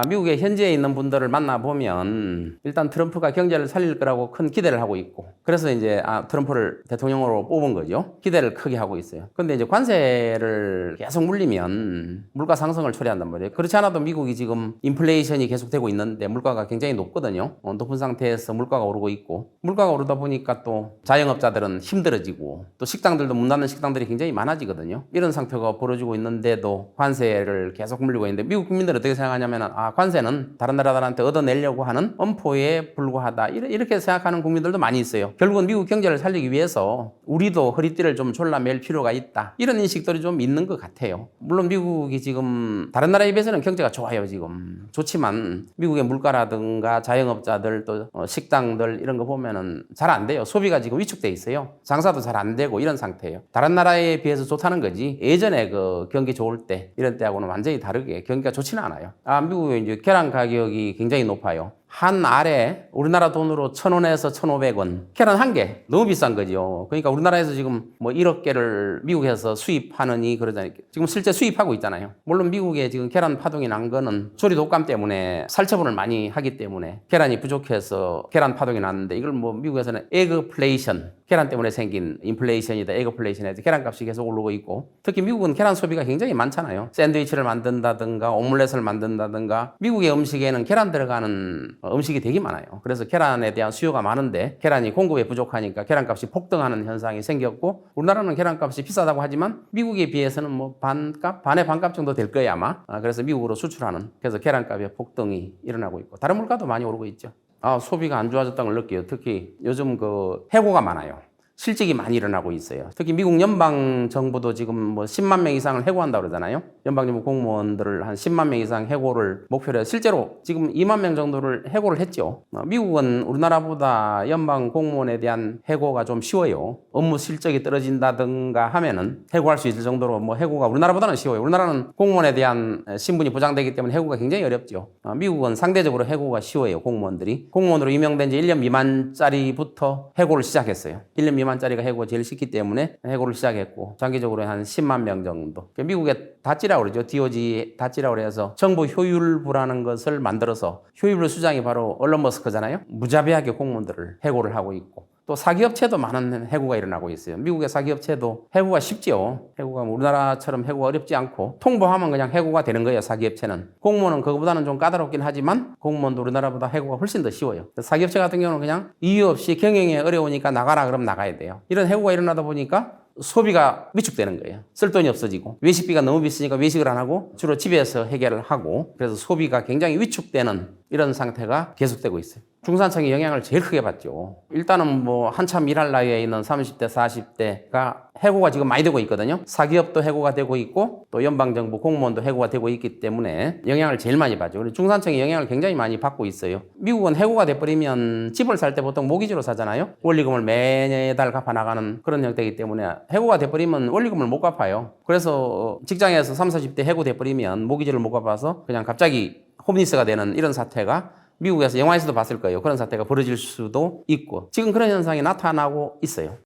미국에 현지에 있는 분들을 만나보면 일단 트럼프가 경제를 살릴 거라고 큰 기대를 하고 있고 그래서 이제 트럼프를 대통령으로 뽑은 거죠. 기대를 크게 하고 있어요. 근데 이제 관세를 계속 물리면 물가 상승을 초래한단 말이에요. 그렇지 않아도 미국이 지금 인플레이션이 계속되고 있는데 물가가 굉장히 높거든요. 높은 상태에서 물가가 오르고 있고 물가가 오르다 보니까 또 자영업자들은 힘들어지고 또 식당들도 문 닫는 식당들이 굉장히 많아지거든요. 이런 상태가 벌어지고 있는데도 관세를 계속 물리고 있는데 미국 국민들은 어떻게 생각하냐면 관세는 다른 나라들한테 얻어내려고 하는 엄포에 불과하다 이렇게 생각하는 국민들도 많이 있어요. 결국은 미국 경제를 살리기 위해서 우리도 허리띠를 좀 졸라맬 필요가 있다 이런 인식들이 좀 있는 것 같아요. 물론 미국이 지금 다른 나라에 비해서는 경제가 좋아요. 지금 좋지만 미국의 물가라든가 자영업자들 또 식당들 이런 거 보면은 잘 안 돼요. 소비가 지금 위축돼 있어요. 장사도 잘 안 되고 이런 상태예요. 다른 나라에 비해서 좋다는 거지 예전에 그 경기 좋을 때 이런 때하고는 완전히 다르게 경기가 좋지는 않아요. 미국의 이제 계란 가격이 굉장히 높아요. 한 알에 우리나라 돈으로 1,000원에서 1,500원. 계란 한 개. 너무 비싼 거죠. 그러니까 우리나라에서 지금 뭐 1억 개를 미국에서 수입하느니 그러잖아요. 지금 실제 수입하고 있잖아요. 물론 미국에 지금 계란 파동이 난 거는 조리 독감 때문에 살처분을 많이 하기 때문에 계란이 부족해서 계란 파동이 났는데 이걸 뭐 미국에서는 에그플레이션. 계란 때문에 생긴 인플레이션이다. 에그플레이션이다. 계란값이 계속 오르고 있고 특히 미국은 계란 소비가 굉장히 많잖아요. 샌드위치를 만든다든가 오믈렛을 만든다든가 미국의 음식에는 계란 들어가는 음식이 되게 많아요. 그래서 계란에 대한 수요가 많은데 계란이 공급에 부족하니까 계란값이 폭등하는 현상이 생겼고 우리나라는 계란값이 비싸다고 하지만 미국에 비해서는 뭐 반값, 반의 반값 정도 될 거야 아마. 그래서 미국으로 수출하는 그래서 계란값의 폭등이 일어나고 있고 다른 물가도 많이 오르고 있죠. 소비가 안 좋아졌다는 걸 느껴요. 특히 요즘 그 해고가 많아요. 실직이 많이 일어나고 있어요. 특히 미국 연방정부도 지금 뭐 10만 명 이상을 해고한다고 그러잖아요. 연방정부 공무원들을 한 10만 명 이상 해고를 목표로 해서 실제로 지금 2만 명 정도를 해고를 했죠. 미국은 우리나라보다 연방 공무원에 대한 해고가 좀 쉬워요. 업무 실적이 떨어진다든가 하면은 해고할 수 있을 정도로 뭐 해고가 우리나라보다는 쉬워요. 우리나라는 공무원에 대한 신분이 보장되기 때문에 해고가 굉장히 어렵죠. 미국은 상대적으로 해고가 쉬워요. 공무원들이. 공무원으로 임용된 지 1년 미만짜리부터 해고를 시작했어요. 1년 미만짜리가 해고가 제일 쉽기 때문에 해고를 시작했고 장기적으로 한 10만 명 정도. 미국의 다찌라고 그러죠. DOG 다찌라고 해서 정부 효율부라는 것을 만들어서 효율부 수장이 바로 얼론 머스크잖아요. 무자비하게 공무원들을 해고를 하고 있고 또 사기업체도 많은 해고가 일어나고 있어요. 미국의 사기업체도 해고가 쉽지요. 해고가 우리나라처럼 해고가 어렵지 않고 통보하면 그냥 해고가 되는 거예요. 사기업체는. 공무원은 그거보다는 좀 까다롭긴 하지만 공무원도 우리나라보다 해고가 훨씬 더 쉬워요. 사기업체 같은 경우는 그냥 이유 없이 경영이 어려우니까 나가라 그러면 나가야 돼요. 이런 해고가 일어나다 보니까 소비가 위축되는 거예요. 쓸 돈이 없어지고 외식비가 너무 비싸니까 외식을 안 하고 주로 집에서 해결을 하고 그래서 소비가 굉장히 위축되는 이런 상태가 계속되고 있어요. 중산층이 영향을 제일 크게 받죠. 일단은 뭐 한참 일할 나이에 있는 30대, 40대가 해고가 지금 많이 되고 있거든요. 사기업도 해고가 되고 있고 또 연방정부 공무원도 해고가 되고 있기 때문에 영향을 제일 많이 받죠. 그리고 중산층이 영향을 굉장히 많이 받고 있어요. 미국은 해고가 돼버리면 집을 살 때 보통 모기지로 사잖아요. 원리금을 매달 갚아나가는 그런 형태이기 때문에 해고가 돼버리면 원리금을 못 갚아요. 그래서 직장에서 30, 40대 해고돼버리면 모기지를 못 갚아서 그냥 갑자기 홈리스가 되는 이런 사태가 미국에서 영화에서도 봤을 거예요. 그런 사태가 벌어질 수도 있고 지금 그런 현상이 나타나고 있어요.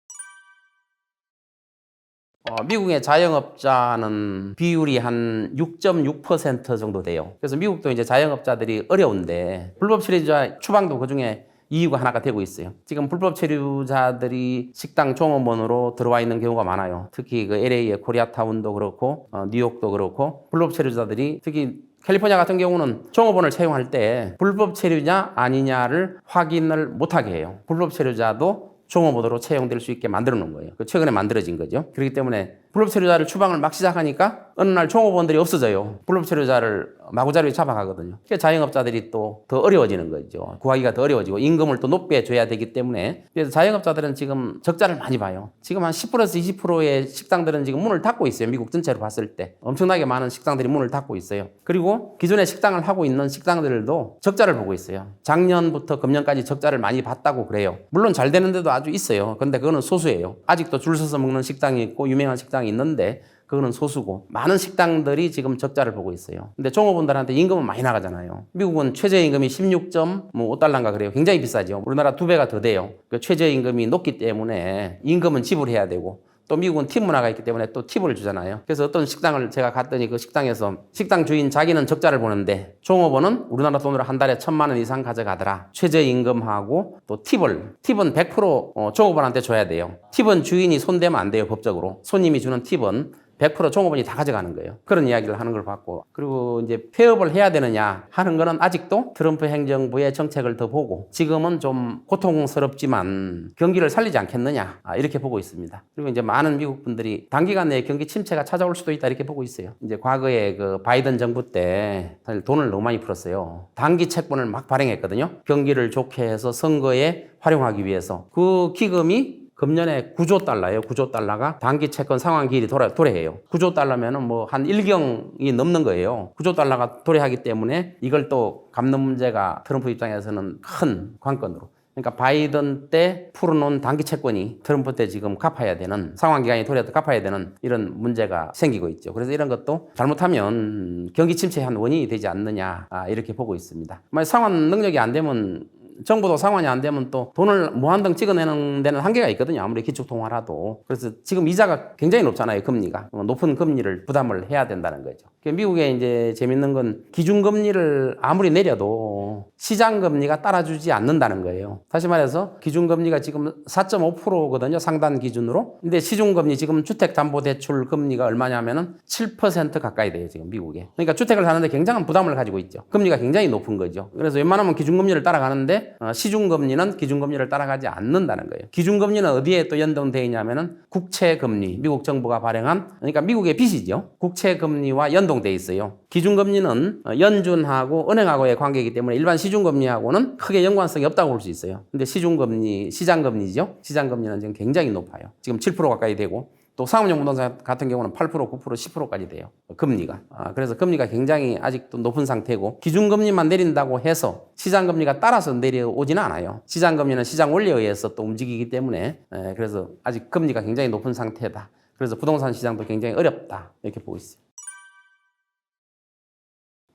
미국의 자영업자는 비율이 한 6.6% 정도 돼요. 그래서 미국도 이제 자영업자들이 어려운데 불법 체류자 추방도 그중에 이유가 하나가 되고 있어요. 지금 불법 체류자들이 식당 종업원으로 들어와 있는 경우가 많아요. 특히 그 LA의 코리아타운도 그렇고 뉴욕도 그렇고 불법 체류자들이 특히 캘리포니아 같은 경우는 종업원을 채용할 때 불법 체류냐 아니냐를 확인을 못하게 해요. 불법 체류자도 종업원으로 채용될 수 있게 만들어 놓은 거예요. 최근에 만들어진 거죠. 그렇기 때문에 불법 체류자를 추방을 막 시작하니까 어느 날 종업원들이 없어져요. 불법 체류자를 마구자루에 잡아가거든요. 그러니까 자영업자들이 또 더 어려워지는 거죠. 구하기가 더 어려워지고 임금을 또 높게 줘야 되기 때문에 그래서 자영업자들은 지금 적자를 많이 봐요. 지금 한 10%에서 20%의 식당들은 지금 문을 닫고 있어요. 미국 전체로 봤을 때 엄청나게 많은 식당들이 문을 닫고 있어요. 그리고 기존에 식당을 하고 있는 식당들도 적자를 보고 있어요. 작년부터 금년까지 적자를 많이 봤다고 그래요. 물론 잘 되는 데도 아주 있어요. 근데 그거는 소수예요. 아직도 줄 서서 먹는 식당이 있고 유명한 식당이 있는데 그거는 소수고 많은 식당들이 지금 적자를 보고 있어요. 근데 종업원들한테 임금은 많이 나가잖아요. 미국은 최저임금이 16.5달러인가 그래요. 굉장히 비싸죠. 우리나라 2배가 더 돼요. 그 최저임금이 높기 때문에 임금은 지불해야 되고 또 미국은 팁 문화가 있기 때문에 또 팁을 주잖아요. 그래서 어떤 식당을 제가 갔더니 그 식당에서 식당 주인 자기는 적자를 보는데 종업원은 우리나라 돈으로 한 달에 1,000만 원 이상 가져가더라. 최저임금하고 또 팁은 100% 종업원한테 줘야 돼요. 팁은 주인이 손대면 안 돼요, 법적으로. 손님이 주는 팁은 100% 종업원이 다 가져가는 거예요. 그런 이야기를 하는 걸 봤고, 그리고 이제 폐업을 해야 되느냐 하는 거는 아직도 트럼프 행정부의 정책을 더 보고 지금은 좀 고통스럽지만 경기를 살리지 않겠느냐 이렇게 보고 있습니다. 그리고 이제 많은 미국 분들이 단기간 내에 경기 침체가 찾아올 수도 있다 이렇게 보고 있어요. 이제 과거에 그 바이든 정부 때 사실 돈을 너무 많이 풀었어요. 단기 채권을 막 발행했거든요. 경기를 좋게 해서 선거에 활용하기 위해서. 그 기금이 금년에 9조 달러예요. 9조 달러가 단기 채권 상환 기일이 도래해요. 9조 달러면은 뭐 한 1경이 넘는 거예요. 9조 달러가 도래하기 때문에 이걸 또 갚는 문제가 트럼프 입장에서는 큰 관건으로. 그러니까 바이든 때 풀어놓은 단기 채권이 트럼프 때 지금 갚아야 되는 상환 기간이 도래해서 갚아야 되는 이런 문제가 생기고 있죠. 그래서 이런 것도 잘못하면 경기 침체의 한 원인이 되지 않느냐 이렇게 보고 있습니다. 만약 상환 능력이 안 되면 정부도 상환이 안 되면 또 돈을 무한정 찍어내는 데는 한계가 있거든요. 아무리 기축통화라도. 그래서 지금 이자가 굉장히 높잖아요. 금리가. 높은 금리를 부담을 해야 된다는 거죠. 미국에 이제 재밌는 건 기준금리를 아무리 내려도 시장금리가 따라주지 않는다는 거예요. 다시 말해서 기준금리가 지금 4.5%거든요. 상단 기준으로. 근데 시중금리 지금 주택담보대출 금리가 얼마냐면은 7% 가까이 돼요. 지금 미국에. 그러니까 주택을 사는데 굉장한 부담을 가지고 있죠. 금리가 굉장히 높은 거죠. 그래서 웬만하면 기준금리를 따라가는데 시중금리는 기준금리를 따라가지 않는다는 거예요. 기준금리는 어디에 또 연동되어 있냐면은 국채금리, 미국 정부가 발행한, 그러니까 미국의 빚이죠. 국채금리와 연동되어 있어요. 기준금리는 연준하고 은행하고의 관계이기 때문에 일반 시중금리하고는 크게 연관성이 없다고 볼 수 있어요. 근데 시장금리죠. 시장금리는 지금 굉장히 높아요. 지금 7% 가까이 되고, 또 상업용 부동산 같은 경우는 8%, 9%, 10%까지 돼요. 금리가. 그래서 금리가 굉장히 아직도 높은 상태고 기준금리만 내린다고 해서 시장금리가 따라서 내려오지는 않아요. 시장금리는 시장 원리에 의해서 또 움직이기 때문에 그래서 아직 금리가 굉장히 높은 상태다. 그래서 부동산 시장도 굉장히 어렵다. 이렇게 보고 있어요.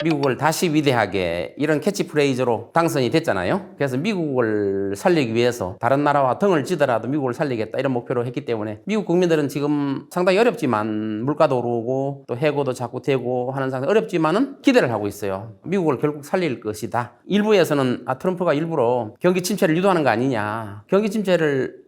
미국을 다시 위대하게 이런 캐치프레이즈로 당선이 됐잖아요. 그래서 미국을 살리기 위해서 다른 나라와 등을 지더라도 미국을 살리겠다 이런 목표로 했기 때문에 미국 국민들은 지금 상당히 어렵지만 물가도 오르고 또 해고도 자꾸 되고 하는 상황이 어렵지만은 기대를 하고 있어요. 미국을 결국 살릴 것이다. 일부에서는 트럼프가 일부러 경기 침체를 유도하는 거 아니냐. 경기 침체를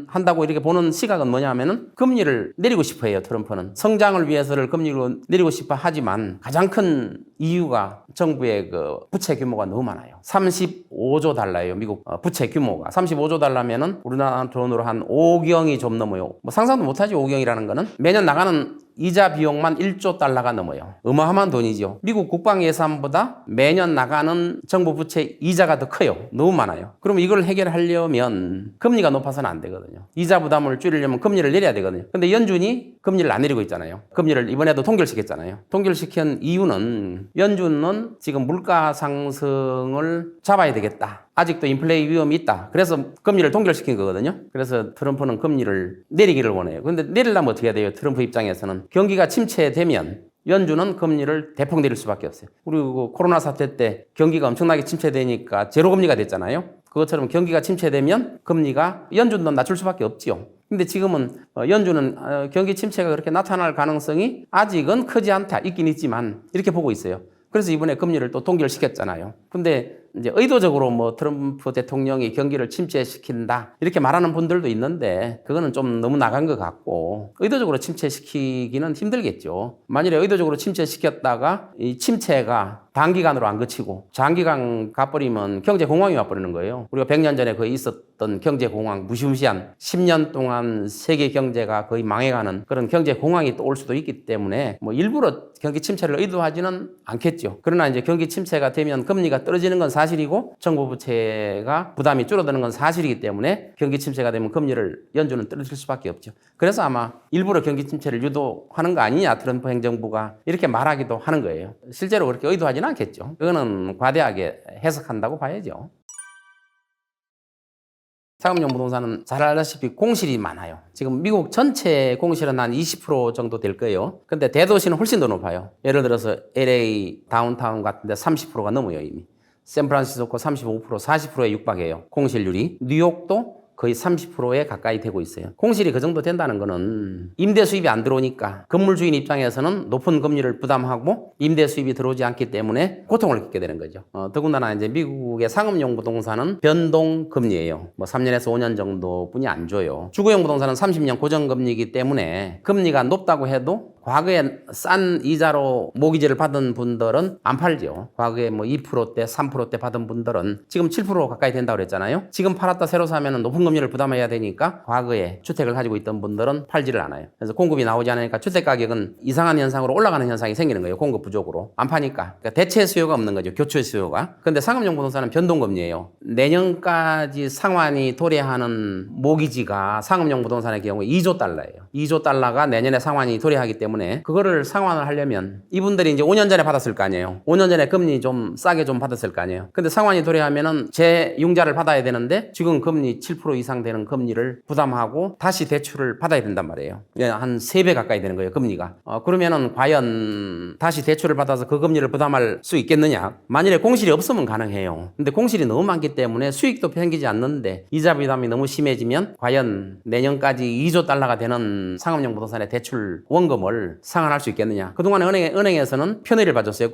한다고 이렇게 보는 시각은 뭐냐면은 금리를 내리고 싶어 해요. 트럼프는. 성장을 위해서를 금리로 내리고 싶어 하지만 가장 큰 이유가 정부의 그 부채 규모가 너무 많아요. 35조 달러예요. 미국 부채 규모가. 35조 달러면은 우리나라 돈으로 한 5경이 좀 넘어요. 뭐 상상도 못하지 5경이라는 거는. 매년 나가는 이자 비용만 1조 달러가 넘어요. 어마어마한 돈이죠. 미국 국방 예산보다 매년 나가는 정부 부채 이자가 더 커요. 너무 많아요. 그럼 이걸 해결하려면 금리가 높아서는 안 되거든요. 이자 부담을 줄이려면 금리를 내려야 되거든요. 근데 연준이 금리를 안 내리고 있잖아요. 금리를 이번에도 동결시켰잖아요. 동결시킨 이유는 연준은 지금 물가 상승을 잡아야 되겠다. 아직도 인플레이 위험이 있다. 그래서 금리를 동결시킨 거거든요. 그래서 트럼프는 금리를 내리기를 원해요. 근데 내리려면 어떻게 해야 돼요? 트럼프 입장에서는. 경기가 침체되면 연준은 금리를 대폭 내릴 수밖에 없어요. 그리고 코로나 사태 때 경기가 엄청나게 침체되니까 제로금리가 됐잖아요. 그것처럼 경기가 침체되면 금리가 연준도 낮출 수밖에 없지요. 근데 지금은 연준은 경기 침체가 그렇게 나타날 가능성이 아직은 크지 않다. 있긴 있지만 이렇게 보고 있어요. 그래서 이번에 금리를 또 동결시켰잖아요. 근데 이제 의도적으로 뭐 트럼프 대통령이 경기를 침체시킨다 이렇게 말하는 분들도 있는데 그거는 좀 너무 나간 것 같고 의도적으로 침체시키기는 힘들겠죠. 만일에 의도적으로 침체시켰다가 이 침체가 단기간으로 안 그치고 장기간 가버리면 경제공황이 와버리는 거예요. 우리가 100년 전에 거의 있었던 경제공황, 무시무시한 10년 동안 세계 경제가 거의 망해가는 그런 경제공황이 또 올 수도 있기 때문에 뭐 일부러 경기 침체를 의도하지는 않겠죠. 그러나 이제 경기 침체가 되면 금리가 떨어지는 건 사실이고 정부 부채가 부담이 줄어드는 건 사실이기 때문에 경기 침체가 되면 금리를 연준은 떨어질 수밖에 없죠. 그래서 아마 일부러 경기 침체를 유도하는 거 아니냐 트럼프 행정부가 이렇게 말하기도 하는 거예요. 실제로 그렇게 의도하지는 않겠죠. 그거는 과대하게 해석한다고 봐야죠. 상업용 부동산은 잘 알다시피 공실이 많아요. 지금 미국 전체 공실은 한 20% 정도 될 거예요. 근데 대도시는 훨씬 더 높아요. 예를 들어서 LA 다운타운 같은 데 30%가 넘어요 이미. 샌프란시스코 35%, 40%에 육박해요. 공실률이. 뉴욕도 거의 30%에 가까이 되고 있어요. 공실이 그 정도 된다는 거는 임대 수입이 안 들어오니까 건물 주인 입장에서는 높은 금리를 부담하고 임대 수입이 들어오지 않기 때문에 고통을 겪게 되는 거죠. 더군다나 이제 미국의 상업용 부동산은 변동 금리예요. 뭐 3년에서 5년 정도뿐이 안 줘요. 주거용 부동산은 30년 고정금리이기 때문에 금리가 높다고 해도 과거에 싼 이자로 모기지를 받은 분들은 안 팔죠. 과거에 뭐 2%대, 3%대 받은 분들은 지금 7% 가까이 된다고 그랬잖아요. 지금 팔았다 새로 사면 높은 금리를 부담해야 되니까 과거에 주택을 가지고 있던 분들은 팔지를 않아요. 그래서 공급이 나오지 않으니까 주택 가격은 이상한 현상으로 올라가는 현상이 생기는 거예요. 공급 부족으로. 안 파니까. 그러니까 대체 수요가 없는 거죠. 교체 수요가. 근데 상업용 부동산은 변동금리예요. 내년까지 상환이 도래하는 모기지가 상업용 부동산의 경우에 2조 달러예요. 2조 달러가 내년에 상환이 도래하기 때문에 그거를 상환을 하려면 이분들이 이제 5년 전에 받았을 거 아니에요. 5년 전에 금리 좀 싸게 좀 받았을 거 아니에요. 근데 상환이 도래하면은 재융자를 받아야 되는데 지금 금리 7% 이상 되는 금리를 부담하고 다시 대출을 받아야 된단 말이에요. 한 3배 가까이 되는 거예요, 금리가. 그러면은 과연 다시 대출을 받아서 그 금리를 부담할 수 있겠느냐? 만일에 공실이 없으면 가능해요. 근데 공실이 너무 많기 때문에 수익도 생기지 않는데 이자 부담이 너무 심해지면 과연 내년까지 2조 달러가 되는 상업용 부동산의 대출 원금을 상환할 수 있겠느냐. 그동안 은행에서는 편의를 봐줬어요.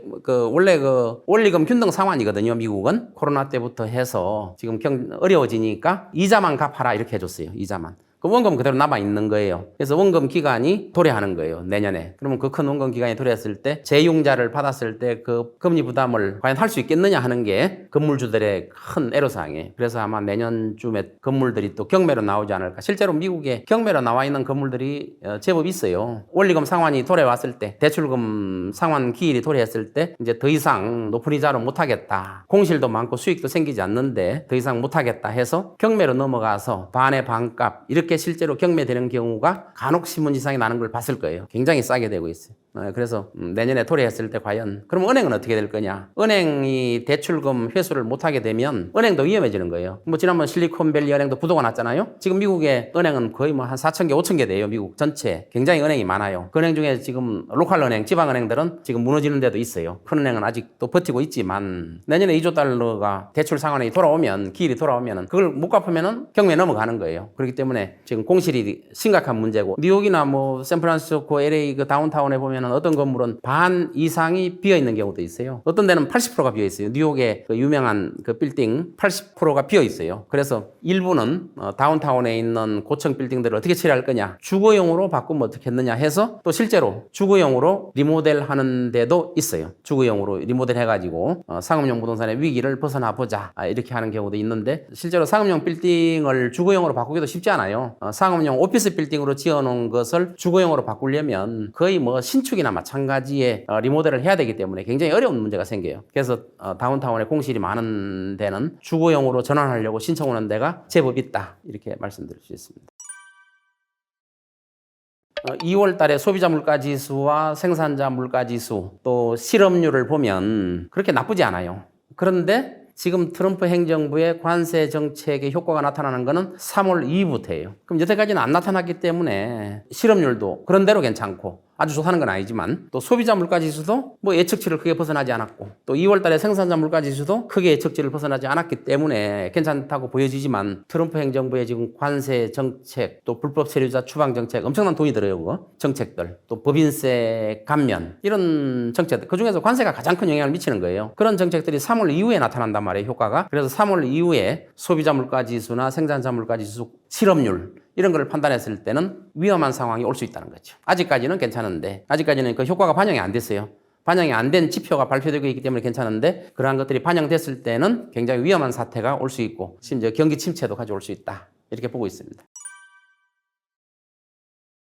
원래 원리금 균등 상환이거든요. 미국은 코로나 때부터 해서 지금 어려워지니까 이자만 갚아라 이렇게 해줬어요. 이자만. 그 원금 그대로 남아 있는 거예요. 그래서 원금 기간이 도래하는 거예요. 내년에. 그러면 그 큰 원금 기간이 도래했을 때 재융자를 받았을 때 그 금리 부담을 과연 할 수 있겠느냐 하는 게 건물주들의 큰 애로사항이에요. 그래서 아마 내년쯤에 건물들이 또 경매로 나오지 않을까. 실제로 미국에 경매로 나와 있는 건물들이 제법 있어요. 원리금 상환이 도래왔을 때, 대출금 상환 기일이 도래했을 때 이제 더 이상 높은 이자로 못하겠다. 공실도 많고 수익도 생기지 않는데 더 이상 못하겠다 해서 경매로 넘어가서 반의 반값 이렇게 실제로 경매되는 경우가 간혹 신문지상에 나는 걸 봤을 거예요. 굉장히 싸게 되고 있어요. 그래서 내년에 도래했을 때 과연 그럼 은행은 어떻게 될 거냐? 은행이 대출금 회수를 못하게 되면 은행도 위험해지는 거예요. 뭐 지난번 실리콘밸리 은행도 부도가 났잖아요. 지금 미국의 은행은 거의 뭐 한 4천 개, 5천 개 돼요. 미국 전체 굉장히 은행이 많아요. 그 은행 중에 지금 로컬 은행, 지방 은행들은 지금 무너지는 데도 있어요. 큰 은행은 아직도 버티고 있지만 내년에 2조 달러가 대출 상환이 돌아오면 기일이 돌아오면은 그걸 못 갚으면은 경매 넘어가는 거예요. 그렇기 때문에 지금 공실이 심각한 문제고 뉴욕이나 뭐 샌프란시스코, LA 그 다운타운에 보면 어떤 건물은 반 이상이 비어있는 경우도 있어요. 어떤 데는 80%가 비어있어요. 뉴욕의 그 유명한 그 빌딩 80%가 비어있어요. 그래서 일부는 다운타운에 있는 고층 빌딩들을 어떻게 처리할 거냐. 주거용으로 바꾸면 어떻게 했느냐 해서 또 실제로 주거용으로 리모델하는 데도 있어요. 주거용으로 리모델 해가지고 상업용 부동산의 위기를 벗어나 보자 이렇게 하는 경우도 있는데 실제로 상업용 빌딩을 주거용으로 바꾸기도 쉽지 않아요. 상업용 오피스 빌딩으로 지어놓은 것을 주거용으로 바꾸려면 거의 뭐 신축이나 마찬가지의 리모델을 해야 되기 때문에 굉장히 어려운 문제가 생겨요. 그래서 다운타운에 공실이 많은 데는 주거용으로 전환하려고 신청 오는 데가 제법 있다. 이렇게 말씀드릴 수 있습니다. 2월 달에 소비자 물가지수와 생산자 물가지수 또 실업률을 보면 그렇게 나쁘지 않아요. 그런데 지금 트럼프 행정부의 관세 정책의 효과가 나타나는 것은 3월 이후부터예요. 그럼 여태까지는 안 나타났기 때문에 실업률도 그런대로 괜찮고 아주 좋다는 건 아니지만 또 소비자 물가지수도 뭐 예측치를 크게 벗어나지 않았고 또 2월 달에 생산자 물가지수도 크게 예측치를 벗어나지 않았기 때문에 괜찮다고 보여지지만 트럼프 행정부의 지금 관세 정책 또 불법 체류자 추방 정책 엄청난 돈이 들어요. 그거 정책들 또 법인세 감면 이런 정책들 그중에서 관세가 가장 큰 영향을 미치는 거예요. 그런 정책들이 3월 이후에 나타난단 말이에요. 효과가. 그래서 3월 이후에 소비자 물가지수나 생산자 물가지수 실업률 이런 걸 판단했을 때는 위험한 상황이 올 수 있다는 거죠. 아직까지는 괜찮은데 아직까지는 그 효과가 반영이 안 됐어요. 반영이 안 된 지표가 발표되고 있기 때문에 괜찮은데 그러한 것들이 반영됐을 때는 굉장히 위험한 사태가 올 수 있고 심지어 경기 침체도 가져올 수 있다. 이렇게 보고 있습니다.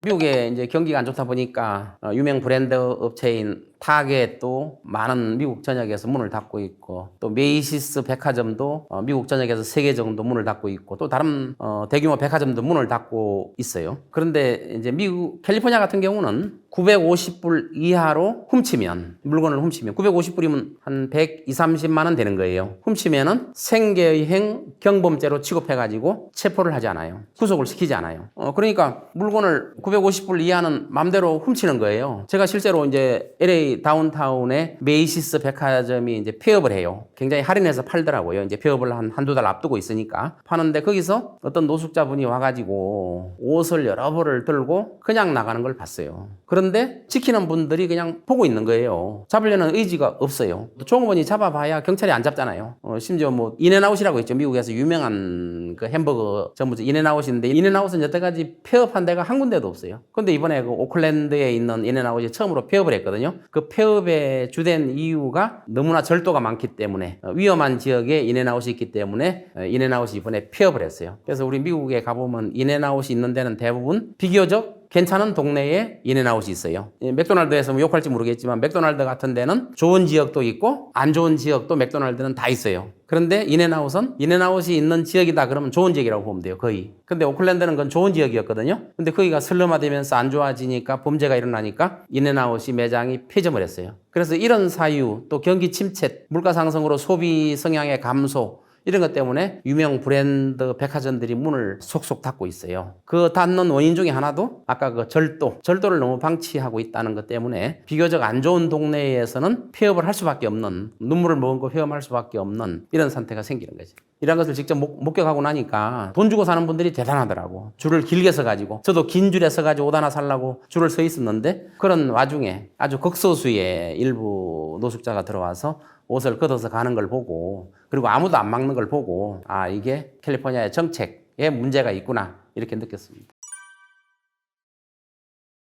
미국에 이제 경기가 안 좋다 보니까 유명 브랜드 업체인 타겟도 많은 미국 전역에서 문을 닫고 있고 또 메이시스 백화점도 미국 전역에서 3개 정도 문을 닫고 있고 또 다른 대규모 백화점도 문을 닫고 있어요. 그런데 이제 미국 캘리포니아 같은 경우는 950불 이하로 물건을 훔치면 950불이면 한 120, 30만 원 되는 거예요. 훔치면은 생계형 경범죄로 취급해가지고 체포를 하지 않아요. 구속을 시키지 않아요. 그러니까 물건을 950불 이하는 맘대로 훔치는 거예요. 제가 실제로 이제 LA 다운타운에 메이시스 백화점이 이제 폐업을 해요. 굉장히 할인해서 팔더라고요. 이제 폐업을 한두 달 앞두고 있으니까. 파는데 거기서 어떤 노숙자분이 와가지고 옷을 여러 벌을 들고 그냥 나가는 걸 봤어요. 그런데 지키는 분들이 그냥 보고 있는 거예요. 잡으려는 의지가 없어요. 종업원이 잡아봐야 경찰이 안 잡잖아요. 심지어 뭐 인앤아웃이라고 있죠. 미국에서 유명한 그 햄버거 전문점 인앤아웃인데 인앤아웃은 여태까지 폐업한 데가 한 군데도 없어요. 근데 이번에 그 오클랜드에 있는 인앤아웃이 처음으로 폐업을 했거든요. 그 폐업의 주된 이유가 너무나 절도가 많기 때문에 위험한 지역에 인앤아웃이 있기 때문에 인앤아웃이 이번에 폐업을 했어요. 그래서 우리 미국에 가보면 인앤아웃이 있는 데는 대부분 비교적 괜찮은 동네에 인앤아웃이 있어요. 맥도날드에서 뭐 욕할지 모르겠지만 맥도날드 같은 데는 좋은 지역도 있고 안 좋은 지역도 맥도날드는 다 있어요. 그런데 인앤아웃은 인앤아웃이 있는 지역이다 그러면 좋은 지역이라고 보면 돼요. 거의. 근데 오클랜드는 그건 좋은 지역이었거든요. 근데 거기가 슬럼화되면서 안 좋아지니까 범죄가 일어나니까 인앤아웃이 매장이 폐점을 했어요. 그래서 이런 사유 또 경기 침체, 물가 상승으로 소비 성향의 감소 이런 것 때문에 유명 브랜드 백화점들이 문을 속속 닫고 있어요. 그 닫는 원인 중에 하나도 아까 그 절도를 너무 방치하고 있다는 것 때문에 비교적 안 좋은 동네에서는 폐업을 할 수밖에 없는, 눈물을 머금고 폐업할 수밖에 없는 이런 상태가 생기는 거죠. 이런 것을 직접 목격하고 나니까 돈 주고 사는 분들이 대단하더라고. 줄을 길게 서가지고. 저도 긴 줄에 서가지고 옷 하나 살라고 줄을 서 있었는데 그런 와중에 아주 극소수의 일부 노숙자가 들어와서 옷을 걷어서 가는 걸 보고 그리고 아무도 안 막는 걸 보고 아 이게 캘리포니아의 정책에 문제가 있구나 이렇게 느꼈습니다.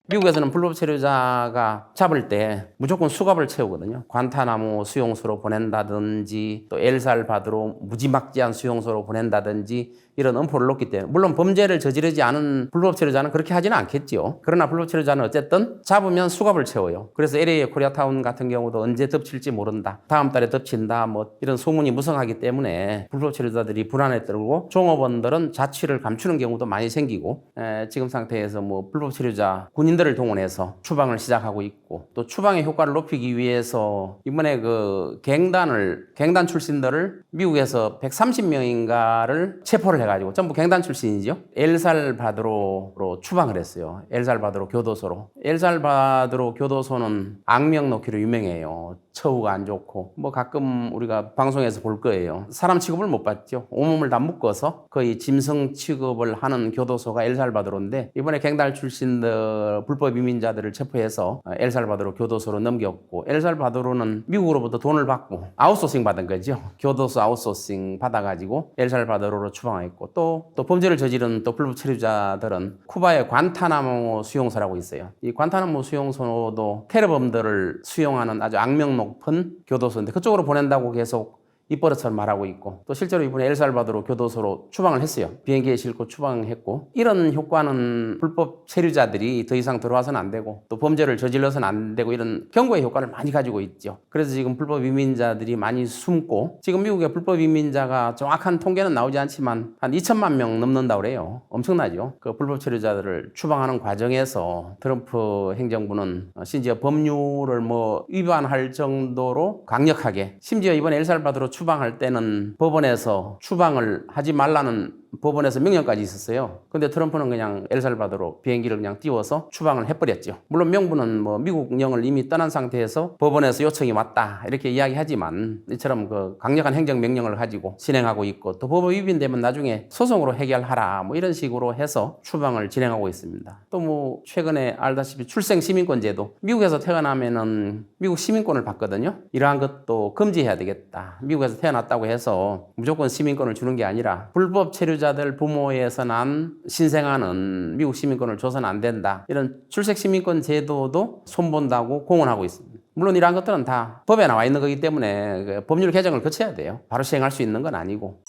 미국에서는 불법 체류자가 잡을 때 무조건 수갑을 채우거든요. 관타나무 수용소로 보낸다든지 또 엘살바도르 무지막지한 수용소로 보낸다든지 이런 엄포를 놓기 때문에 물론 범죄를 저지르지 않은 불법 체류자는 그렇게 하지는 않겠죠. 그러나 불법 체류자는 어쨌든 잡으면 수갑을 채워요. 그래서 LA의 코리아타운 같은 경우도 언제 덮칠지 모른다. 다음 달에 덮친다. 뭐 이런 소문이 무성하기 때문에 불법 체류자들이 불안에 떨고 종업원들은 자취를 감추는 경우도 많이 생기고 지금 상태에서 뭐 불법 체류자 군인들을 동원해서 추방을 시작하고 있고 또 추방의 효과를 높이기 위해서 이번에 그 갱단 출신들을 미국에서 130명인가를 체포를 해가지고 전부 갱단 출신이죠. 엘살바도르로 추방을 했어요. 엘살바도르 교도소로. 엘살바도르 교도소는 악명 놓기로 유명해요. 처우가 안 좋고 뭐 가끔 우리가 방송에서 볼 거예요. 사람 취급을 못 받죠. 온몸을 다 묶어서 거의 짐승 취급을 하는 교도소가 엘살바도르인데 이번에 갱단 출신들 불법 이민자들을 체포해서 엘살바도르 교도소로 넘겼고 엘살바도르는 미국으로부터 돈을 받고 아웃소싱 받은 거죠. 교도소 아웃소싱 받아가지고 엘살바도르로 추방했고 또 범죄를 저지른 또 불법 체류자들은 쿠바의 관타나모 수용소라고 있어요. 이 관타나모 수용소도 테러범들을 수용하는 아주 악명 높은 교도소인데 그쪽으로 보낸다고 계속 입버릇처럼 말하고 있고 또 실제로 이번에 엘살바도르 교도소로 추방을 했어요. 비행기에 싣고 추방했고 이런 효과는 불법 체류자들이 더 이상 들어와서는 안 되고 또 범죄를 저질러서는 안 되고 이런 경고의 효과를 많이 가지고 있죠. 그래서 지금 불법 이민자들이 많이 숨고 지금 미국의 불법 이민자가 정확한 통계는 나오지 않지만 한 2천만 명 넘는다고 그래요. 엄청나죠. 그 불법 체류자들을 추방하는 과정에서 트럼프 행정부는 심지어 법률을 뭐 위반할 정도로 강력하게 심지어 이번에 엘살바도르 추방할 때는 법원에서 추방을 하지 말라는 법원에서 명령까지 있었어요. 근데 트럼프는 그냥 엘살바도르 비행기를 그냥 띄워서 추방을 해버렸죠. 물론 명분은 뭐 미국령을 이미 떠난 상태에서 법원에서 요청이 왔다 이렇게 이야기하지만 이처럼 그 강력한 행정명령을 가지고 진행하고 있고 또 법원 위반되면 나중에 소송으로 해결하라 뭐 이런 식으로 해서 추방을 진행하고 있습니다. 또 뭐 최근에 알다시피 출생시민권제도 미국에서 태어나면은 미국 시민권을 받거든요. 이러한 것도 금지해야 되겠다. 미국에서 태어났다고 해서 무조건 시민권을 주는 게 아니라 불법 체류자들 부모에서 난 신생아는 미국 시민권을 줘서는 안 된다. 이런 출생시민권 제도도 손본다고 공언하고 있습니다. 물론 이러한 것들은 다 법에 나와 있는 거기 때문에 법률 개정을 거쳐야 돼요. 바로 시행할 수 있는 건 아니고.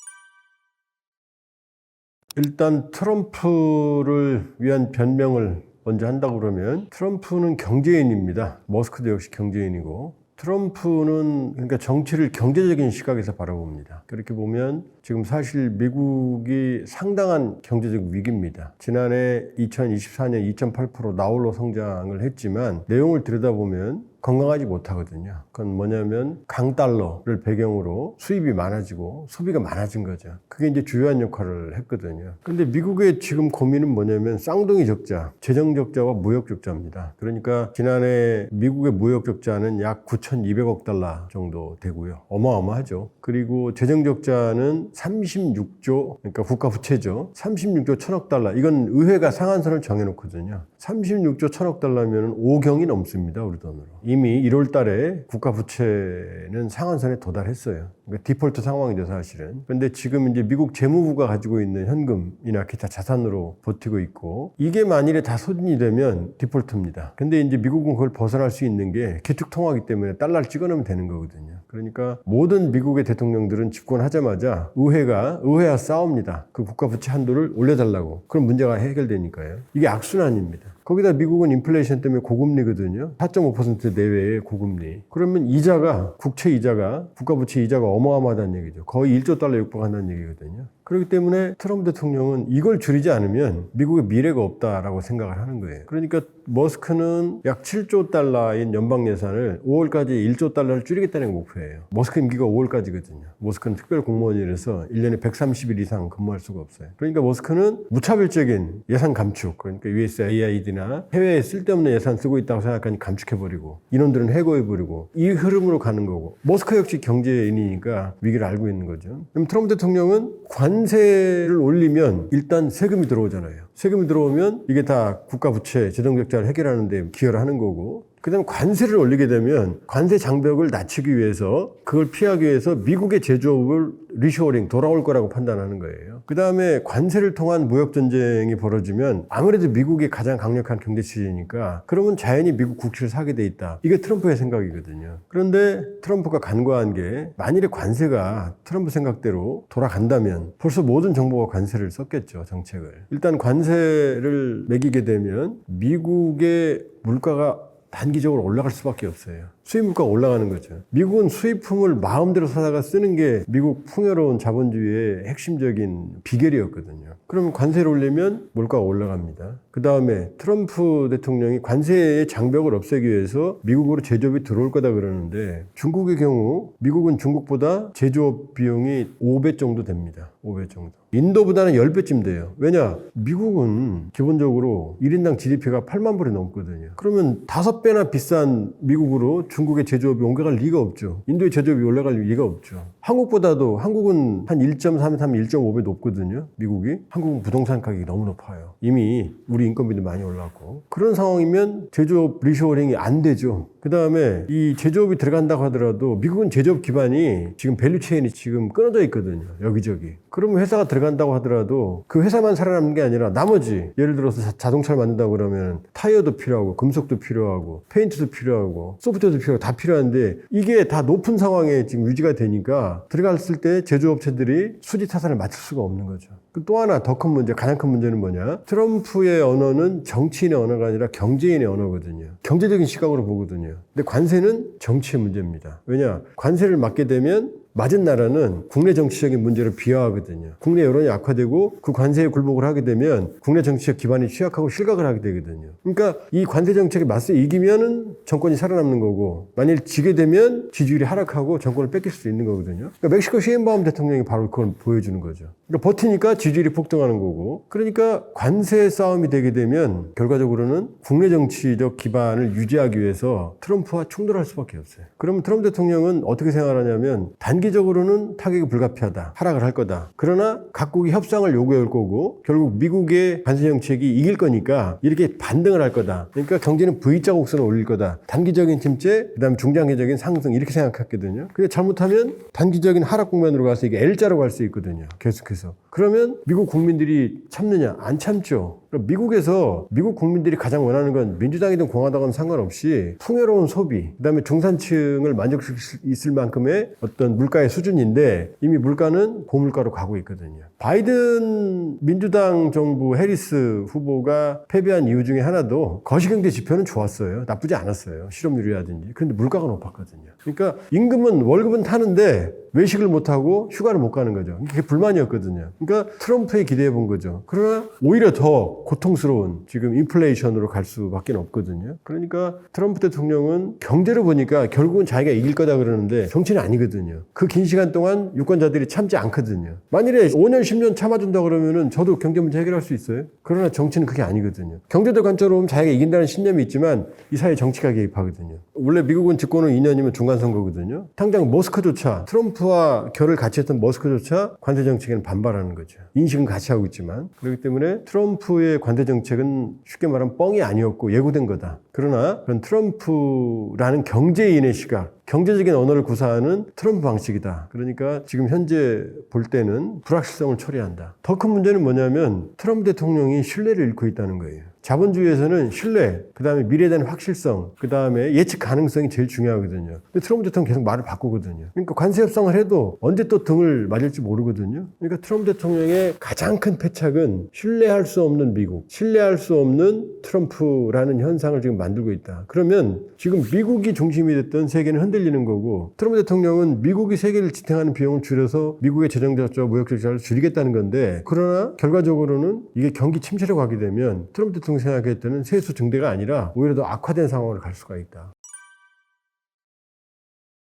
일단 트럼프를 위한 변명을 먼저 한다고 그러면 트럼프는 경제인입니다. 머스크도 역시 경제인이고 트럼프는 그러니까 정치를 경제적인 시각에서 바라봅니다. 그렇게 보면 지금 사실 미국이 상당한 경제적 위기입니다. 지난해 2024년 2.8% 나홀로 성장을 했지만 내용을 들여다보면 건강하지 못하거든요. 그건 뭐냐면 강달러를 배경으로 수입이 많아지고 소비가 많아진 거죠. 그게 이제 주요한 역할을 했거든요. 근데 미국의 지금 고민은 뭐냐면 쌍둥이 적자, 재정 적자와 무역 적자입니다. 그러니까 지난해 미국의 무역 적자는 약 9,200억 달러 정도 되고요. 어마어마하죠. 그리고 재정 적자는 36조, 그러니까 국가 부채죠. 36조 1,000억 달러. 이건 의회가 상한선을 정해놓거든요. 36조 1,000억 달러면 5경이 넘습니다. 우리 돈으로. 이미 1월 달에 국가 부채는 상한선에 도달했어요. 그러니까 디폴트 상황이죠, 사실은. 근데 지금 이제 미국 재무부가 가지고 있는 현금이나 기타 자산으로 버티고 있고, 이게 만일에 다 소진이 되면 디폴트입니다. 근데 이제 미국은 그걸 벗어날 수 있는 게 기축통화이기 때문에 달러를 찍어넣으면 되는 거거든요. 그러니까 모든 미국의 대통령들은 집권하자마자 의회와 싸웁니다. 그 국가 부채 한도를 올려달라고. 그럼 문제가 해결되니까요. 이게 악순환입니다. 거기다 미국은 인플레이션 때문에 고금리거든요. 4.5% 내외의 고금리. 그러면 국채 이자가, 국가 부채 이자가 어마어마하다는 얘기죠. 거의 1조 달러 육박한다는 얘기거든요. 그렇기 때문에 트럼프 대통령은 이걸 줄이지 않으면 미국의 미래가 없다라고 생각을 하는 거예요. 그러니까 머스크는 약 7조 달러인 연방 예산을 5월까지 1조 달러를 줄이겠다는 게 목표예요. 머스크 임기가 5월까지거든요. 머스크는 특별 공무원이라서 1년에 130일 이상 근무할 수가 없어요. 그러니까 머스크는 무차별적인 예산 감축, 그러니까 USAID나 해외에 쓸데없는 예산 쓰고 있다고 생각하니 감축해버리고 인원들은 해고해버리고 이 흐름으로 가는 거고, 머스크 역시 경제인이니까 위기를 알고 있는 거죠. 그럼 트럼프 대통령은 관세를 올리면 일단 세금이 들어오잖아요. 세금이 들어오면 이게 다 국가 부채, 재정 적자를 해결하는 데 기여를 하는 거고, 그 다음에 관세를 올리게 되면 관세 장벽을 낮추기 위해서, 그걸 피하기 위해서 미국의 제조업을 리쇼어링, 돌아올 거라고 판단하는 거예요. 그 다음에 관세를 통한 무역전쟁이 벌어지면 아무래도 미국이 가장 강력한 경제 체제니까 그러면 자연히 미국 국채를 사게 돼 있다. 이게 트럼프의 생각이거든요. 그런데 트럼프가 간과한 게, 만일에 관세가 트럼프 생각대로 돌아간다면 벌써 모든 정부가 관세를 썼겠죠, 정책을. 일단 관세를 매기게 되면 미국의 물가가 단기적으로 올라갈 수밖에 없어요. 수입 물가가 올라가는 거죠. 미국은 수입품을 마음대로 사다가 쓰는 게 미국 풍요로운 자본주의의 핵심적인 비결이었거든요. 그러면 관세를 올리면 물가가 올라갑니다. 그 다음에 트럼프 대통령이 관세의 장벽을 없애기 위해서 미국으로 제조업이 들어올 거다 그러는데, 중국의 경우 미국은 중국보다 제조업 비용이 5배 정도 됩니다. 5배 정도. 인도보다는 10배쯤 돼요. 왜냐? 미국은 기본적으로 1인당 GDP가 8만 불이 넘거든요. 그러면 5배나 비싼 미국으로 중국의 제조업이 옮겨갈 리가 없죠. 인도의 제조업이 올라갈 리가 없죠. 한국보다도, 한국은 한 1.3, 1.5배 높거든요. 미국이. 한국은 부동산 가격이 너무 높아요. 이미 우리 인건비도 많이 올랐고. 그런 상황이면 제조업 리쇼어링이 안 되죠. 그 다음에 이 제조업이 들어간다고 하더라도 미국은 제조업 기반이 지금 밸류체인이 지금 끊어져 있거든요. 여기저기. 그러면 회사가 들어간다고 하더라도 그 회사만 살아남는 게 아니라 나머지, 예를 들어서 자동차를 만든다고 그러면 타이어도 필요하고 금속도 필요하고 페인트도 필요하고 소프트웨어도 필요하고 다 필요한데, 이게 다 높은 상황에 지금 유지가 되니까 들어갔을 때 제조업체들이 수지 타산을 맞출 수가 없는 거죠. 또 하나 더 큰 문제, 가장 큰 문제는 뭐냐? 트럼프의 언어는 정치인의 언어가 아니라 경제인의 언어거든요. 경제적인 시각으로 보거든요. 근데 관세는 정치의 문제입니다. 왜냐? 관세를 막게 되면 맞은 나라는 국내 정치적인 문제를 비하하거든요. 국내 여론이 악화되고 그 관세에 굴복을 하게 되면 국내 정치적 기반이 취약하고 실각을 하게 되거든요. 그러니까 이 관세 정책에 맞서 이기면은 정권이 살아남는 거고, 만일 지게 되면 지지율이 하락하고 정권을 뺏길 수도 있는 거거든요. 그러니까 멕시코 시엠바움 대통령이 바로 그걸 보여주는 거죠. 그러니까 버티니까 지지율이 폭등하는 거고, 그러니까 관세 싸움이 되게 되면 결과적으로는 국내 정치적 기반을 유지하기 위해서 트럼프와 충돌할 수밖에 없어요. 그러면 트럼프 대통령은 어떻게 생각하냐면, 단기적으로는 타격이 불가피하다, 하락을 할 거다. 그러나 각국이 협상을 요구해 올 거고 결국 미국의 관세 정책이 이길 거니까 이렇게 반등을 할 거다. 그러니까 경제는 V자 곡선을 올릴 거다. 단기적인 침체, 그다음에 중장기적인 상승, 이렇게 생각했거든요. 근데 잘못하면 단기적인 하락 국면으로 가서 이게 L자로 갈 수 있거든요. 계속해서. 그러면 미국 국민들이 참느냐? 안 참죠. 미국에서 미국 국민들이 가장 원하는 건 민주당이든 공화당은 상관없이 풍요로운 소비, 그다음에 중산층을 만족시킬 수 있을 만큼의 어떤 물가의 수준인데, 이미 물가는 고물가로 가고 있거든요. 바이든 민주당 정부 해리스 후보가 패배한 이유 중에 하나도 거시경제 지표는 좋았어요. 나쁘지 않았어요. 실업률이라든지. 그런데 물가가 높았거든요. 그러니까 임금은, 월급은 타는데 외식을 못하고 휴가를 못 가는 거죠. 그게 불만이었거든요. 그러니까 트럼프에 기대해 본 거죠. 그러나 오히려 더 고통스러운 지금 인플레이션으로 갈 수밖에 없거든요. 그러니까 트럼프 대통령은 경제로 보니까 결국은 자기가 이길 거다 그러는데 정치는 아니거든요. 그 긴 시간 동안 유권자들이 참지 않거든요. 만일에 5년, 10년 참아준다 그러면은 저도 경제 문제 해결할 수 있어요. 그러나 정치는 그게 아니거든요. 경제적 관점으로 보면 자기가 이긴다는 신념이 있지만 이 사회에 정치가 개입하거든요. 원래 미국은 집권은 2년이면 중간선거거든요. 당장 머스크조차 트럼프와 결을 같이 했던 머스크조차 관세 정책에는 반발하는 거죠. 인식은 같이 하고 있지만 그렇기 때문에 트럼프의 관세 정책은 쉽게 말하면 뻥이 아니었고 예고된 거다. 그러나 그런 트럼프라는 경제인의 시각, 경제적인 언어를 구사하는 트럼프 방식이다. 그러니까 지금 현재 볼 때는 불확실성을 처리한다. 더 큰 문제는 뭐냐면 트럼프 대통령이 신뢰를 잃고 있다는 거예요. 자본주의에서는 신뢰, 그 다음에 미래에 대한 확실성, 그 다음에 예측 가능성이 제일 중요하거든요. 근데 트럼프 대통령 계속 말을 바꾸거든요. 그러니까 관세 협상을 해도 언제 또 등을 맞을지 모르거든요. 그러니까 트럼프 대통령의 가장 큰 패착은 신뢰할 수 없는 미국, 신뢰할 수 없는 트럼프라는 현상을 지금 만들고 있다. 그러면 지금 미국이 중심이 됐던 세계는 흔들리는 거고 트럼프 대통령은 미국이 세계를 지탱하는 비용을 줄여서 미국의 재정적자, 무역적자를 줄이겠다는 건데 그러나 결과적으로는 이게 경기 침체로 가게 되면 트럼프 대통령 생각할 때는 세수 증대가 아니라 오히려 더 악화된 상황으로 갈 수가 있다.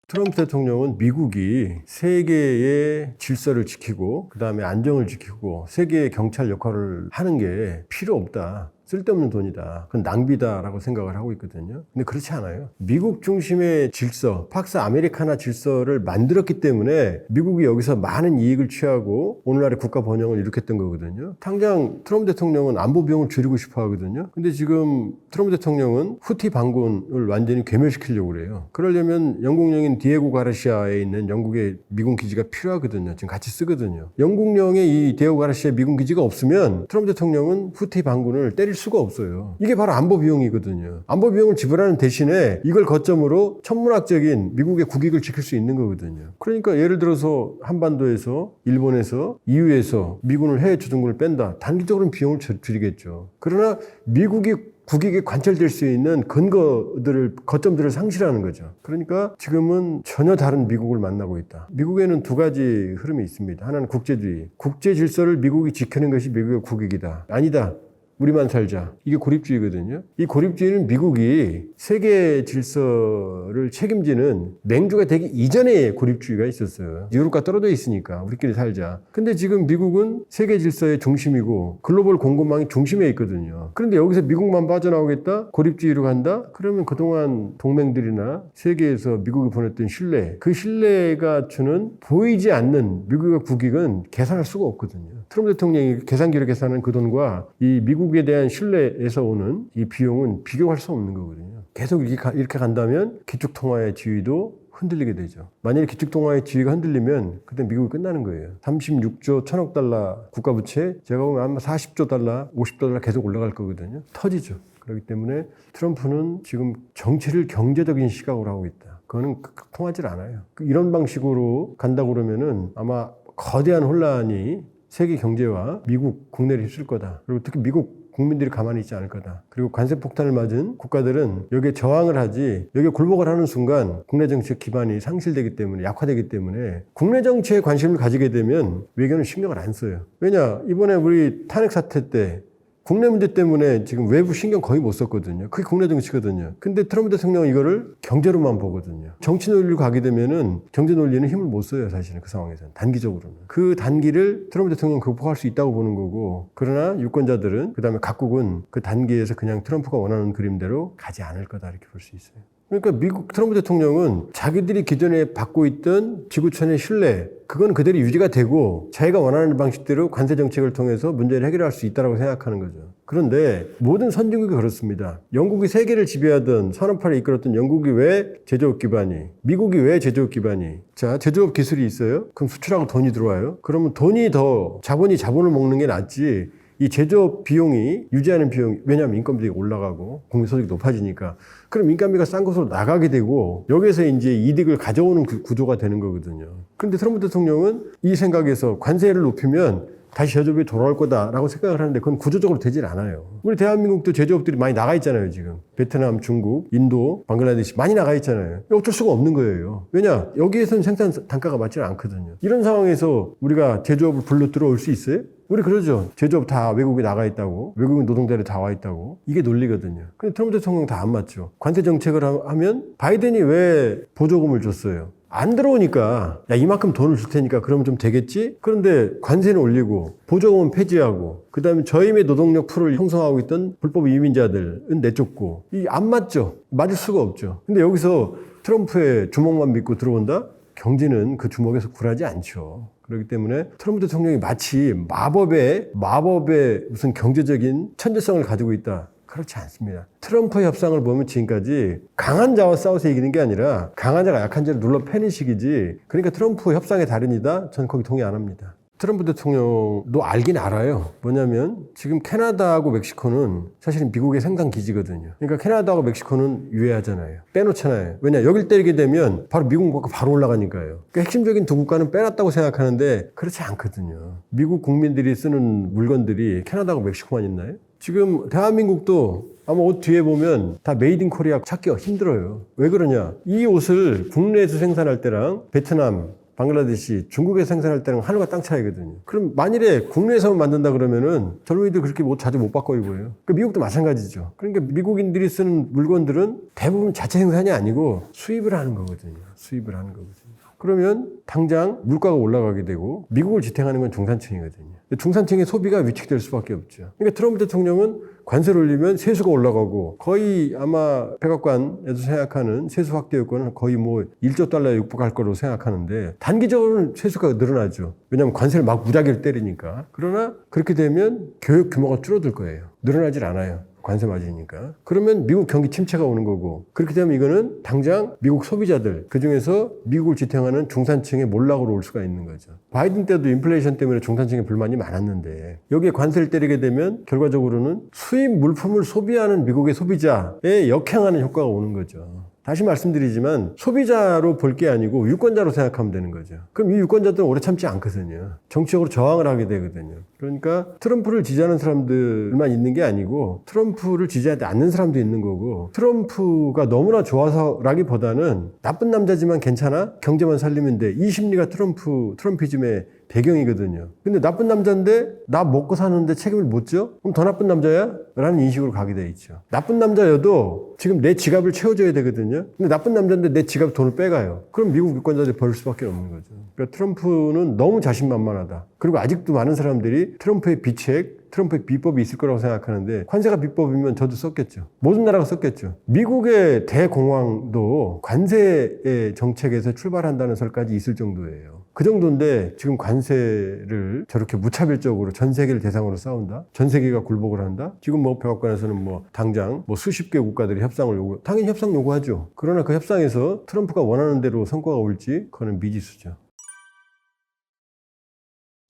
트럼프 대통령은 미국이 세계의 질서를 지키고 그 다음에 안정을 지키고 세계의 경찰 역할을 하는 게 필요 없다. 쓸데없는 돈이다. 그건 낭비다라고 생각을 하고 있거든요. 근데 그렇지 않아요. 미국 중심의 질서, 팍스 아메리카나 질서를 만들었기 때문에 미국이 여기서 많은 이익을 취하고 오늘날의 국가 번영을 일으켰던 거거든요. 당장 트럼프 대통령은 안보 비용을 줄이고 싶어 하거든요. 근데 지금 트럼프 대통령은 후티 반군을 완전히 괴멸시키려고 그래요. 그러려면 영국령인 디에고 가르시아에 있는 영국의 미군 기지가 필요하거든요. 지금 같이 쓰거든요. 영국령의 이 디에고 가르시아 미군 기지가 없으면 트럼프 대통령은 후티 반군을 때릴 수가 없어요. 이게 바로 안보 비용이거든요. 안보 비용을 지불하는 대신에 이걸 거점으로 천문학적인 미국의 국익을 지킬 수 있는 거거든요. 그러니까 예를 들어서 한반도에서 일본에서 EU에서 미군을 해외 주둔군을 뺀다. 단기적으로는 비용을 줄이겠죠. 그러나 미국이 국익에 관철될 수 있는 근거들을, 거점들을 상실하는 거죠. 그러니까 지금은 전혀 다른 미국을 만나고 있다. 미국에는 두 가지 흐름이 있습니다. 하나는 국제주의. 국제 질서를 미국이 지키는 것이 미국의 국익이다. 아니다. 우리만 살자. 이게 고립주의거든요. 이 고립주의는 미국이 세계 질서를 책임지는 맹주가 되기 이전에 고립주의가 있었어요. 유럽과 떨어져 있으니까 우리끼리 살자. 근데 지금 미국은 세계 질서의 중심이고 글로벌 공급망의 중심에 있거든요. 그런데 여기서 미국만 빠져나오겠다? 고립주의로 간다? 그러면 그동안 동맹들이나 세계에서 미국이 보냈던 신뢰, 그 신뢰가 주는 보이지 않는 미국의 국익은 계산할 수가 없거든요. 트럼프 대통령이 계산기로 계산한 그 돈과 이 미국에 대한 신뢰에서 오는 이 비용은 비교할 수 없는 거거든요. 계속 이렇게 간다면 기축통화의 지위도 흔들리게 되죠. 만약에 기축통화의 지위가 흔들리면 그때 미국이 끝나는 거예요. 36조 1000억 달러 국가부채 제가 보면 아마 40조 달러, 50조 달러 계속 올라갈 거거든요. 터지죠. 그렇기 때문에 트럼프는 지금 정치를 경제적인 시각으로 하고 있다. 그거는 통하지 않아요. 이런 방식으로 간다고 그러면은 아마 거대한 혼란이 세계 경제와 미국 국내를 휩쓸 거다. 그리고 특히 미국 국민들이 가만히 있지 않을 거다. 그리고 관세 폭탄을 맞은 국가들은 여기에 저항을 하지 여기에 굴복을 하는 순간 국내 정치의 기반이 상실되기 때문에 약화되기 때문에 국내 정치에 관심을 가지게 되면 외교는 신경을 안 써요. 왜냐? 이번에 우리 탄핵 사태 때 국내 문제 때문에 지금 외부 신경 거의 못 썼거든요. 그게 국내 정치거든요. 근데 트럼프 대통령은 이거를 경제로만 보거든요. 정치 논리로 가게 되면은 경제 논리는 힘을 못 써요, 사실은 그 상황에서는. 단기적으로는. 그 단기를 트럼프 대통령은 극복할 수 있다고 보는 거고, 그러나 유권자들은, 그 다음에 각국은 그 단기에서 그냥 트럼프가 원하는 그림대로 가지 않을 거다, 이렇게 볼 수 있어요. 그러니까 미국 트럼프 대통령은 자기들이 기존에 받고 있던 지구촌의 신뢰, 그건 그대로 유지가 되고 자기가 원하는 방식대로 관세 정책을 통해서 문제를 해결할 수 있다고 생각하는 거죠. 그런데 모든 선진국이 그렇습니다. 영국이 세계를 지배하던 산업화를 이끌었던 영국이 왜 제조업 기반이, 미국이 왜 제조업 기반이, 자, 제조업 기술이 있어요? 그럼 수출하고 돈이 들어와요? 그러면 돈이 더 자본이 자본을 먹는 게 낫지. 이 제조업 비용이 유지하는 비용이, 왜냐하면 인건비가 올라가고 국민소득이 높아지니까, 그럼 인건비가 싼 곳으로 나가게 되고 여기에서 이제 이득을 가져오는 그 구조가 되는 거거든요. 그런데 트럼프 대통령은 이 생각에서 관세를 높이면 다시 제조업이 돌아올 거다라고 생각을 하는데 그건 구조적으로 되질 않아요. 우리 대한민국도 제조업들이 많이 나가 있잖아요, 지금. 베트남, 중국, 인도, 방글라데시 많이 나가 있잖아요. 어쩔 수가 없는 거예요. 왜냐? 여기에서는 생산 단가가 맞지 않거든요. 이런 상황에서 우리가 제조업을 불러 들어올 수 있어요? 우리 그러죠. 제조업 다 외국에 나가 있다고. 외국인 노동자들이 다 와 있다고. 이게 논리거든요. 근데 트럼프 대통령 다 안 맞죠. 관세 정책을 하면 바이든이 왜 보조금을 줬어요? 안 들어오니까 야 이만큼 돈을 줄 테니까 그러면 좀 되겠지? 그런데 관세는 올리고 보조금은 폐지하고 그다음에 저임의 노동력 풀을 형성하고 있던 불법 이민자들은 내쫓고 이 안 맞죠. 맞을 수가 없죠. 근데 여기서 트럼프의 주먹만 믿고 들어온다? 경제는 그 주먹에서 굴하지 않죠. 그렇기 때문에 트럼프 대통령이 마치 마법의 무슨 경제적인 천재성을 가지고 있다. 그렇지 않습니다. 트럼프 협상을 보면 지금까지 강한 자와 싸워서 이기는 게 아니라 강한 자가 약한 자를 눌러 패는 식이지. 그러니까 트럼프 협상의 달인이다? 저는 거기 동의 안 합니다. 트럼프 대통령도 알긴 알아요. 뭐냐면 지금 캐나다하고 멕시코는 사실은 미국의 생산 기지거든요. 그러니까 캐나다하고 멕시코는 유해하잖아요. 빼놓잖아요. 왜냐? 여길 때리게 되면 바로 미국 국가 바로 올라가니까요. 그러니까 핵심적인 두 국가는 빼놨다고 생각하는데 그렇지 않거든요. 미국 국민들이 쓰는 물건들이 캐나다하고 멕시코만 있나요? 지금 대한민국도 아마 옷 뒤에 보면 다 메이드 인 코리아 찾기가 힘들어요. 왜 그러냐? 이 옷을 국내에서 생산할 때랑 베트남, 방글라데시, 중국에서 생산할 때랑 하늘과 땅 차이거든요. 그럼 만일에 국내에서만 만든다 그러면은 젊은이들 그렇게 옷 자주 못 바꿔 입어요. 그러니까 미국도 마찬가지죠. 그러니까 미국인들이 쓰는 물건들은 대부분 자체 생산이 아니고 수입을 하는 거거든요. 수입을 하는 거거든요. 그러면 당장 물가가 올라가게 되고 미국을 지탱하는 건 중산층이거든요. 중산층의 소비가 위축될 수밖에 없죠. 그러니까 트럼프 대통령은 관세를 올리면 세수가 올라가고 거의 아마 백악관에서 생각하는 세수 확대 요건은 거의 뭐 1조 달러에 육박할 거로 생각하는데 단기적으로는 세수가 늘어나죠. 왜냐하면 관세를 막 무작위로 때리니까. 그러나 그렇게 되면 교육 규모가 줄어들 거예요. 늘어나질 않아요. 관세 맞으니까. 그러면 미국 경기 침체가 오는 거고 그렇게 되면 이거는 당장 미국 소비자들 그중에서 미국을 지탱하는 중산층의 몰락으로 올 수가 있는 거죠. 바이든 때도 인플레이션 때문에 중산층의 불만이 많았는데 여기에 관세를 때리게 되면 결과적으로는 수입 물품을 소비하는 미국의 소비자에 역행하는 효과가 오는 거죠. 다시 말씀드리지만 소비자로 볼 게 아니고 유권자로 생각하면 되는 거죠. 그럼 이 유권자들은 오래 참지 않거든요. 정치적으로 저항을 하게 되거든요. 그러니까 트럼프를 지지하는 사람들만 있는 게 아니고 트럼프를 지지하지 않는 사람도 있는 거고 트럼프가 너무나 좋아서라기보다는 나쁜 남자지만 괜찮아? 경제만 살리면 돼. 이 심리가 트럼피즘의 배경이거든요. 근데 나쁜 남자인데 나 먹고 사는데 책임을 못 져? 그럼 더 나쁜 남자야? 라는 인식으로 가게 돼 있죠. 나쁜 남자여도 지금 내 지갑을 채워줘야 되거든요. 근데 나쁜 남자인데 내 지갑 돈을 빼가요. 그럼 미국 유권자들이 벌 수밖에 없는 거죠. 그러니까 트럼프는 너무 자신만만하다. 그리고 아직도 많은 사람들이 트럼프의 비책, 트럼프의 비법이 있을 거라고 생각하는데 관세가 비법이면 저도 썼겠죠. 모든 나라가 썼겠죠. 미국의 대공황도 관세의 정책에서 출발한다는 설까지 있을 정도예요. 그 정도인데 지금 관세를 저렇게 무차별적으로 전 세계를 대상으로 싸운다? 전 세계가 굴복을 한다? 지금 뭐 백악관에서는 뭐 당장 뭐 수십 개 국가들이 협상을 요구, 당연히 협상 요구하죠. 그러나 그 협상에서 트럼프가 원하는 대로 성과가 올지 그거는 미지수죠.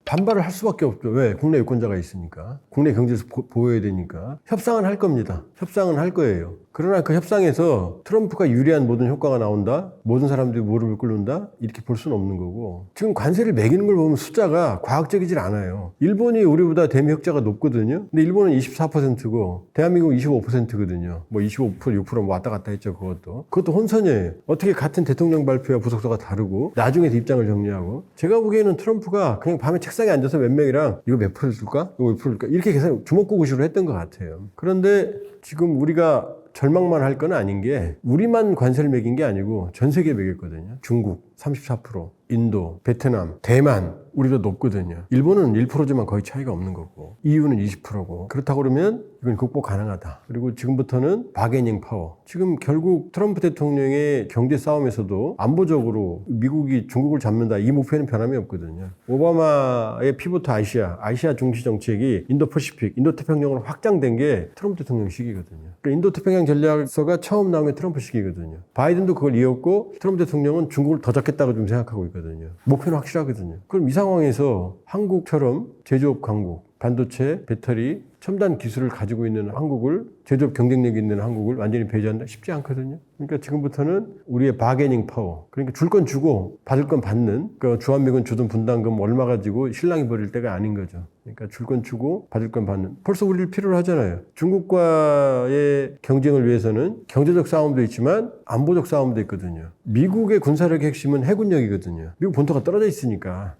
반발을 할 수밖에 없죠. 왜? 국내 유권자가 있으니까. 국내 경제에서 보여야 되니까. 협상은 할 겁니다. 협상은 할 거예요. 그러나 그 협상에서 트럼프가 유리한 모든 효과가 나온다? 모든 사람들이 무릎을 꿇는다? 이렇게 볼 수는 없는 거고. 지금 관세를 매기는 걸 보면 숫자가 과학적이질 않아요. 일본이 우리보다 대미 흑자가 높거든요. 근데 일본은 24%고 대한민국은 25%거든요. 뭐 25%, 6% 왔다 갔다 했죠. 그것도 혼선이에요. 어떻게 같은 대통령 발표와 부속도가 다르고 나중에 입장을 정리하고. 제가 보기에는 트럼프가 그냥 밤에 책상에 앉아서 몇 명이랑 이거 몇 프로 줄까? 이거 몇 프로 줄까? 이렇게 계산 주먹구구식으로 했던 것 같아요. 그런데 지금 우리가 절망만 할 건 아닌 게 우리만 관세를 매긴 게 아니고 전 세계에 매겼거든요. 중국 34%, 인도, 베트남, 대만 우리도 높거든요. 일본은 1%지만 거의 차이가 없는 거고 EU는 20%고 그렇다고 그러면 이건 극복 가능하다. 그리고 지금부터는 바게닝 파워. 지금 결국 트럼프 대통령의 경제 싸움에서도 안보적으로 미국이 중국을 잡는다 이 목표에는 변함이 없거든요. 오바마의 피보트 아시아 중시 정책이 인도퍼시픽, 인도태평양으로 확장된 게 트럼프 대통령 시기거든요. 그러니까 인도태평양 전략서가 처음 나온 게 트럼프 시기거든요. 바이든도 그걸 이었고 트럼프 대통령은 중국을 더 잡겠다고 좀 생각하고 있거든요. 있거든요. 목표는 확실하거든요. 그럼 이 상황에서 한국처럼 제조업 강국, 반도체, 배터리, 첨단 기술을 가지고 있는 한국을, 제조업 경쟁력이 있는 한국을 완전히 배제한다? 쉽지 않거든요. 그러니까 지금부터는 우리의 바게닝 파워, 그러니까 줄 건 주고 받을 건 받는, 그러니까 주한미군 주둔 분담금 얼마 가지고 신랑이 버릴 때가 아닌 거죠. 그러니까 줄 건 주고 받을 건 받는. 벌써 우리를 필요로 하잖아요. 중국과의 경쟁을 위해서는 경제적 싸움도 있지만 안보적 싸움도 있거든요. 미국의 군사력의 핵심은 해군력이거든요. 미국 본토가 떨어져 있으니까.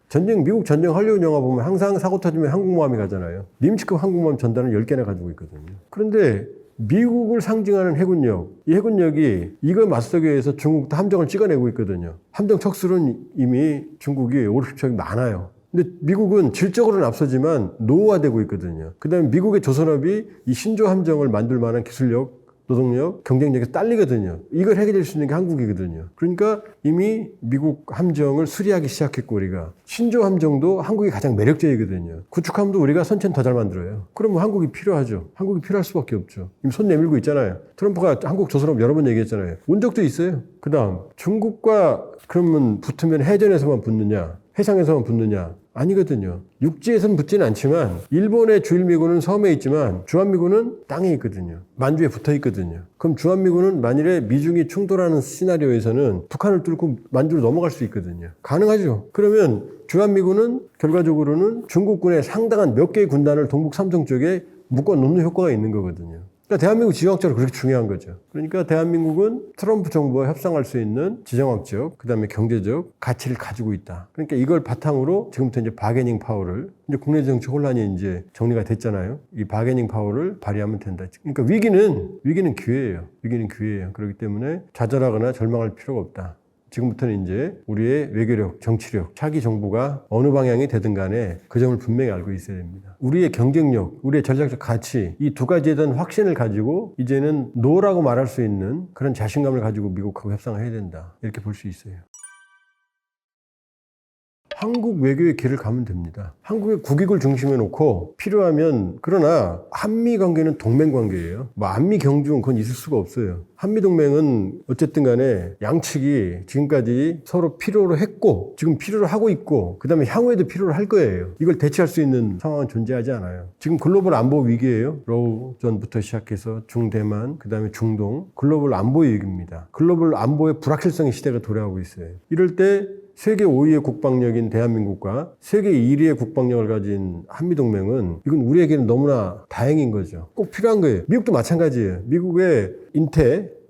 미국 전쟁 헐리우드 영화 보면 항상 사고 터지면 항공모함이 가잖아요. 님치급 항공모함 전단을 10개나 가지고 있거든요. 그런데 미국을 상징하는 해군력, 이 해군력이 이걸 맞서기 위해서 중국도 함정을 찍어내고 있거든요. 함정 척수는 이미 중국이 5, 60척이 많아요. 근데 미국은 질적으로는 앞서지만 노후화되고 있거든요. 그 다음에 미국의 조선업이 이 신조 함정을 만들 만한 기술력, 노동력, 경쟁력에서 딸리거든요. 이걸 해결할 수 있는 게 한국이거든요. 그러니까 이미 미국 함정을 수리하기 시작했고 우리가 신조 함정도 한국이 가장 매력적이거든요. 구축함도 우리가 선체는 더 잘 만들어요. 그러면 한국이 필요하죠. 한국이 필요할 수밖에 없죠. 이미 손 내밀고 있잖아요. 트럼프가 한국 조선업 여러 번 얘기했잖아요. 온 적도 있어요. 그 다음 중국과 그러면 붙으면 해전에서만 붙느냐, 해상에서만 붙느냐? 아니거든요. 육지에서는 붙지는 않지만 일본의 주일미군은 섬에 있지만 주한미군은 땅에 있거든요. 만주에 붙어 있거든요. 그럼 주한미군은 만일에 미중이 충돌하는 시나리오에서는 북한을 뚫고 만주로 넘어갈 수 있거든요. 가능하죠. 그러면 주한미군은 결과적으로는 중국군의 상당한 몇 개의 군단을 동북 삼성 쪽에 묶어 놓는 효과가 있는 거거든요. 그러니까 대한민국 지정학적으로 그렇게 중요한 거죠. 그러니까 대한민국은 트럼프 정부와 협상할 수 있는 지정학적, 그 다음에 경제적 가치를 가지고 있다. 그러니까 이걸 바탕으로 지금부터 이제 바게닝 파워를, 이제 국내 정치 혼란이 이제 정리가 됐잖아요. 이 바게닝 파워를 발휘하면 된다. 그러니까 위기는 기회예요. 위기는 기회예요. 그렇기 때문에 좌절하거나 절망할 필요가 없다. 지금부터는 이제 우리의 외교력, 정치력, 차기 정부가 어느 방향이 되든 간에 그 점을 분명히 알고 있어야 됩니다. 우리의 경쟁력, 우리의 전략적 가치, 이 두 가지에 대한 확신을 가지고 이제는 노라고 말할 수 있는 그런 자신감을 가지고 미국하고 협상을 해야 된다. 이렇게 볼 수 있어요. 한국 외교의 길을 가면 됩니다. 한국의 국익을 중심에 놓고 필요하면, 그러나 한미 관계는 동맹 관계예요. 뭐 한미 경중 그건 있을 수가 없어요. 한미 동맹은 어쨌든 간에 양측이 지금까지 서로 필요로 했고 지금 필요로 하고 있고 그다음에 향후에도 필요로 할 거예요. 이걸 대체할 수 있는 상황은 존재하지 않아요. 지금 글로벌 안보 위기예요. 러우전부터 시작해서 중대만, 그다음에 중동, 글로벌 안보 위기입니다. 글로벌 안보의 불확실성의 시대가 돌아오고 있어요. 이럴 때 세계 5위의 국방력인 대한민국과 세계 1위의 국방력을 가진 한미동맹은 이건 우리에게는 너무나 다행인 거죠. 꼭 필요한 거예요. 미국도 마찬가지예요. 미국의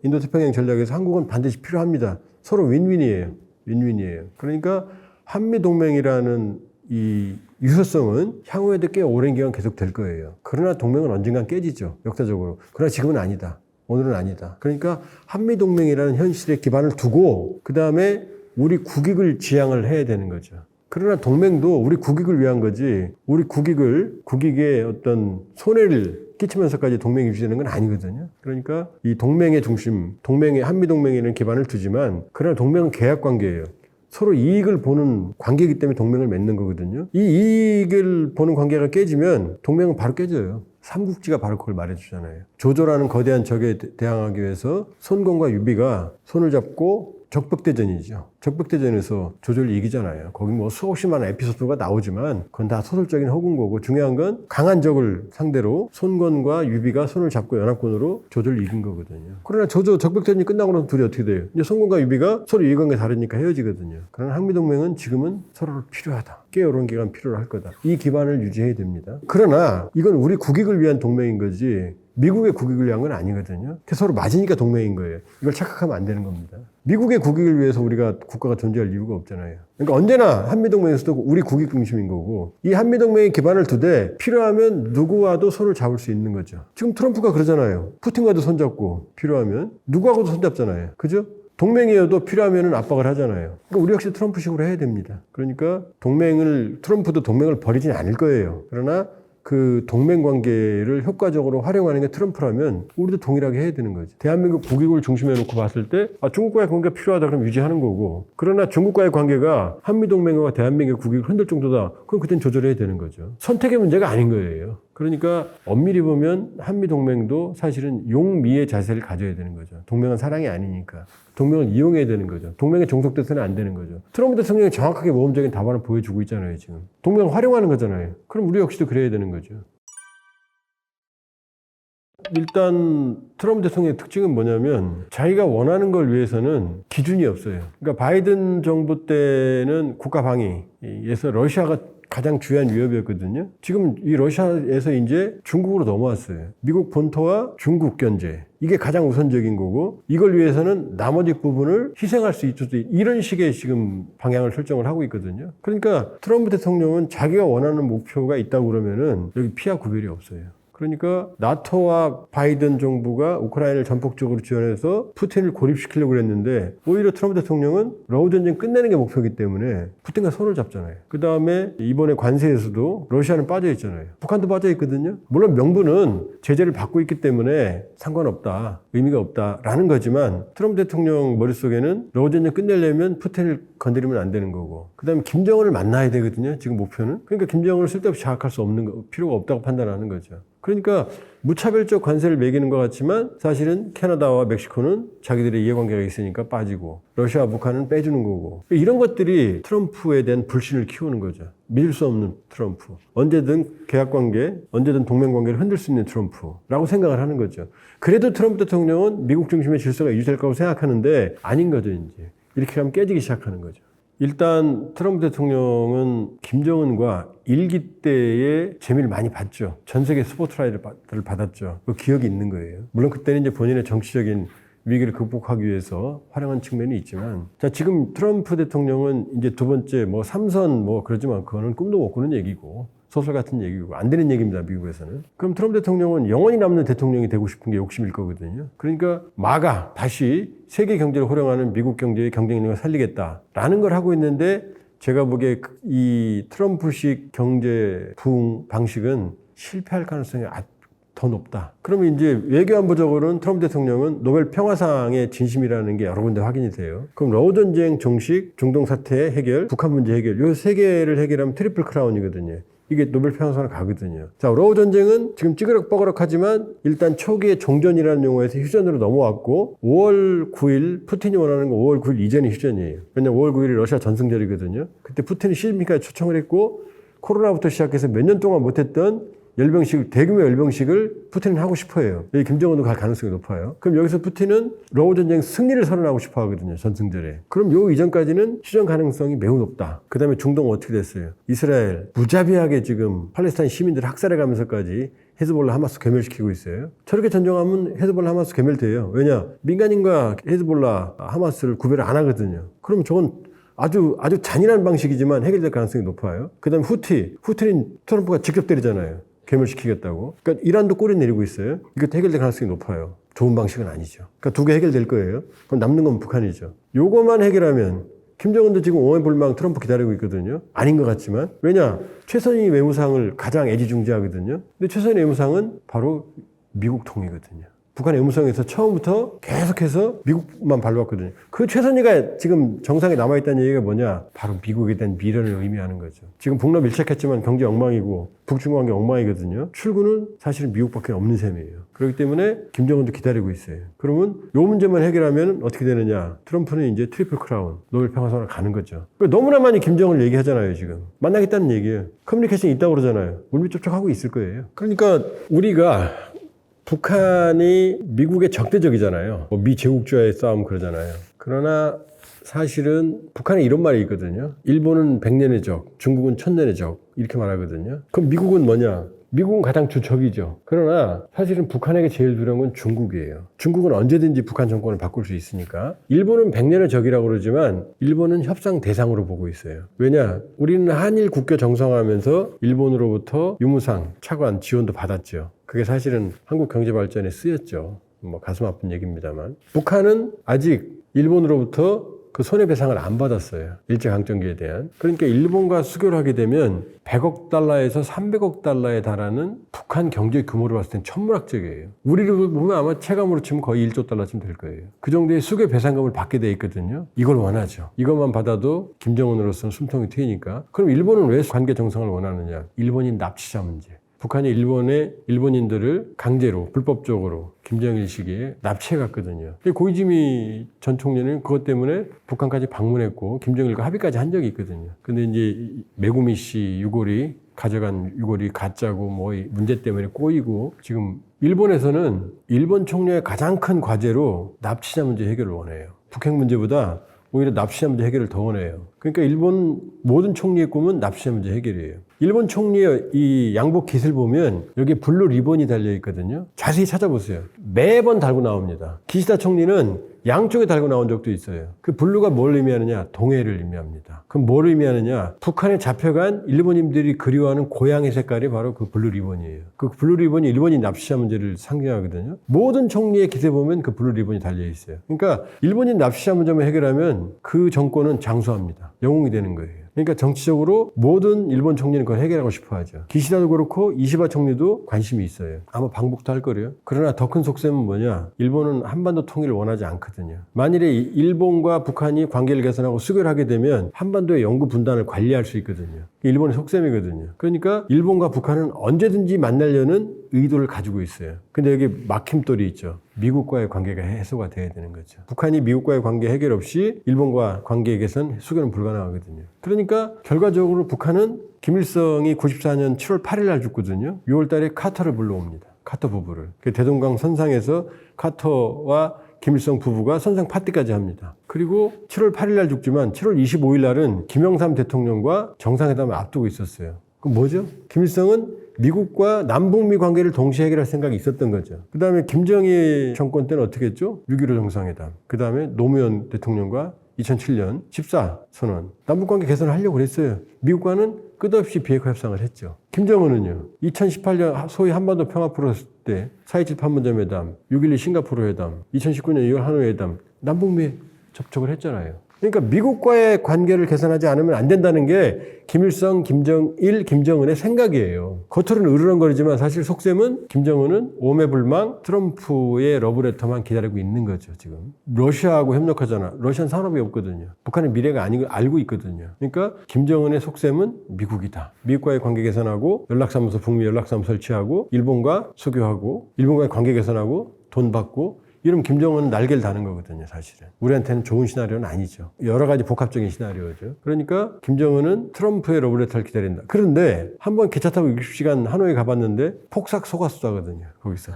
인도태평양 전략에서 한국은 반드시 필요합니다. 서로 윈윈이에요. 윈윈이에요. 그러니까 한미동맹이라는 이 유효성은 향후에도 꽤 오랜 기간 계속 될 거예요. 그러나 동맹은 언젠간 깨지죠. 역사적으로. 그러나 지금은 아니다. 오늘은 아니다. 그러니까 한미동맹이라는 현실에 기반을 두고 그 다음에 우리 국익을 지향을 해야 되는 거죠. 그러나 동맹도 우리 국익을 위한 거지 우리 국익에 어떤 손해를 끼치면서까지 동맹이 유지되는 건 아니거든요. 그러니까 이 동맹의 중심, 한미동맹에는 기반을 두지만 그러나 동맹은 계약 관계예요. 서로 이익을 보는 관계이기 때문에 동맹을 맺는 거거든요. 이 이익을 보는 관계가 깨지면 동맹은 바로 깨져요. 삼국지가 바로 그걸 말해주잖아요. 조조라는 거대한 적에 대항하기 위해서 손권과 유비가 손을 잡고 적벽대전이죠. 적벽대전에서 조조를 이기잖아요. 거기 뭐 수없이 많은 에피소드가 나오지만 그건 다 소설적인 허구인 거고 중요한 건 강한 적을 상대로 손권과 유비가 손을 잡고 연합군으로 조조를 이긴 거거든요. 그러나 적벽대전이 끝나고 나서 둘이 어떻게 돼요? 이제 손권과 유비가 서로 이익관계 다르니까 헤어지거든요. 그러나 한미동맹은 지금은 서로를 필요하다. 꽤 오랜 기간 필요로 할 거다. 이 기반을 유지해야 됩니다. 그러나 이건 우리 국익을 위한 동맹인 거지 미국의 국익을 위한 건 아니거든요. 서로 맞으니까 동맹인 거예요. 이걸 착각하면 안 되는 겁니다. 미국의 국익을 위해서 우리가 국가가 존재할 이유가 없잖아요. 그러니까 언제나 한미동맹에서도 우리 국익 중심인 거고 이 한미동맹의 기반을 두되 필요하면 누구와도 손을 잡을 수 있는 거죠. 지금 트럼프가 그러잖아요. 푸틴과도 손잡고 필요하면 누구하고도 손잡잖아요. 그죠? 동맹이어도 필요하면 압박을 하잖아요. 그러니까 우리 역시 트럼프식으로 해야 됩니다. 그러니까 트럼프도 동맹을 버리진 않을 거예요. 그러나 그 동맹 관계를 효과적으로 활용하는 게 트럼프라면 우리도 동일하게 해야 되는 거죠. 대한민국 국익을 중심에 놓고 봤을 때 중국과의 관계가 필요하다 그러면 유지하는 거고 그러나 중국과의 관계가 한미동맹과 대한민국의 국익을 흔들 정도다 그럼 그땐 조절해야 되는 거죠. 선택의 문제가 아닌 거예요. 그러니까 엄밀히 보면 한미동맹도 사실은 용미의 자세를 가져야 되는 거죠. 동맹은 사랑이 아니니까. 동맹을 이용해야 되는 거죠. 동맹에 종속돼서는 안 되는 거죠. 트럼프 대통령이 정확하게 모험적인 답안을 보여주고 있잖아요, 지금. 동맹을 활용하는 거잖아요. 그럼 우리 역시도 그래야 되는 거죠. 일단 트럼프 대통령의 특징은 뭐냐면 자기가 원하는 걸 위해서는 기준이 없어요. 그러니까 바이든 정부 때는 국가 방위에서 러시아가 가장 주요한 위협이었거든요. 지금 이 러시아에서 이제 중국으로 넘어왔어요. 미국 본토와 중국 견제. 이게 가장 우선적인 거고 이걸 위해서는 나머지 부분을 희생할 수 있죠. 이런 식의 지금 방향을 설정을 하고 있거든요. 그러니까 트럼프 대통령은 자기가 원하는 목표가 있다고 그러면은 여기 피하 구별이 없어요. 그러니까 나토와 바이든 정부가 우크라이나를 전폭적으로 지원해서 푸틴을 고립시키려고 그랬는데 오히려 트럼프 대통령은 러우 전쟁 끝내는 게 목표이기 때문에 푸틴과 손을 잡잖아요. 그 다음에 이번에 관세에서도 러시아는 빠져 있잖아요. 북한도 빠져 있거든요. 물론 명분은 제재를 받고 있기 때문에 상관없다, 의미가 없다라는 거지만 트럼프 대통령 머릿속에는 러우 전쟁 끝내려면 푸틴을 건드리면 안 되는 거고 그 다음에 김정은을 만나야 되거든요. 지금 목표는. 그러니까 김정은을 쓸데없이 자극할 수 없는 거, 필요가 없다고 판단하는 거죠. 그러니까 무차별적 관세를 매기는 것 같지만 사실은 캐나다와 멕시코는 자기들의 이해관계가 있으니까 빠지고 러시아와 북한은 빼주는 거고 이런 것들이 트럼프에 대한 불신을 키우는 거죠. 믿을 수 없는 트럼프. 언제든 계약관계, 언제든 동맹관계를 흔들 수 있는 트럼프라고 생각을 하는 거죠. 그래도 트럼프 대통령은 미국 중심의 질서가 유지될 거라고 생각하는데 아닌 거죠. 이제 이렇게 하면 깨지기 시작하는 거죠. 일단 트럼프 대통령은 김정은과 일기 때의 재미를 많이 봤죠. 전 세계 스포트라이트를 받았죠. 그 기억이 있는 거예요. 물론 그때는 이제 본인의 정치적인 위기를 극복하기 위해서 활용한 측면이 있지만 자 지금 트럼프 대통령은 이제 두 번째 뭐 삼선 뭐 그러지만 그거는 꿈도 못 꾸는 얘기고 소설 같은 얘기고 안 되는 얘기입니다. 미국에서는. 그럼 트럼프 대통령은 영원히 남는 대통령이 되고 싶은 게 욕심일 거거든요. 그러니까 마가 다시 세계 경제를 호령하는 미국 경제의 경쟁력을 살리겠다라는 걸 하고 있는데 제가 보기에 이 트럼프식 경제 부흥 방식은 실패할 가능성이 더 높다. 그러면 이제 외교안보적으로는 트럼프 대통령은 노벨 평화상의 진심이라는 게 여러 군데 확인이 돼요. 그럼 러우 전쟁 종식, 중동 사태 해결, 북한 문제 해결, 요 세 개를 해결하면 트리플 크라운이거든요. 이게 노벨 평화상을 가거든요. 자, 러우 전쟁은 지금 찌그럭버그럭하지만 일단 초기에 종전이라는 용어에서 휴전으로 넘어왔고 5월 9일 푸틴이 원하는 거 5월 9일 이전이 휴전이에요. 왜냐면 5월 9일이 러시아 전승절이거든요. 그때 푸틴이 시진핑까지 초청을 했고 코로나부터 시작해서 몇 년 동안 못했던 대규모 열병식을 푸틴은 하고 싶어 해요. 여기 김정은도 갈 가능성이 높아요. 그럼 여기서 푸틴은 러우 전쟁 승리를 선언하고 싶어 하거든요. 전승절에. 그럼 요 이전까지는 휴전 가능성이 매우 높다. 그 다음에 중동 어떻게 됐어요? 이스라엘 무자비하게 지금 팔레스타인 시민들 학살해 가면서까지 헤즈볼라 하마스 괴멸시키고 있어요. 저렇게 전쟁하면 헤즈볼라 하마스 괴멸돼요. 왜냐? 민간인과 헤즈볼라 하마스를 구별을 안 하거든요. 그럼 저건 아주 잔인한 방식이지만 해결될 가능성이 높아요. 그 다음에 후티는 트럼프가 직접 때리잖아요. 괴멸시키겠다고. 그러니까 이란도 꼬리 내리고 있어요. 이것도 해결될 가능성이 높아요. 좋은 방식은 아니죠. 그러니까 두 개 해결될 거예요. 그럼 남는 건 북한이죠. 요거만 해결하면 김정은도 지금 오만불망 트럼프 기다리고 있거든요. 아닌 것 같지만. 왜냐? 최선희 외무상을 가장 애지중지하거든요. 근데 최선희 외무상은 바로 미국 통이거든요. 북한의 외무성에서 처음부터 계속해서 미국만 밟았거든요. 그 최선희가 지금 정상에 남아있다는 얘기가 뭐냐? 바로 미국에 대한 미련을 의미하는 거죠. 지금 북러 밀착했지만 경제 엉망이고 북중 관계 엉망이거든요. 출구는 사실은 미국밖에 없는 셈이에요. 그렇기 때문에 김정은도 기다리고 있어요. 그러면 요 문제만 해결하면 어떻게 되느냐? 트럼프는 이제 트리플 크라운, 노벨 평화상을 가는 거죠. 너무나 많이 김정은을 얘기하잖아요, 지금. 만나겠다는 얘기예요. 커뮤니케이션이 있다고 그러잖아요. 물밑접촉하고 있을 거예요. 그러니까 우리가 북한이 미국의 적대적이잖아요. 미 제국주와의 싸움 그러잖아요. 그러나 사실은 북한에 이런 말이 있거든요. 일본은 100년의 적, 중국은 1000년의 적 이렇게 말하거든요. 그럼 미국은 뭐냐? 미국은 가장 주적이죠. 그러나 사실은 북한에게 제일 두려운 건 중국이에요. 중국은 언제든지 북한 정권을 바꿀 수 있으니까. 일본은 100년의 적이라고 그러지만 일본은 협상 대상으로 보고 있어요. 왜냐? 우리는 한일 국교 정상화하면서 일본으로부터 유무상, 차관, 지원도 받았죠. 그게 사실은 한국 경제 발전에 쓰였죠. 뭐 가슴 아픈 얘기입니다만. 북한은 아직 일본으로부터 그 손해배상을 안 받았어요. 일제강점기에 대한. 그러니까 일본과 수교를 하게 되면 100억 달러에서 300억 달러에 달하는 북한 경제 규모로 봤을 땐 천문학적이에요. 우리를 보면 아마 체감으로 치면 거의 1조 달러쯤 될 거예요. 그 정도의 수교 배상금을 받게 돼 있거든요. 이걸 원하죠. 이것만 받아도 김정은으로서는 숨통이 트이니까. 그럼 일본은 왜 관계 정상을 원하느냐? 일본이 납치자 문제. 북한이 일본인들을 강제로 불법적으로 김정일 시기에 납치해갔거든요. 고이즈미 전 총리는 그것 때문에 북한까지 방문했고 김정일과 합의까지 한 적이 있거든요. 근데 이제 메구미 씨 유골이 가져간 유골이 가짜고 뭐 문제 때문에 꼬이고 지금 일본에서는 일본 총리의 가장 큰 과제로 납치자 문제 해결을 원해요. 북핵 문제보다 오히려 납치자 문제 해결을 더 원해요. 그러니까 일본 모든 총리의 꿈은 납치자 문제 해결이에요. 일본 총리의 이 양복 깃을 보면 여기에 블루 리본이 달려 있거든요. 자세히 찾아보세요. 매번 달고 나옵니다. 기시다 총리는 양쪽에 달고 나온 적도 있어요. 그 블루가 뭘 의미하느냐? 동해를 의미합니다. 그럼 뭘 의미하느냐? 북한에 잡혀간 일본인들이 그리워하는 고향의 색깔이 바로 그 블루 리본이에요. 그 블루 리본이 일본인 납치자 문제를 상징하거든요. 모든 총리의 깃에 보면 그 블루 리본이 달려 있어요. 그러니까 일본인 납치자 문제만 해결하면 그 정권은 장수합니다. 영웅이 되는 거예요. 그러니까 정치적으로 모든 일본 총리는 그걸 해결하고 싶어 하죠. 기시다도 그렇고 이시바 총리도 관심이 있어요. 아마 방북도 할 거래요. 그러나 더 큰 속셈은 뭐냐? 일본은 한반도 통일을 원하지 않거든요. 만일에 일본과 북한이 관계를 개선하고 수교를 되면 한반도의 영구 분단을 관리할 수 있거든요. 일본의 속셈이거든요. 그러니까 일본과 북한은 언제든지 만나려는 의도를 가지고 있어요. 근데 여기 막힘돌이 있죠. 미국과의 관계가 해소가 돼야 되는 거죠. 북한이 미국과의 관계 해결 없이 일본과 관계 개선, 수교는 불가능하거든요. 그러니까 결과적으로 북한은 김일성이 94년 7월 8일 날 죽거든요. 6월 달에 카터를 불러옵니다. 카터 부부를. 대동강 선상에서 카터와 김일성 부부가 선상 파티까지 합니다. 그리고 7월 8일 날 죽지만 7월 25일 날은 김영삼 대통령과 정상회담을 앞두고 있었어요. 그럼 뭐죠? 김일성은 미국과 남북미 관계를 동시에 해결할 생각이 있었던 거죠. 그 다음에 김정일 정권 때는 어떻게 했죠? 6.15 정상회담. 그 다음에 노무현 대통령과 2007년 14선언. 남북관계 개선을 하려고 그랬어요. 미국과는 끝없이 비핵화 협상을 했죠. 김정은은요. 2018년 소위 한반도 평화 프로세스 때 4.27 판문점 회담, 6.12 싱가포르 회담, 2019년 2월 하노이 회담, 남북미 접촉을 했잖아요. 그러니까 미국과의 관계를 개선하지 않으면 안 된다는 게 김일성, 김정일, 김정은의 생각이에요. 겉으로는 으르렁거리지만 사실 속셈은 김정은은 오매불망 트럼프의 러브레터만 기다리고 있는 거죠, 지금. 러시아하고 협력하잖아. 러시아는 산업이 없거든요. 북한의 미래가 아닌 걸 알고 있거든요. 그러니까 김정은의 속셈은 미국이다. 미국과의 관계 개선하고 연락사무소, 북미 연락사무소 설치하고 일본과 수교하고 일본과의 관계 개선하고 돈 받고 이러면 김정은은 날개를 다는 거거든요, 사실은. 우리한테는 좋은 시나리오는 아니죠. 여러 가지 복합적인 시나리오죠. 그러니까 김정은은 트럼프의 러브레터를 기다린다. 그런데 한번 기차 타고 60시간 하노이 가봤는데 폭삭 속았수다거든요, 거기서.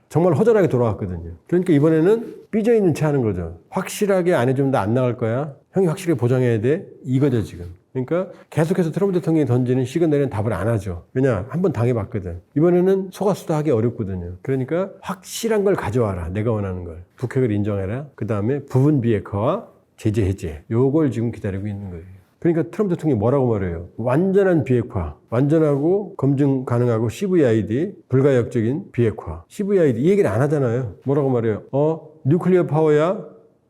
정말 허전하게 돌아왔거든요. 그러니까 이번에는 삐져있는 채 하는 거죠. 확실하게 안 해주면 나 안 나갈 거야. 형이 확실하게 보장해야 돼. 이거죠, 지금. 그러니까 계속해서 트럼프 대통령이 던지는 시그널에는 답을 안 하죠. 왜냐? 한번 당해봤거든. 이번에는 속았수다 하기 어렵거든요. 그러니까 확실한 걸 가져와라. 내가 원하는 걸. 북핵을 인정해라. 그 다음에 부분 비핵화와 제재 해제. 요걸 지금 기다리고 있는 거예요. 그러니까 트럼프 대통령이 뭐라고 말해요? 완전한 비핵화, 완전하고 검증 가능하고 CVID, 불가역적인 비핵화. CVID 이 얘기를 안 하잖아요. 뭐라고 말해요? 뉴클리어 파워야,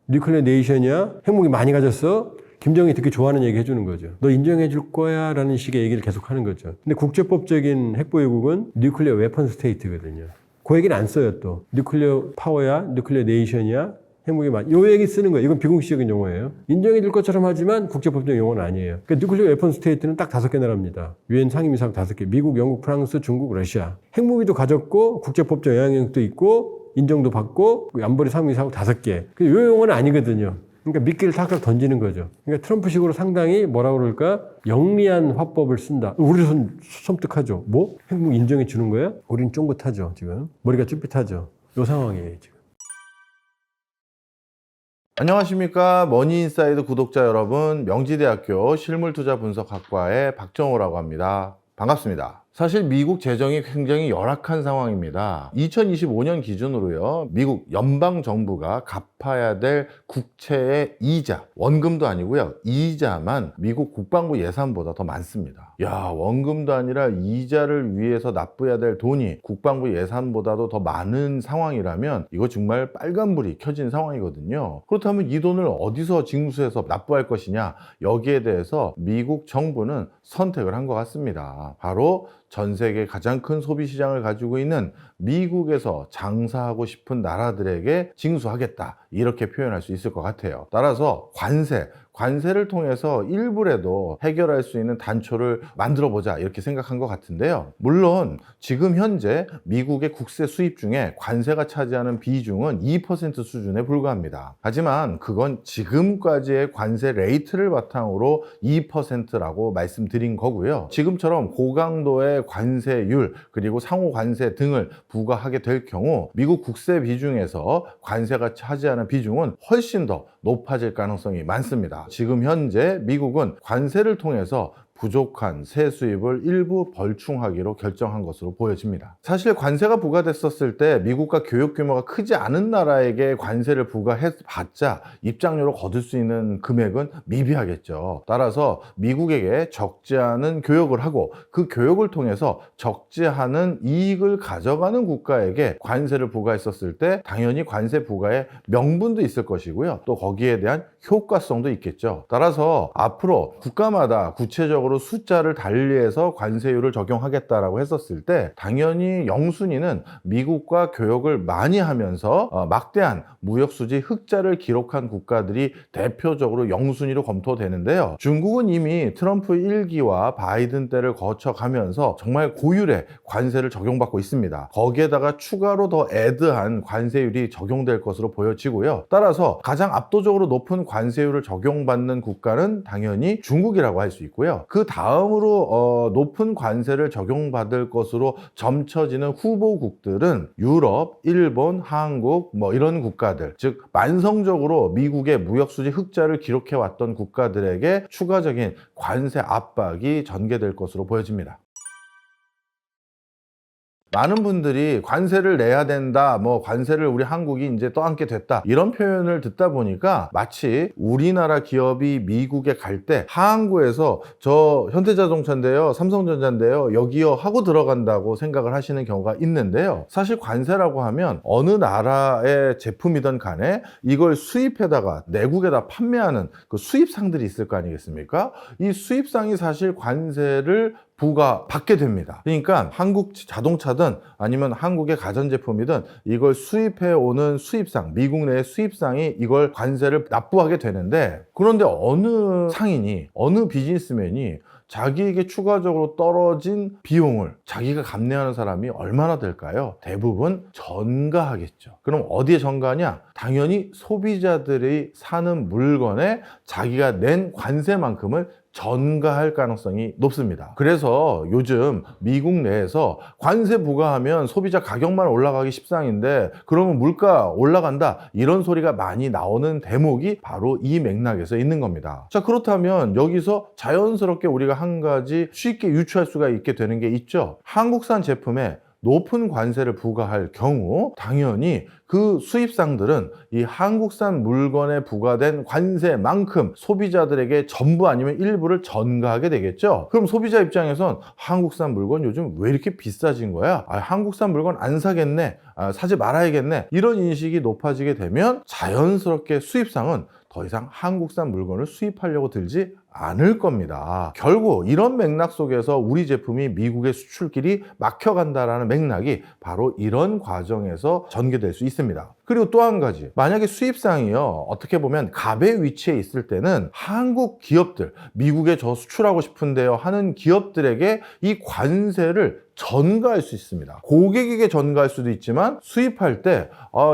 뉴클리어 네이션이야, 핵무기 많이 가졌어. 김정일이 되게 좋아하는 얘기 해주는 거죠. 너 인정해 줄 거야 라는 식의 얘기를 계속 하는 거죠. 근데 국제법적인 핵보유국은 뉴클리어 웨펀 스테이트거든요. 그 얘기는 안 써요 또. 뉴클리어 파워야, 뉴클리어 네이션이야, 핵무기 많이. 요 얘기 쓰는 거예요. 이건 비공식적인 용어예요. 인정해 줄 것처럼 하지만 국제법적인 용어는 아니에요. 그러니까 뉴클리어 웨펀 스테이트는 딱 5개 나라입니다. 유엔 상임이사국 5개. 미국, 영국, 프랑스, 중국, 러시아. 핵무기도 가졌고 국제법적 영향력도 있고 인정도 받고 안보리 상임이사국 5개. 요 용어는 아니거든요. 그러니까 미끼를 탁탁 던지는 거죠. 그러니까 트럼프식으로 상당히 뭐라고 그럴까? 영리한 화법을 쓴다. 우리 손 섬뜩하죠. 뭐? 핵무기 인정해 주는 거야? 우린 쫑긋하죠, 지금. 머리가 쭈삣하죠. 요 상황이에요, 지금. 안녕하십니까. 머니인사이드 구독자 여러분, 명지대학교 실물투자분석학과의 박정호라고 합니다. 반갑습니다. 사실 미국 재정이 굉장히 열악한 상황입니다. 2025년 기준으로요, 미국 연방정부가 갚아야 될 국채의 이자, 원금도 아니고요, 이자만 미국 국방부 예산보다 더 많습니다. 야, 원금도 아니라 이자를 위해서 납부해야 될 돈이 국방부 예산보다도 더 많은 상황이라면 이거 정말 빨간불이 켜진 상황이거든요. 그렇다면 이 돈을 어디서 징수해서 납부할 것이냐, 여기에 대해서 미국 정부는 선택을 한 것 같습니다. 바로 전 세계 가장 큰 소비 시장을 가지고 있는 미국에서 장사하고 싶은 나라들에게 징수하겠다, 이렇게 표현할 수 있을 것 같아요. 따라서 관세, 관세를 통해서 일부라도 해결할 수 있는 단초를 만들어보자 이렇게 생각한 것 같은데요. 물론 지금 현재 미국의 국세 수입 중에 관세가 차지하는 비중은 2% 수준에 불과합니다. 하지만 그건 지금까지의 관세 레이트를 바탕으로 2%라고 말씀드린 거고요. 지금처럼 고강도의 관세율 그리고 상호 관세 등을 부과하게 될 경우 미국 국세 비중에서 관세가 차지하는 비중은 훨씬 더 높아질 가능성이 많습니다. 지금 현재 미국은 관세를 통해서 부족한 세 수입을 일부 벌충하기로 결정한 것으로 보여집니다. 사실 관세가 부과됐었을 때 미국과 교역 규모가 크지 않은 나라에게 관세를 부과해봤자 입장료로 거둘 수 있는 금액은 미비하겠죠. 따라서 미국에게 적지 않은 교역을 하고 그 교역을 통해서 적지 않은 이익을 가져가는 국가에게 관세를 부과했었을 때 당연히 관세 부과의 명분도 있을 것이고요. 또 거기에 대한 효과성도 있겠죠. 따라서 앞으로 국가마다 구체적으로 숫자를 달리해서 관세율을 적용하겠다라고 했었을 때 당연히 영순위는 미국과 교역을 많이 하면서 막대한 무역수지 흑자를 기록한 국가들이 대표적으로 영순위로 검토되는데요. 중국은 이미 트럼프 1기와 바이든 때를 거쳐가면서 정말 고율의 관세를 적용받고 있습니다. 거기에다가 추가로 더 애드한 관세율이 적용될 것으로 보여지고요. 따라서 가장 압도적으로 높은 관세율을 적용받는 국가는 당연히 중국이라고 할 수 있고요. 그 다음으로 높은 관세를 적용받을 것으로 점쳐지는 후보국들은 유럽, 일본, 한국 이런 국가들, 즉 만성적으로 미국의 무역수지 흑자를 기록해왔던 국가들에게 추가적인 관세 압박이 전개될 것으로 보여집니다. 많은 분들이 관세를 내야 된다, 관세를 우리 한국이 이제 떠안게 됐다 이런 표현을 듣다 보니까 마치 우리나라 기업이 미국에 갈 때 항구에서 저 현대자동차인데요, 삼성전자인데요, 여기요 하고 들어간다고 생각을 하시는 경우가 있는데요. 사실 관세라고 하면 어느 나라의 제품이든 간에 이걸 수입해다가 내국에다 판매하는 그 수입상들이 있을 거 아니겠습니까? 이 수입상이 사실 관세를 부과받게 됩니다. 그러니까 한국 자동차든 아니면 한국의 가전제품이든 이걸 수입해 오는 수입상, 미국 내의 수입상이 이걸 관세를 납부하게 되는데, 그런데 어느 상인이, 어느 비즈니스맨이 자기에게 추가적으로 떨어진 비용을 자기가 감내하는 사람이 얼마나 될까요? 대부분 전가하겠죠. 그럼 어디에 전가하냐? 당연히 소비자들이 사는 물건에 자기가 낸 관세만큼을 전가할 가능성이 높습니다. 그래서 요즘 미국 내에서 관세 부과하면 소비자 가격만 올라가기 십상인데 그러면 물가 올라간다 이런 소리가 많이 나오는 대목이 바로 이 맥락에서 있는 겁니다. 자, 그렇다면 여기서 자연스럽게 우리가 한 가지 쉽게 유추할 수가 있게 되는 게 있죠. 한국산 제품에 높은 관세를 부과할 경우 당연히 그 수입상들은 이 한국산 물건에 부과된 관세만큼 소비자들에게 전부 아니면 일부를 전가하게 되겠죠. 그럼 소비자 입장에선 한국산 물건 요즘 왜 이렇게 비싸진 거야? 한국산 물건 안 사겠네, 사지 말아야겠네, 이런 인식이 높아지게 되면 자연스럽게 수입상은 더 이상 한국산 물건을 수입하려고 들지 않을 겁니다. 결국 이런 맥락 속에서 우리 제품이 미국의 수출길이 막혀간다라는 맥락이 바로 이런 과정에서 전개될 수 있습니다. 그리고 또 한 가지, 만약에 수입상이요, 어떻게 보면 갑의 위치에 있을 때는 한국 기업들, 미국에 저 수출하고 싶은데요 하는 기업들에게 이 관세를 전가할 수 있습니다. 고객에게 전가할 수도 있지만 수입할 때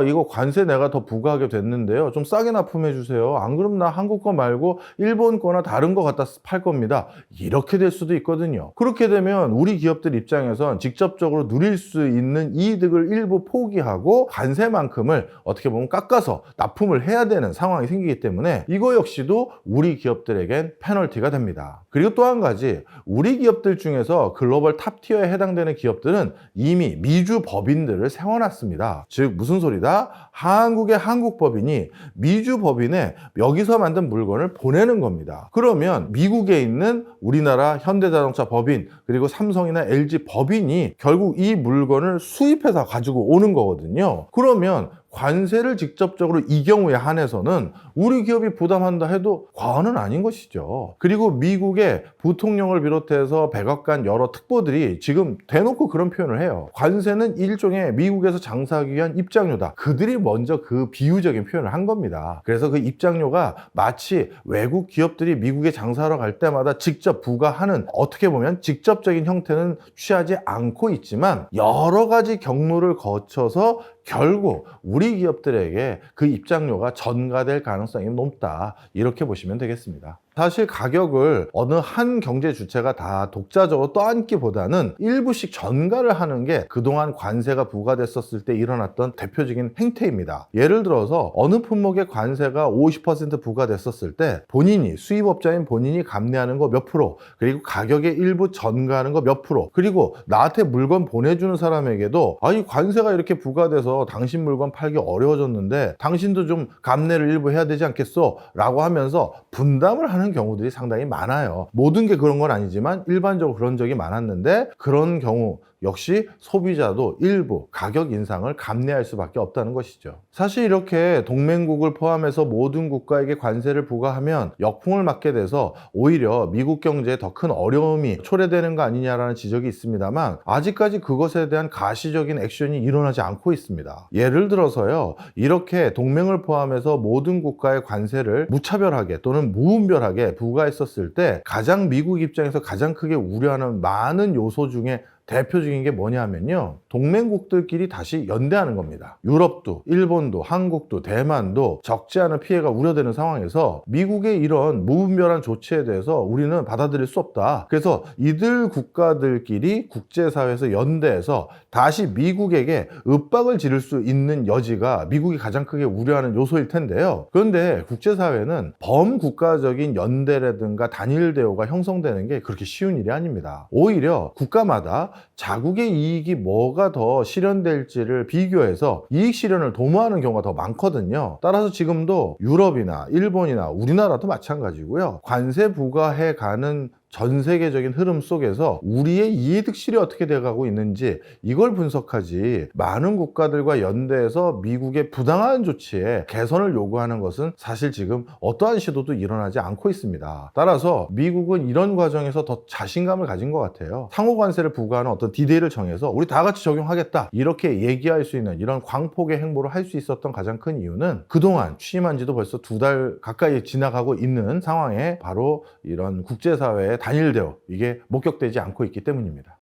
이거 관세 내가 더 부과하게 됐는데요, 좀 싸게 납품해 주세요. 안 그럼 나 한국 거 말고 일본 거나 다른 거 갖다 팔 겁니다. 이렇게 될 수도 있거든요. 그렇게 되면 우리 기업들 입장에선 직접적으로 누릴 수 있는 이득을 일부 포기하고 관세만큼을 어떻게 보면 깎아서 납품을 해야 되는 상황이 생기기 때문에 이거 역시도 우리 기업들에겐 페널티가 됩니다. 그리고 또 한 가지, 우리 기업들 중에서 글로벌 탑티어에 해당되는 기업들은 이미 미주 법인들을 세워놨습니다. 즉 무슨 소리다? 한국의 한국 법인이 미주 법인에 여기서 만든 물건을 보내는 겁니다. 그러면 미국에 있는 우리나라 현대자동차 법인 그리고 삼성이나 LG 법인이 결국 이 물건을 수입해서 가지고 오는 거거든요. 그러면 관세를 직접적으로 이 경우에 한해서는 우리 기업이 부담한다 해도 과언은 아닌 것이죠. 그리고 미국의 부통령을 비롯해서 백악관 여러 특보들이 지금 대놓고 그런 표현을 해요. 관세는 일종의 미국에서 장사하기 위한 입장료다. 그들이 먼저 그 비유적인 표현을 한 겁니다. 그래서 그 입장료가 마치 외국 기업들이 미국에 장사하러 갈 때마다 직접 부과하는, 어떻게 보면 직접적인 형태는 취하지 않고 있지만 여러 가지 경로를 거쳐서 결국 우리 기업들에게 그 입장료가 전가될 가능성이 높다, 이렇게 보시면 되겠습니다. 사실 가격을 어느 한 경제 주체가 다 독자적으로 떠안기보다는 일부씩 전가를 하는 게 그동안 관세가 부과됐었을 때 일어났던 대표적인 행태입니다. 예를 들어서 어느 품목에 관세가 50% 부과됐었을 때 본인이, 수입업자인 본인이 감내하는 거 몇 프로, 그리고 가격의 일부 전가하는 거 몇 프로, 그리고 나한테 물건 보내주는 사람에게도 이 관세가 이렇게 부과돼서 당신 물건 팔기 어려워졌는데 당신도 좀 감내를 일부 해야 되지 않겠어? 라고 하면서 분담을 하는 경우들이 상당히 많아요. 모든 게 그런 건 아니지만 일반적으로 그런 적이 많았는데, 그런 경우 역시 소비자도 일부 가격 인상을 감내할 수밖에 없다는 것이죠. 사실 이렇게 동맹국을 포함해서 모든 국가에게 관세를 부과하면 역풍을 맞게 돼서 오히려 미국 경제에 더 큰 어려움이 초래되는 거 아니냐라는 지적이 있습니다만, 아직까지 그것에 대한 가시적인 액션이 일어나지 않고 있습니다. 예를 들어서요, 이렇게 동맹을 포함해서 모든 국가의 관세를 무차별하게 또는 무분별하게 부과했었을 때 가장 미국 입장에서 가장 크게 우려하는 많은 요소 중에 대표적인 게 뭐냐면요, 동맹국들끼리 다시 연대하는 겁니다. 유럽도, 일본도, 한국도, 대만도 적지 않은 피해가 우려되는 상황에서 미국의 이런 무분별한 조치에 대해서 우리는 받아들일 수 없다. 그래서 이들 국가들끼리 국제사회에서 연대해서 다시 미국에게 윽박을 지를 수 있는 여지가 미국이 가장 크게 우려하는 요소일 텐데요. 그런데 국제사회는 범국가적인 연대라든가 단일 대우가 형성되는 게 그렇게 쉬운 일이 아닙니다. 오히려 국가마다 자국의 이익이 뭐가 더 실현될지를 비교해서 이익 실현을 도모하는 경우가 더 많거든요. 따라서 지금도 유럽이나 일본이나 우리나라도 마찬가지고요. 관세 부과해 가는 전 세계적인 흐름 속에서 우리의 이해득실이 어떻게 돼가고 있는지 이걸 분석하지, 많은 국가들과 연대해서 미국의 부당한 조치에 개선을 요구하는 것은 사실 지금 어떠한 시도도 일어나지 않고 있습니다. 따라서 미국은 이런 과정에서 더 자신감을 가진 것 같아요. 상호관세를 부과하는 어떤 디데이를 정해서 우리 다 같이 적용하겠다, 이렇게 얘기할 수 있는 이런 광폭의 행보를 할 수 있었던 가장 큰 이유는 그동안 취임한 지도 벌써 2달 가까이 지나가고 있는 상황에 바로 이런 국제사회의 단일 대우, 이게 목격되지 않고 있기 때문입니다.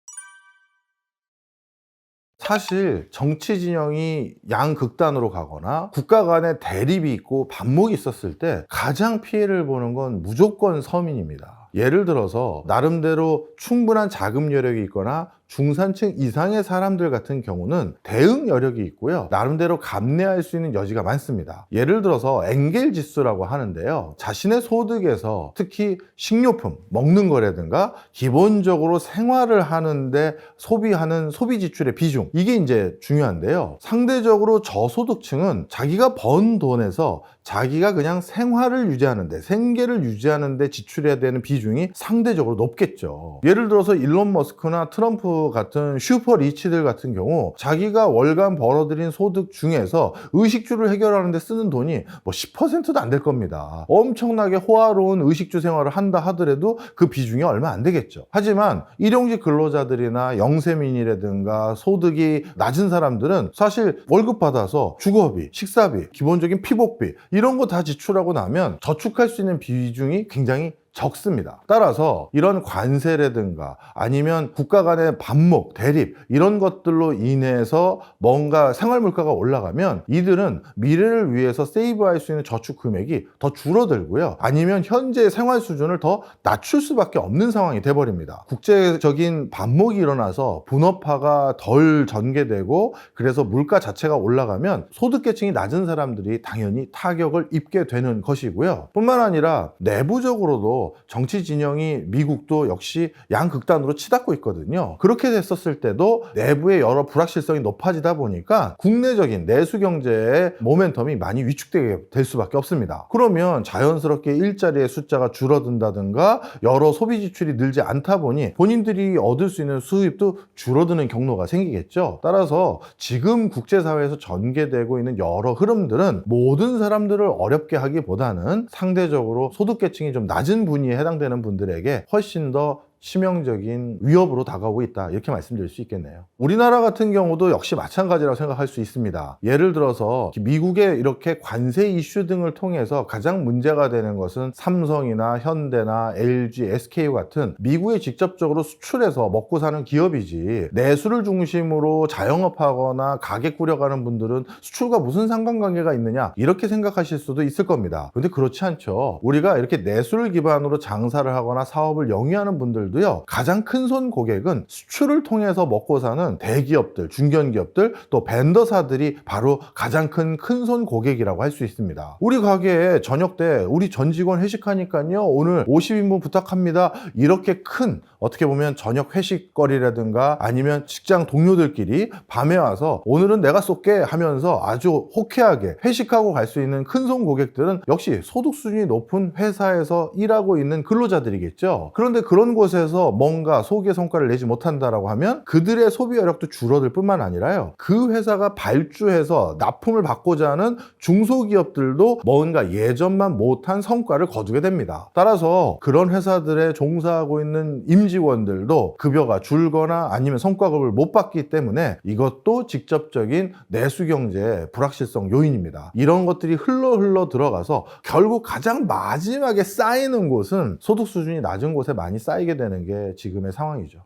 사실 정치 진영이 양극단으로 가거나 국가 간에 대립이 있고 반목이 있었을 때 가장 피해를 보는 건 무조건 서민입니다. 예를 들어서 나름대로 충분한 자금 여력이 있거나 중산층 이상의 사람들 같은 경우는 대응 여력이 있고요, 나름대로 감내할 수 있는 여지가 많습니다. 예를 들어서 엔겔 지수라고 하는데요, 자신의 소득에서 특히 식료품, 먹는 거라든가 기본적으로 생활을 하는데 소비하는 소비 지출의 비중, 이게 이제 중요한데요, 상대적으로 저소득층은 자기가 번 돈에서 자기가 그냥 생활을 유지하는데, 생계를 유지하는데 지출해야 되는 비중이 상대적으로 높겠죠. 예를 들어서 일론 머스크나 트럼프 같은 슈퍼 리치들 같은 경우 자기가 월간 벌어들인 소득 중에서 의식주를 해결하는 데 쓰는 돈이 뭐 10%도 안 될 겁니다. 엄청나게 호화로운 의식주 생활을 한다 하더라도 그 비중이 얼마 안 되겠죠. 하지만 일용직 근로자들이나 영세민이라든가 소득이 낮은 사람들은 사실 월급 받아서 주거비, 식사비, 기본적인 피복비 이런 거 다 지출하고 나면 저축할 수 있는 비중이 굉장히 적습니다. 따라서 이런 관세라든가 아니면 국가 간의 반목, 대립 이런 것들로 인해서 뭔가 생활 물가가 올라가면 이들은 미래를 위해서 세이브할 수 있는 저축 금액이 더 줄어들고요, 아니면 현재 생활 수준을 더 낮출 수밖에 없는 상황이 돼버립니다. 국제적인 반목이 일어나서 분업화가 덜 전개되고 그래서 물가 자체가 올라가면 소득계층이 낮은 사람들이 당연히 타격을 입게 되는 것이고요, 뿐만 아니라 내부적으로도 정도 정치 진영이 미국도 역시 양극단으로 치닫고 있거든요. 그렇게 됐었을 때도 내부의 여러 불확실성이 높아지다 보니까 국내적인 내수 경제의 모멘텀이 많이 위축되게 될 수밖에 없습니다. 그러면 자연스럽게 일자리의 숫자가 줄어든다든가 여러 소비 지출이 늘지 않다 보니 본인들이 얻을 수 있는 수입도 줄어드는 경로가 생기겠죠. 따라서 지금 국제사회에서 전개되고 있는 여러 흐름들은 모든 사람들을 어렵게 하기보다는 상대적으로 소득계층이 좀 낮은 분위에 해당되는 분들에게 훨씬 더 치명적인 위협으로 다가오고 있다, 이렇게 말씀드릴 수 있겠네요. 우리나라 같은 경우도 역시 마찬가지라고 생각할 수 있습니다. 예를 들어서 미국의 이렇게 관세 이슈 등을 통해서 가장 문제가 되는 것은 삼성이나 현대나 LG, SK 같은 미국에 직접적으로 수출해서 먹고 사는 기업이지, 내수를 중심으로 자영업하거나 가게 꾸려가는 분들은 수출과 무슨 상관관계가 있느냐, 이렇게 생각하실 수도 있을 겁니다. 근데 그렇지 않죠. 우리가 이렇게 내수를 기반으로 장사를 하거나 사업을 영위하는 분들도 가장 큰 손 고객은 수출을 통해서 먹고 사는 대기업들, 중견기업들, 또 벤더사들이 바로 가장 큰 손 고객이라고 할 수 있습니다. 우리 가게에 저녁 때 우리 전 직원 회식하니까요, 오늘 50인분 부탁합니다, 이렇게 큰, 어떻게 보면 저녁 회식거리라든가 아니면 직장 동료들끼리 밤에 와서 오늘은 내가 쏠게 하면서 아주 호쾌하게 회식하고 갈 수 있는 큰 손 고객들은 역시 소득 수준이 높은 회사에서 일하고 있는 근로자들이겠죠. 그런데 그런 곳에서 뭔가 소기의 성과를 내지 못한다라고 하면 그들의 소비 여력도 줄어들 뿐만 아니라요, 그 회사가 발주해서 납품을 받고자 하는 중소기업들도 뭔가 예전만 못한 성과를 거두게 됩니다. 따라서 그런 회사들에 종사하고 있는 임직원들도 급여가 줄거나 아니면 성과급을 못 받기 때문에 이것도 직접적인 내수경제의 불확실성 요인입니다. 이런 것들이 흘러 들어가서 결국 가장 마지막에 쌓이는 곳은 소득 수준이 낮은 곳에 많이 쌓이게 되는 게 지금의 상황이죠.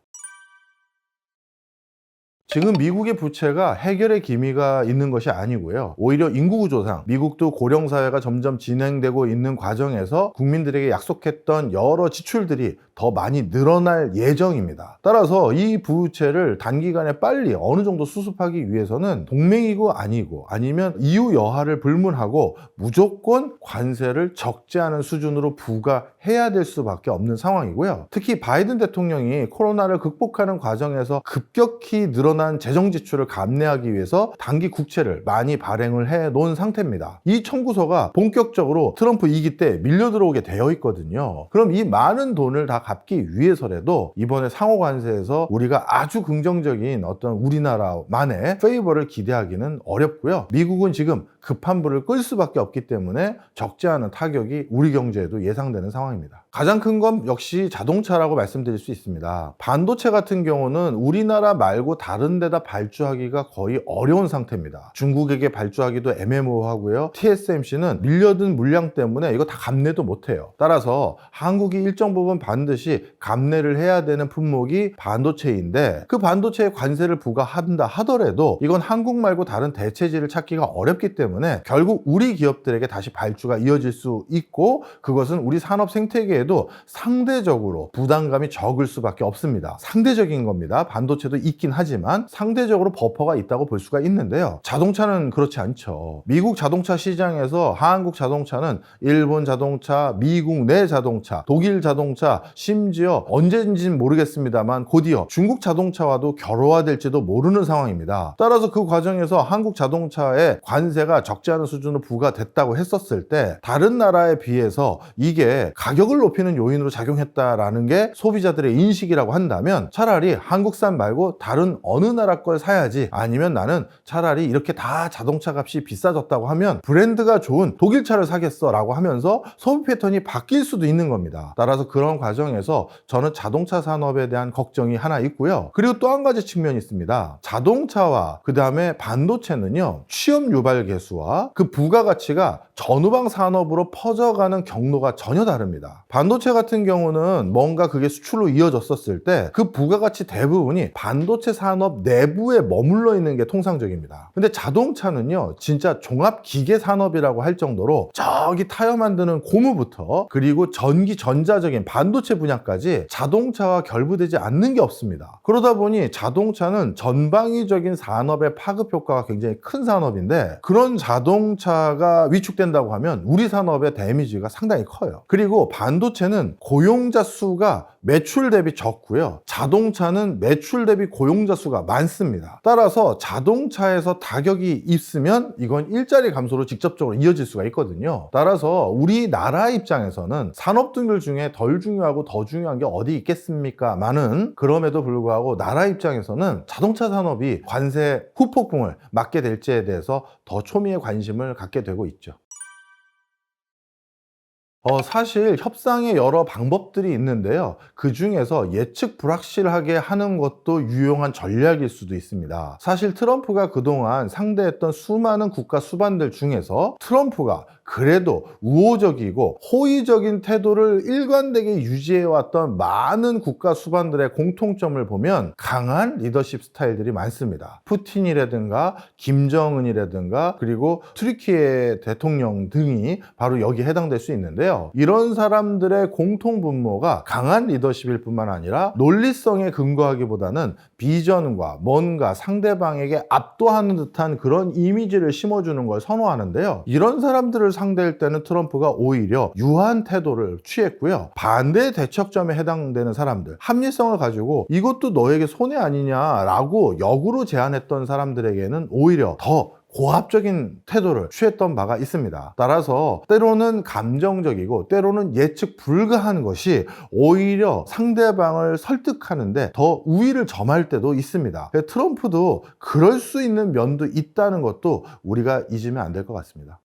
지금 미국의 부채가 해결의 기미가 있는 것이 아니고요, 오히려 인구구조상 미국도 고령사회가 점점 진행되고 있는 과정에서 국민들에게 약속했던 여러 지출들이 더 많이 늘어날 예정입니다. 따라서 이 부채를 단기간에 빨리 어느 정도 수습하기 위해서는 동맹이고 아니고 아니면 이유 여하를 불문하고 무조건 관세를 적지 않은 수준으로 부과해야 될 수밖에 없는 상황이고요. 특히 바이든 대통령이 코로나를 극복하는 과정에서 급격히 늘어난 재정 지출을 감내하기 위해서 단기 국채를 많이 발행을 해 놓은 상태입니다. 이 청구서가 본격적으로 트럼프 2기 때 밀려 들어오게 되어 있거든요. 그럼 이 많은 돈을 다 갚기 위해서라도 이번에 상호 관세에서 우리가 아주 긍정적인 어떤 우리나라만의 페이버를 기대하기는 어렵고요. 미국은 지금 급한 불을 끌 수밖에 없기 때문에 적지 않은 타격이 우리 경제에도 예상되는 상황입니다. 가장 큰 건 역시 자동차라고 말씀드릴 수 있습니다. 반도체 같은 경우는 우리나라 말고 다른 데다 발주하기가 거의 어려운 상태입니다. 중국에게 발주하기도 애매모호하고요, TSMC는 밀려든 물량 때문에 이거 다 감내도 못해요. 따라서 한국이 일정 부분 반드시 감내를 해야 되는 품목이 반도체인데, 그 반도체에 관세를 부과한다 하더라도 이건 한국 말고 다른 대체지를 찾기가 어렵기 때문에 결국 우리 기업들에게 다시 발주가 이어질 수 있고, 그것은 우리 산업 생태계에도 상대적으로 부담감이 적을 수밖에 없습니다. 상대적인 겁니다. 반도체도 있긴 하지만 상대적으로 버퍼가 있다고 볼 수가 있는데요, 자동차는 그렇지 않죠. 미국 자동차 시장에서 한국 자동차는 일본 자동차, 미국 내 자동차, 독일 자동차, 심지어 언제인지는 모르겠습니다만 곧이어 중국 자동차와도 결호화될지도 모르는 상황입니다. 따라서 그 과정에서 한국 자동차의 관세가 적지 않은 수준으로 부과됐다고 했었을 때 다른 나라에 비해서 이게 가격을 높이는 요인으로 작용했다라는 게 소비자들의 인식이라고 한다면 차라리 한국산 말고 다른 어느 나라 걸 사야지, 아니면 나는 차라리 이렇게 다 자동차 값이 비싸졌다고 하면 브랜드가 좋은 독일차를 사겠어 라고 하면서 소비 패턴이 바뀔 수도 있는 겁니다. 따라서 그런 과정에서 저는 자동차 산업에 대한 걱정이 하나 있고요. 그리고 또 한 가지 측면이 있습니다. 자동차와 그 다음에 반도체는요, 취업 유발 개수와 그 부가가치가 전후방 산업으로 퍼져가는 경로가 전혀 다릅니다. 반도체 같은 경우는 뭔가 그게 수출로 이어졌었을 때 그 부가가치 대부분이 반도체 산업 내부에 머물러 있는 게 통상적입니다. 근데 자동차는요, 진짜 종합기계 산업이라고 할 정도로 저기 타이어 만드는 고무부터 그리고 전기 전자적인 반도체 분야까지 자동차와 결부되지 않는 게 없습니다. 그러다 보니 자동차는 전방위적인 산업의 파급 효과가 굉장히 큰 산업인데, 그런 자동차가 위축된다고 하면 우리 산업의 데미지가 상당히 커요. 그리고 반도체 반도체는 고용자 수가 매출 대비 적고요. 자동차는 매출 대비 고용자 수가 많습니다. 따라서 자동차에서 타격이 있으면 이건 일자리 감소로 직접적으로 이어질 수가 있거든요. 따라서 우리나라 입장에서는 산업 등들 중에 덜 중요하고 더 중요한 게 어디 있겠습니까? 많은 그럼에도 불구하고 나라 입장에서는 자동차 산업이 관세 후폭풍을 맞게 될지에 대해서 더 초미의 관심을 갖게 되고 있죠. 사실 협상의 여러 방법들이 있는데요. 그 중에서 예측 불확실하게 하는 것도 유용한 전략일 수도 있습니다. 사실 트럼프가 그동안 상대했던 수많은 국가 수반들 중에서 트럼프가 그래도 우호적이고 호의적인 태도를 일관되게 유지해왔던 많은 국가 수반들의 공통점을 보면 강한 리더십 스타일들이 많습니다. 푸틴이라든가 김정은이라든가 그리고 트리키예 대통령 등이 바로 여기에 해당될 수 있는데요. 이런 사람들의 공통 분모가 강한 리더십일 뿐만 아니라 논리성에 근거하기보다는 비전과 뭔가 상대방에게 압도하는 듯한 그런 이미지를 심어주는 걸 선호하는데요. 이런 사람들을 상대할 때는 트럼프가 오히려 유한 태도를 취했고요. 반대 대척점에 해당되는 사람들, 합리성을 가지고 이것도 너에게 손해 아니냐라고 역으로 제안했던 사람들에게는 오히려 더 고압적인 태도를 취했던 바가 있습니다. 따라서 때로는 감정적이고 때로는 예측 불가한 것이 오히려 상대방을 설득하는데 더 우위를 점할 때도 있습니다. 트럼프도 그럴 수 있는 면도 있다는 것도 우리가 잊으면 안 될 것 같습니다.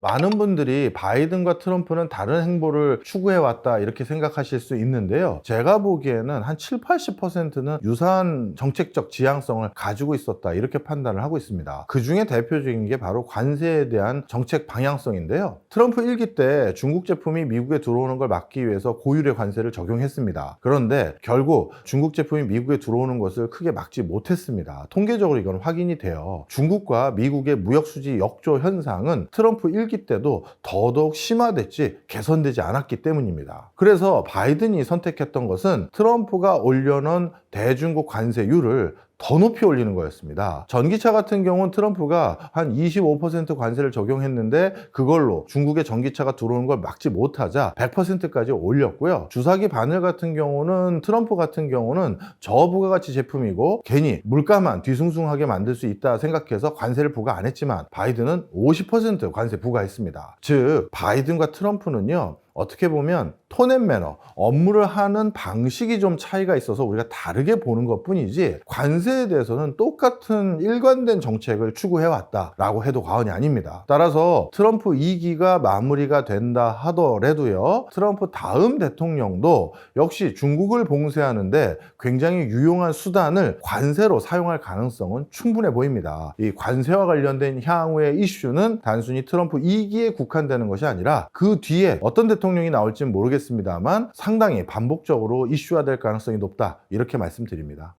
많은 분들이 바이든과 트럼프는 다른 행보를 추구해왔다 이렇게 생각하실 수 있는데요. 제가 보기에는 한 7, 80%는 유사한 정책적 지향성을 가지고 있었다 이렇게 판단을 하고 있습니다. 그 중에 대표적인 게 바로 관세에 대한 정책 방향성인데요. 트럼프 1기 때 중국 제품이 미국에 들어오는 걸 막기 위해서 고율의 관세를 적용했습니다. 그런데 결국 중국 제품이 미국에 들어오는 것을 크게 막지 못했습니다. 통계적으로 이건 확인이 돼요. 중국과 미국의 무역수지 역조 현상은 트럼프 1기 때도 더더욱 심화됐지 개선되지 않았기 때문입니다. 그래서 바이든이 선택했던 것은 트럼프가 올려놓은 대중국 관세율을 더 높이 올리는 거였습니다. 전기차 같은 경우는 트럼프가 한 25% 관세를 적용했는데 그걸로 중국의 전기차가 들어오는 걸 막지 못하자 100%까지 올렸고요. 주사기 바늘 같은 경우는 트럼프 같은 경우는 저부가가치 제품이고 괜히 물가만 뒤숭숭하게 만들 수 있다 생각해서 관세를 부과 안 했지만 바이든은 50% 관세 부과했습니다. 즉 바이든과 트럼프는요, 어떻게 보면 톤 앤 매너, 업무를 하는 방식이 좀 차이가 있어서 우리가 다르게 보는 것 뿐이지 관세에 대해서는 똑같은 일관된 정책을 추구해왔다라고 해도 과언이 아닙니다. 따라서 트럼프 2기가 마무리가 된다 하더라도요, 트럼프 다음 대통령도 역시 중국을 봉쇄하는데 굉장히 유용한 수단을 관세로 사용할 가능성은 충분해 보입니다. 이 관세와 관련된 향후의 이슈는 단순히 트럼프 2기에 국한되는 것이 아니라 그 뒤에 어떤 대통령이 나올지는 모르겠습니다만 상당히 반복적으로 이슈화될 가능성이 높다 이렇게 말씀드립니다.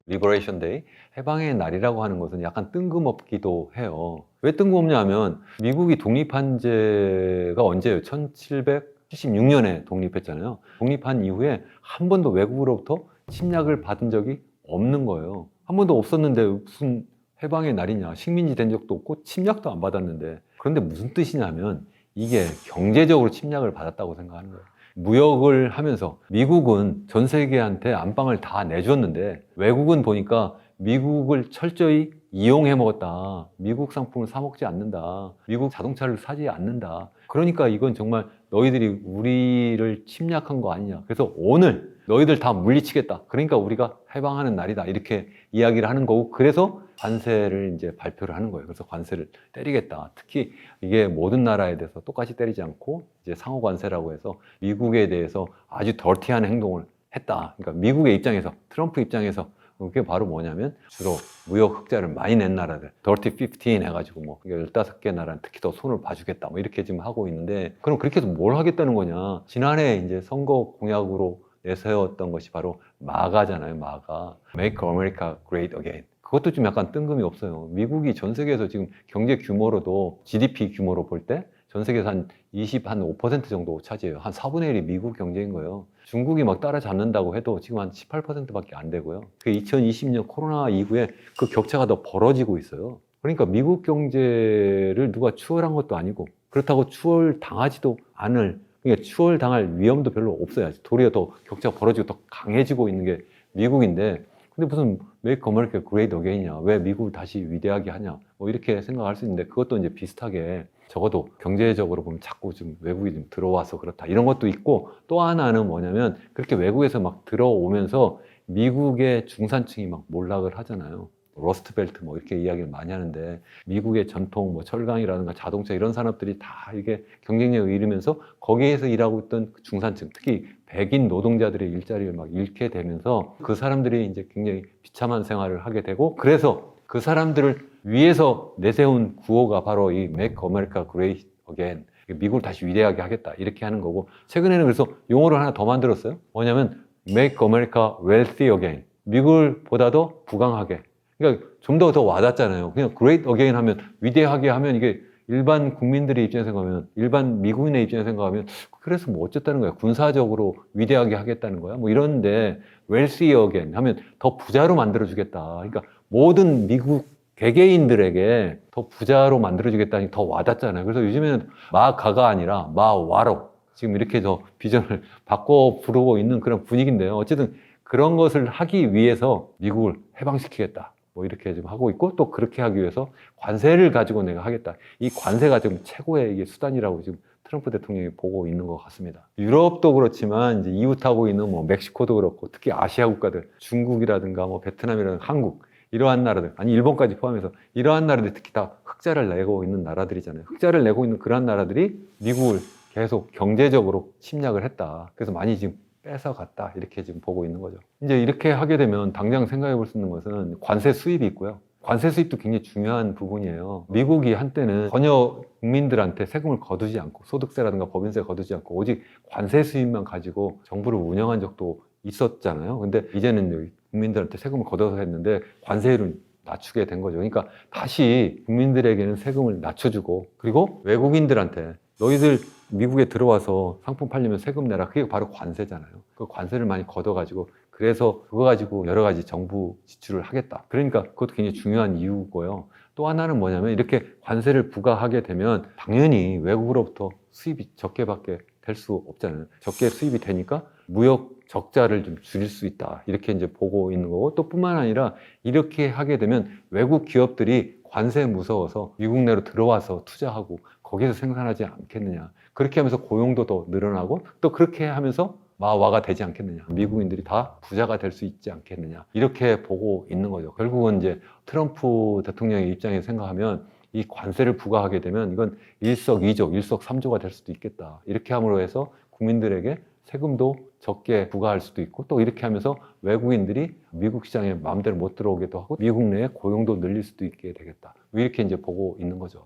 리버레이션 데이, 해방의 날이라고 하는 것은 약간 뜬금없기도 해요. 왜 뜬금없냐 하면 미국이 독립한 지가 언제예요? 1776년에 독립했잖아요. 독립한 이후에 한 번도 외국으로부터 침략을 받은 적이 없는 거예요. 한 번도 없었는데 무슨 해방의 날이냐, 식민지 된 적도 없고 침략도 안 받았는데. 그런데 무슨 뜻이냐면 이게 경제적으로 침략을 받았다고 생각하는 거예요. 무역을 하면서 미국은 전 세계한테 안방을 다 내줬는데 외국은 보니까 미국을 철저히 이용해 먹었다. 미국 상품을 사 먹지 않는다. 미국 자동차를 사지 않는다. 그러니까 이건 정말 너희들이 우리를 침략한 거 아니냐. 그래서 오늘 너희들 다 물리치겠다. 그러니까 우리가 해방하는 날이다. 이렇게 이야기를 하는 거고, 그래서 관세를 이제 발표를 하는 거예요. 그래서 관세를 때리겠다. 특히 이게 모든 나라에 대해서 똑같이 때리지 않고 이제 상호 관세라고 해서 미국에 대해서 아주 더티한 행동을 했다. 그러니까 미국의 입장에서, 트럼프 입장에서 그게 바로 뭐냐면 주로 무역 흑자를 많이 낸 나라들, 더티 15 해가지고 뭐 15개 나라는 특히 더 손을 봐주겠다. 뭐 이렇게 지금 하고 있는데, 그럼 그렇게 해서 뭘 하겠다는 거냐? 지난해 이제 선거 공약으로 내세웠던 것이 바로 마가잖아요. 마가. Make America Great Again. 그것도 좀 약간 뜬금이 없어요. 미국이 전 세계에서 지금 경제 규모로도 GDP 규모로 볼 때 전 세계에서 한 5% 정도 차지해요. 한 4분의 1이 미국 경제인 거예요. 중국이 막 따라잡는다고 해도 지금 한 18%밖에 안 되고요. 그 2020년 코로나 이후에 그 격차가 더 벌어지고 있어요. 그러니까 미국 경제를 누가 추월한 것도 아니고 그렇다고 추월당하지도 않을, 그러니까 추월당할 위험도 별로 없어요. 도리어 더 격차가 벌어지고 더 강해지고 있는 게 미국인데, 근데 무슨 Make America Great Again이냐, 왜 미국을 다시 위대하게 하냐, 뭐 이렇게 생각할 수 있는데, 그것도 이제 비슷하게 적어도 경제적으로 보면 자꾸 좀 외국이 좀 들어와서 그렇다 이런 것도 있고, 또 하나는 뭐냐면 그렇게 외국에서 막 들어오면서 미국의 중산층이 막 몰락을 하잖아요. 러스트벨트 뭐 이렇게 이야기를 많이 하는데, 미국의 전통 뭐 철강이라든가 자동차 이런 산업들이 다 이게 경쟁력을 잃으면서 거기에서 일하고 있던 그 중산층, 특히 백인 노동자들의 일자리를 막 잃게 되면서 그 사람들이 이제 굉장히 비참한 생활을 하게 되고, 그래서 그 사람들을 위해서 내세운 구호가 바로 이 Make America Great Again, 미국을 다시 위대하게 하겠다 이렇게 하는 거고, 최근에는 그래서 용어를 하나 더 만들었어요. 뭐냐면 Make America Wealthy Again, 미국을 보다도 부강하게. 그러니까 좀 더 와닿잖아요. 그냥 Great Again 하면, 위대하게 하면, 이게 일반 국민들의 입장에서 생각하면, 일반 미국인의 입장에서 생각하면, 그래서 뭐 어쨌다는 거야? 군사적으로 위대하게 하겠다는 거야? 뭐 이런데 Wealthy Again 하면 더 부자로 만들어주겠다. 그러니까 모든 미국 개개인들에게 더 부자로 만들어주겠다니 더 와닿잖아요. 그래서 요즘에는 마가가 아니라 마와로 지금 이렇게 더 비전을 바꿔 부르고 있는 그런 분위기인데요. 어쨌든 그런 것을 하기 위해서 미국을 해방시키겠다, 뭐 이렇게 좀 하고 있고, 또 그렇게 하기 위해서 관세를 가지고 내가 하겠다. 이 관세가 지금 최고의 이게 수단이라고 지금 트럼프 대통령이 보고 있는 것 같습니다. 유럽도 그렇지만 이제 이웃하고 있는 뭐 멕시코도 그렇고, 특히 아시아 국가들, 중국이라든가 뭐 베트남이라든가 한국, 이러한 나라들, 아니 일본까지 포함해서 이러한 나라들이 특히 다 흑자를 내고 있는 나라들이잖아요. 흑자를 내고 있는 그러한 나라들이 미국을 계속 경제적으로 침략을 했다. 그래서 많이 지금 뺏어갔다, 이렇게 지금 보고 있는 거죠. 이제 이렇게 하게 되면 당장 생각해 볼 수 있는 것은 관세 수입이 있고요. 관세 수입도 굉장히 중요한 부분이에요. 미국이 한때는 전혀 국민들한테 세금을 거두지 않고, 소득세라든가 법인세 거두지 않고 오직 관세 수입만 가지고 정부를 운영한 적도 있었잖아요. 근데 이제는 국민들한테 세금을 걷어서 했는데 관세율을 낮추게 된 거죠. 그러니까 다시 국민들에게는 세금을 낮춰주고, 그리고 외국인들한테 너희들 미국에 들어와서 상품 팔리면 세금 내라, 그게 바로 관세잖아요. 그 관세를 많이 걷어가지고, 그래서 그거 가지고 여러 가지 정부 지출을 하겠다. 그러니까 그것도 굉장히 중요한 이유고요. 또 하나는 뭐냐면, 이렇게 관세를 부과하게 되면 당연히 외국으로부터 수입이 적게 받게 될 수 없잖아요. 적게 수입이 되니까 무역 적자를 좀 줄일 수 있다, 이렇게 이제 보고 있는 거고, 또 뿐만 아니라 이렇게 하게 되면 외국 기업들이 관세 무서워서 미국 내로 들어와서 투자하고 거기서 생산하지 않겠느냐. 그렇게 하면서 고용도 더 늘어나고, 또 그렇게 하면서 마와가 되지 않겠느냐. 미국인들이 다 부자가 될 수 있지 않겠느냐. 이렇게 보고 있는 거죠. 결국은 이제 트럼프 대통령의 입장에서 생각하면, 이 관세를 부과하게 되면 이건 일석이조, 일석삼조가 될 수도 있겠다. 이렇게 함으로 해서 국민들에게 세금도 적게 부과할 수도 있고, 또 이렇게 하면서 외국인들이 미국 시장에 마음대로 못 들어오기도 하고, 미국 내에 고용도 늘릴 수도 있게 되겠다. 이렇게 이제 보고 있는 거죠.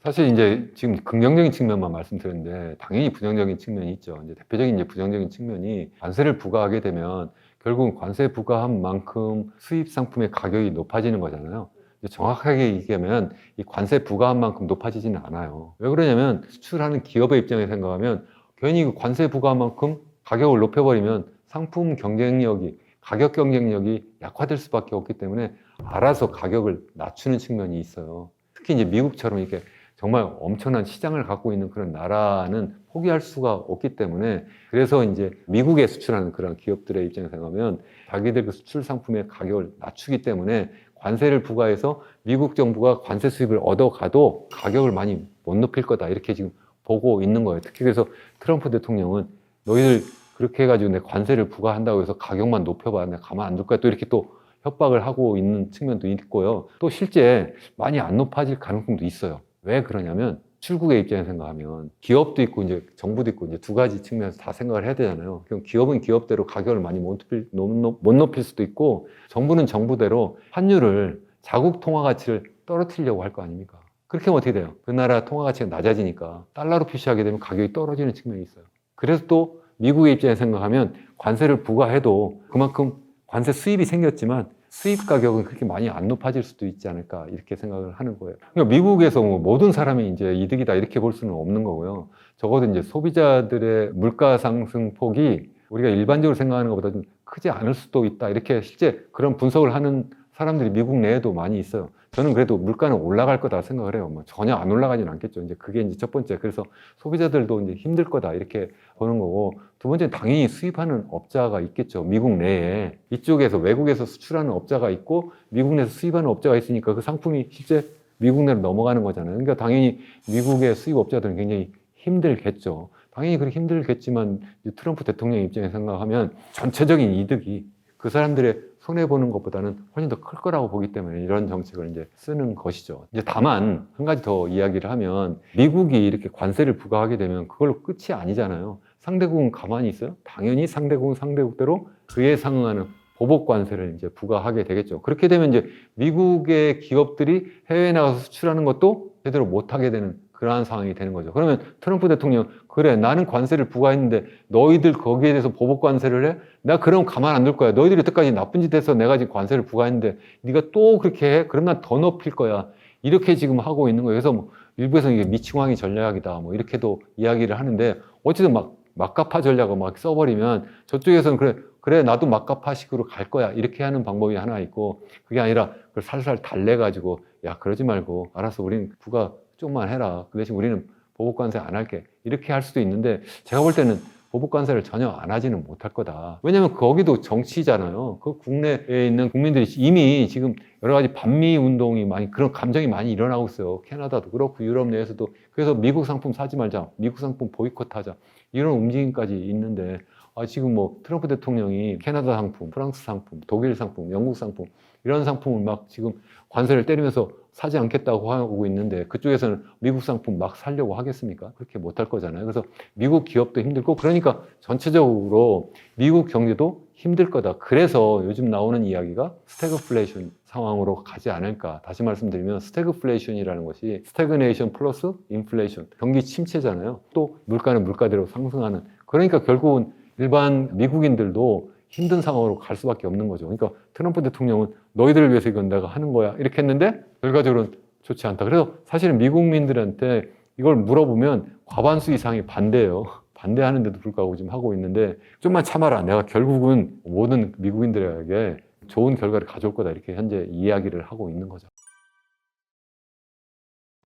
사실 이제 지금 긍정적인 측면만 말씀드렸는데, 당연히 부정적인 측면이 있죠. 이제 대표적인 이제 부정적인 측면이, 관세를 부과하게 되면 결국은 관세 부과한 만큼 수입 상품의 가격이 높아지는 거잖아요. 정확하게 얘기하면 이 관세 부과한 만큼 높아지지는 않아요. 왜 그러냐면, 수출하는 기업의 입장에 생각하면 괜히 그 관세 부과한 만큼 가격을 높여버리면 상품 경쟁력이, 가격 경쟁력이 약화될 수밖에 없기 때문에 알아서 가격을 낮추는 측면이 있어요. 특히 이제 미국처럼 이렇게 정말 엄청난 시장을 갖고 있는 그런 나라는 포기할 수가 없기 때문에, 그래서 이제 미국에 수출하는 그런 기업들의 입장에서 생각하면 자기들 그 수출 상품의 가격을 낮추기 때문에 관세를 부과해서 미국 정부가 관세 수입을 얻어가도 가격을 많이 못 높일 거다, 이렇게 지금 보고 있는 거예요. 특히 그래서 트럼프 대통령은 너희들 그렇게 해가지고 내 관세를 부과한다고 해서 가격만 높여봐, 내가 가만 안 둘 거야, 또 이렇게 또 협박을 하고 있는 측면도 있고요. 또 실제 많이 안 높아질 가능성도 있어요. 왜 그러냐면, 출국의 입장에서 생각하면 기업도 있고 이제 정부도 있고, 이제 두 가지 측면에서 다 생각을 해야 되잖아요. 그럼 기업은 기업대로 가격을 많이 못 높일 수도 있고, 정부는 정부대로 환율을, 자국 통화 가치를 떨어뜨리려고 할 거 아닙니까? 그렇게 하면 어떻게 돼요? 그 나라 통화 가치가 낮아지니까 달러로 표시하게 되면 가격이 떨어지는 측면이 있어요. 그래서 또 미국의 입장에서 생각하면 관세를 부과해도 그만큼 관세 수입이 생겼지만 수입 가격은 그렇게 많이 안 높아질 수도 있지 않을까, 이렇게 생각을 하는 거예요. 그러니까 미국에서 뭐 모든 사람이 이제 이득이다, 이렇게 볼 수는 없는 거고요. 적어도 이제 소비자들의 물가 상승 폭이 우리가 일반적으로 생각하는 것보다 좀 크지 않을 수도 있다, 이렇게 실제 그런 분석을 하는 사람들이 미국 내에도 많이 있어요. 저는 그래도 물가는 올라갈 거다 생각을 해요. 뭐 전혀 안 올라가지는 않겠죠. 이제 그게 이제 첫 번째. 그래서 소비자들도 이제 힘들 거다 이렇게 보는 거고, 두 번째는 당연히 수입하는 업자가 있겠죠. 미국 내에 이쪽에서 외국에서 수출하는 업자가 있고 미국 내에서 수입하는 업자가 있으니까 그 상품이 실제 미국 내로 넘어가는 거잖아요. 그러니까 당연히 미국의 수입 업자들은 굉장히 힘들겠죠. 당연히 그렇게 힘들겠지만 트럼프 대통령 입장에서 생각하면 전체적인 이득이 그 사람들의 손해보는 것보다는 훨씬 더 클 거라고 보기 때문에 이런 정책을 이제 쓰는 것이죠. 이제 다만 한 가지 더 이야기를 하면 미국이 이렇게 관세를 부과하게 되면 그걸로 끝이 아니잖아요. 상대국은 가만히 있어요? 당연히 상대국은 상대국대로 그에 상응하는 보복 관세를 이제 부과하게 되겠죠. 그렇게 되면 이제 미국의 기업들이 해외에 나가서 수출하는 것도 제대로 못하게 되는 그러한 상황이 되는 거죠. 그러면 트럼프 대통령, 그래, 나는 관세를 부과했는데 너희들 거기에 대해서 보복 관세를 해? 나 그럼 가만 안 둘 거야. 너희들이 여태까지 나쁜 짓 해서 내가 지금 관세를 부과했는데 네가 또 그렇게 해? 그럼 난 더 높일 거야. 이렇게 지금 하고 있는 거예요. 그래서 뭐 일부에서는 이게 미치광이 전략이다. 뭐 이렇게도 이야기를 하는데, 어쨌든 막가파 전략을 막 써버리면 저쪽에서는 그래 나도 막가파식으로 갈 거야. 이렇게 하는 방법이 하나 있고, 그게 아니라 그걸 살살 달래가지고 야, 그러지 말고 알았어, 우리는 부과 조금만 해라. 그 대신 우리는 보복관세 안 할게. 이렇게 할 수도 있는데, 제가 볼 때는 보복관세를 전혀 안 하지는 못할 거다. 왜냐하면 거기도 정치잖아요. 그 국내에 있는 국민들이 이미 지금 여러 가지 반미 운동이 그런 감정이 많이 일어나고 있어요. 캐나다도 그렇고 유럽 내에서도. 그래서 미국 상품 사지 말자, 미국 상품 보이콧하자, 이런 움직임까지 있는데, 지금 뭐 트럼프 대통령이 캐나다 상품, 프랑스 상품, 독일 상품, 영국 상품, 이런 상품을 막 지금 관세를 때리면서 사지 않겠다고 하고 있는데, 그쪽에서는 미국 상품 막 사려고 하겠습니까? 그렇게 못할 거잖아요. 그래서 미국 기업도 힘들고, 그러니까 전체적으로 미국 경제도 힘들 거다. 그래서 요즘 나오는 이야기가 스태그플레이션 상황으로 가지 않을까. 다시 말씀드리면 스태그플레이션이라는 것이 스태그네이션 플러스 인플레이션, 경기 침체잖아요. 또 물가는 물가대로 상승하는, 그러니까 결국은 일반 미국인들도 힘든 상황으로 갈 수밖에 없는 거죠. 그러니까 트럼프 대통령은 너희들을 위해서 이건 내가 하는 거야 이렇게 했는데 결과적으로는 좋지 않다. 그래서 사실은 미국민들한테 이걸 물어보면 과반수 이상이 반대예요. 반대하는데도 불구하고 지금 하고 있는데, 좀만 참아라. 내가 결국은 모든 미국인들에게 좋은 결과를 가져올 거다. 이렇게 현재 이야기를 하고 있는 거죠.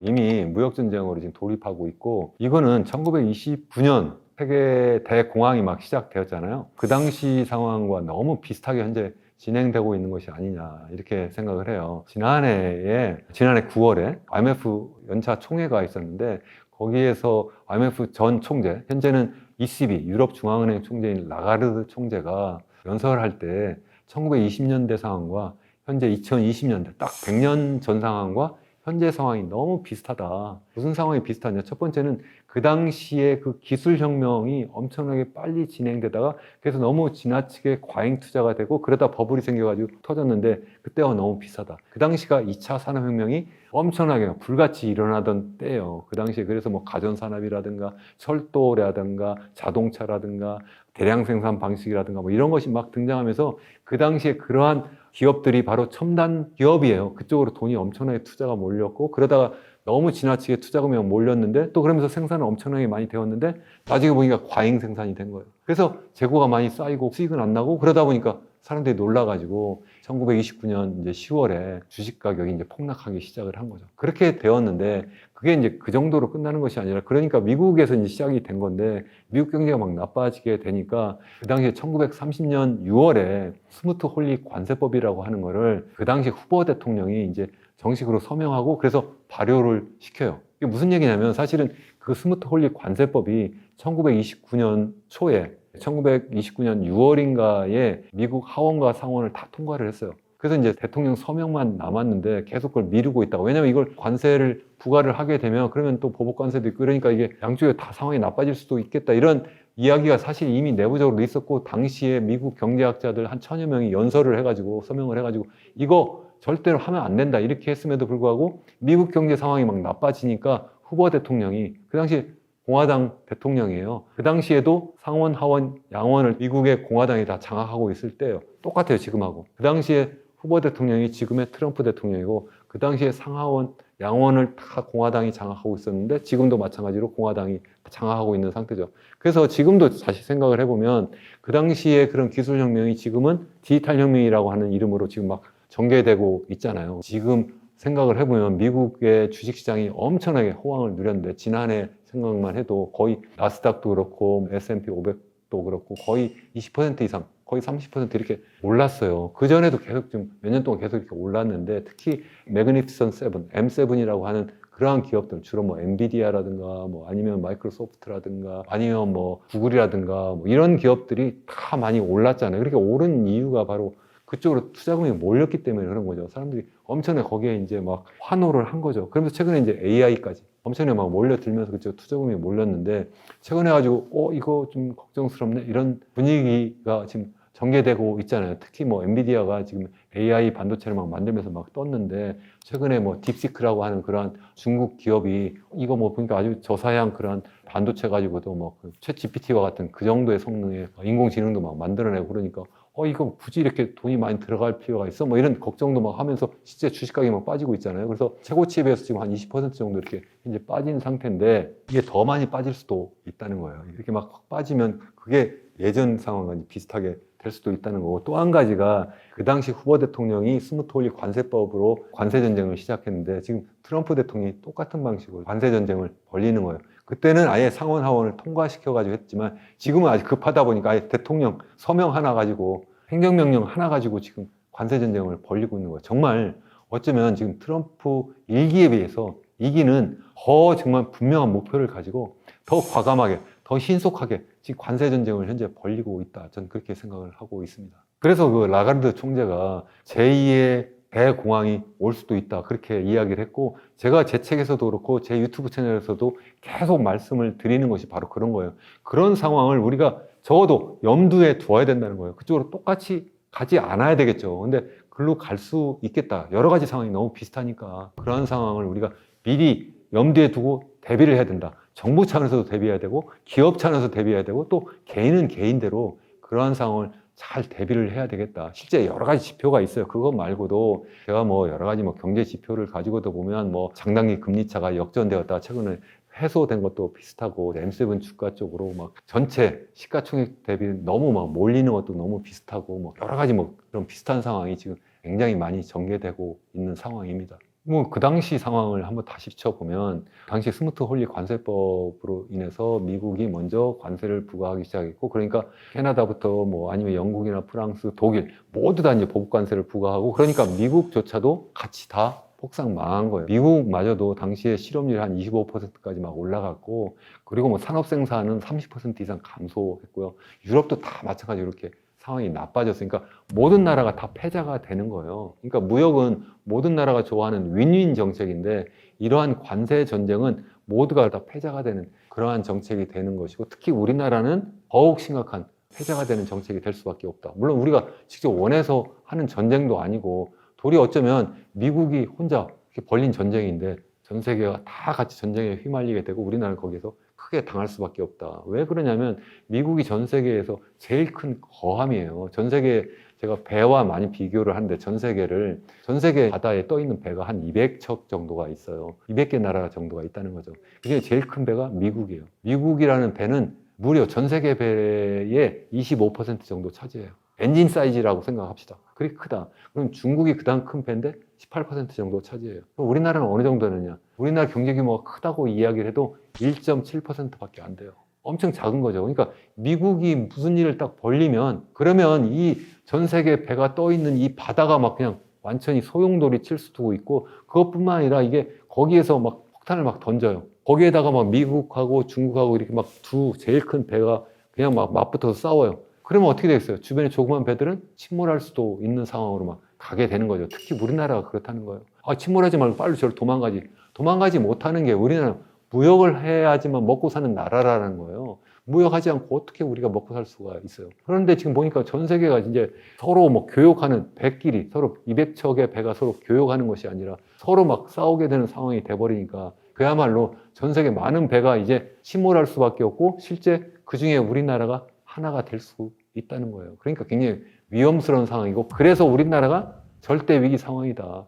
이미 무역전쟁으로 지금 돌입하고 있고, 이거는 1929년 세계 대공황이 막 시작되었잖아요. 그 당시 상황과 너무 비슷하게 현재 진행되고 있는 것이 아니냐 이렇게 생각을 해요. 지난해 9월에 IMF 연차 총회가 있었는데, 거기에서 IMF 전 총재, 현재는 ECB 유럽중앙은행 총재인 라가르드 총재가 연설할 때 1920년대 상황과 현재 2020년대 딱 100년 전 상황과 현재 상황이 너무 비슷하다. 무슨 상황이 비슷하냐? 첫 번째는 그 당시에 그 기술혁명이 엄청나게 빨리 진행되다가 그래서 너무 지나치게 과잉 투자가 되고 그러다 버블이 생겨가지고 터졌는데, 그때와 너무 비슷하다. 그 당시가 2차 산업혁명이 엄청나게 불같이 일어나던 때예요. 그 당시에 그래서 뭐 가전산업이라든가 철도라든가 자동차라든가 대량 생산 방식이라든가 뭐 이런 것이 막 등장하면서, 그 당시에 그러한 기업들이 바로 첨단 기업이에요. 그쪽으로 돈이 엄청나게 투자가 몰렸고, 그러다가 너무 지나치게 투자금이 몰렸는데, 또 그러면서 생산은 엄청나게 많이 되었는데 나중에 보니까 과잉 생산이 된 거예요. 그래서 재고가 많이 쌓이고 수익은 안 나고, 그러다 보니까 사람들이 놀라가지고 1929년 이제 10월에 주식 가격이 이제 폭락하기 시작을 한 거죠. 그렇게 되었는데, 그게 이제 그 정도로 끝나는 것이 아니라, 그러니까 미국에서 이제 시작이 된 건데, 미국 경제가 막 나빠지게 되니까 그 당시에 1930년 6월에 스무트 홀리 관세법이라고 하는 거를 그 당시 후보 대통령이 이제 정식으로 서명하고 그래서 발효를 시켜요. 이게 무슨 얘기냐면, 사실은 그 스무트 홀리 관세법이 1929년 초에 1929년 6월인가에 미국 하원과 상원을 다 통과를 했어요. 그래서 이제 대통령 서명만 남았는데 계속 그걸 미루고 있다고. 왜냐면 이걸 관세를 부과를 하게 되면 그러면 또 보복 관세도 있고, 그러니까 이게 양쪽에 다 상황이 나빠질 수도 있겠다. 이런 이야기가 사실 이미 내부적으로 있었고, 당시에 미국 경제학자들 한 1000여 명이 연설을 해가지고 서명을 해가지고 이거 절대로 하면 안 된다 이렇게 했음에도 불구하고 미국 경제 상황이 막 나빠지니까 후보 대통령이, 그 당시에 공화당 대통령이에요. 그 당시에도 상원, 하원, 양원을 미국의 공화당이 다 장악하고 있을 때예요. 똑같아요, 지금하고. 그 당시에 후보 대통령이 지금의 트럼프 대통령이고, 그 당시에 상하원, 양원을 다 공화당이 장악하고 있었는데 지금도 마찬가지로 공화당이 장악하고 있는 상태죠. 그래서 지금도 다시 생각을 해보면 그 당시에 그런 기술혁명이 지금은 디지털 혁명이라고 하는 이름으로 지금 막 전개되고 있잖아요. 지금 생각을 해보면 미국의 주식시장이 엄청나게 호황을 누렸는데 지난해 생각만 해도 거의 나스닥도 그렇고 S&P 500도 그렇고 거의 20% 이상 거의 30% 이렇게 올랐어요. 그전에도 계속 좀 몇 년 동안 계속 이렇게 올랐는데 특히 매그니피선 7, M7이라고 하는 그러한 기업들 주로 뭐 엔비디아라든가 뭐 아니면 마이크로소프트라든가 아니면 뭐 구글이라든가 뭐 이런 기업들이 다 많이 올랐잖아요. 그렇게 오른 이유가 바로 그쪽으로 투자금이 몰렸기 때문에 그런 거죠. 사람들이 엄청나게 거기에 이제 막 환호를 한 거죠. 그러면서 최근에 이제 AI까지 엄청나게 막 몰려들면서 그쪽 투자금이 몰렸는데 최근에 가지고 이거 좀 걱정스럽네 이런 분위기가 지금 전개되고 있잖아요. 특히 뭐 엔비디아가 지금 AI 반도체를 막 만들면서 막 떴는데 최근에 뭐 딥시크라고 하는 그러한 중국 기업이 이거 뭐 보니까 아주 저사양 그런 반도체 가지고도 뭐챗 GPT와 같은 그 정도의 성능의 인공지능도 막 만들어내고 그러니까 이거 굳이 이렇게 돈이 많이 들어갈 필요가 있어? 뭐 이런 걱정도 막 하면서 실제 주식 가격이 막 빠지고 있잖아요. 그래서 최고치에 비해서 지금 한 20% 정도 이렇게 이제 빠진 상태인데 이게 더 많이 빠질 수도 있다는 거예요. 이렇게 막 확 빠지면 그게 예전 상황과 비슷하게 될 수도 있다는 거고 또 한 가지가 그 당시 후보 대통령이 스무트 홀리 관세법으로 관세 전쟁을 시작했는데 지금 트럼프 대통령이 똑같은 방식으로 관세 전쟁을 벌리는 거예요. 그때는 아예 상원 하원을 통과시켜가지고 했지만 지금은 아직 급하다 보니까 아예 대통령 서명 하나 가지고 행정명령 하나 가지고 지금 관세 전쟁을 벌리고 있는 거예요. 정말 어쩌면 지금 트럼프 1기에 비해서 2기는 더 정말 분명한 목표를 가지고 더 과감하게 더 신속하게 지금 관세 전쟁을 현재 벌리고 있다. 저는 그렇게 생각을 하고 있습니다. 그래서 그 라가르드 총재가 제2의 대공황이 올 수도 있다. 그렇게 이야기를 했고 제가 제 책에서도 그렇고 제 유튜브 채널에서도 계속 말씀을 드리는 것이 바로 그런 거예요. 그런 상황을 우리가 적어도 염두에 두어야 된다는 거예요. 그쪽으로 똑같이 가지 않아야 되겠죠. 근데 글로 갈 수 있겠다. 여러 가지 상황이 너무 비슷하니까 그런 상황을 우리가 미리 염두에 두고 대비를 해야 된다. 정부 차원에서도 대비해야 되고 기업 차원에서 대비해야 되고 또 개인은 개인대로 그러한 상황을 잘 대비를 해야 되겠다. 실제 여러 가지 지표가 있어요. 그것 말고도 제가 뭐 여러 가지 뭐 경제 지표를 가지고도 보면 뭐 장단기 금리차가 역전되었다. 최근에 해소된 것도 비슷하고 M7 주가 쪽으로 막 전체 시가총액 대비 너무 막 몰리는 것도 너무 비슷하고 뭐 여러 가지 뭐 그런 비슷한 상황이 지금 굉장히 많이 전개되고 있는 상황입니다. 뭐 그 당시 상황을 한번 다시 비춰보면 당시 스무트 홀리 관세법으로 인해서 미국이 먼저 관세를 부과하기 시작했고 그러니까 캐나다부터 뭐 아니면 영국이나 프랑스, 독일 모두 다 이제 보복 관세를 부과하고 그러니까 미국조차도 같이 다 폭삭 망한 거예요. 미국마저도 당시에 실업률이 한 25%까지 막 올라갔고 그리고 뭐 산업 생산은 30% 이상 감소했고요. 유럽도 다 마찬가지로 이렇게 상황이 나빠졌으니까 모든 나라가 다 패자가 되는 거예요. 그러니까 무역은 모든 나라가 좋아하는 윈윈 정책인데 이러한 관세 전쟁은 모두가 다 패자가 되는 그러한 정책이 되는 것이고 특히 우리나라는 더욱 심각한 패자가 되는 정책이 될 수밖에 없다. 물론 우리가 직접 원해서 하는 전쟁도 아니고 도리어 어쩌면 미국이 혼자 이렇게 벌린 전쟁인데 전 세계가 다 같이 전쟁에 휘말리게 되고 우리나라는 거기서 크게 당할 수밖에 없다. 왜 그러냐면 미국이 전 세계에서 제일 큰 거함이에요. 전 세계 제가 배와 많이 비교를 하는데 전 세계 바다에 떠 있는 배가 한 200척 정도가 있어요. 200개 나라 정도가 있다는 거죠. 그게 제일 큰 배가 미국이에요. 미국이라는 배는 무려 전 세계 배의 25% 정도 차지해요. 엔진 사이즈라고 생각합시다. 그렇게 크다. 그럼 중국이 그다음 큰 배인데 18% 정도 차지해요. 그럼 우리나라는 어느 정도 되느냐? 우리나라 경제 규모가 크다고 이야기를 해도 1.7%밖에 안 돼요. 엄청 작은 거죠. 그러니까 미국이 무슨 일을 딱 벌리면 그러면 이 전 세계 배가 떠 있는 이 바다가 막 그냥 완전히 소용돌이 칠 수도 있고 그것뿐만 아니라 이게 거기에서 막 폭탄을 막 던져요. 거기에다가 막 미국하고 중국하고 이렇게 막 두 제일 큰 배가 그냥 막 맞붙어서 싸워요. 그러면 어떻게 되겠어요? 주변에 조그만 배들은 침몰할 수도 있는 상황으로 막 가게 되는 거죠. 특히 우리나라가 그렇다는 거예요. 침몰하지 말고 빨리 저를 도망가지. 도망가지 못하는 게 우리나라는 무역을 해야지만 먹고 사는 나라라는 거예요. 무역하지 않고 어떻게 우리가 먹고 살 수가 있어요. 그런데 지금 보니까 전 세계가 이제 서로 뭐 교역하는 배끼리 서로 200척의 배가 서로 교역하는 것이 아니라 서로 막 싸우게 되는 상황이 돼버리니까 그야말로 전 세계 많은 배가 이제 침몰할 수밖에 없고 실제 그 중에 우리나라가 하나가 될 수 있다는 거예요. 그러니까 굉장히 위험스러운 상황이고 그래서 우리나라가 절대 위기 상황이다.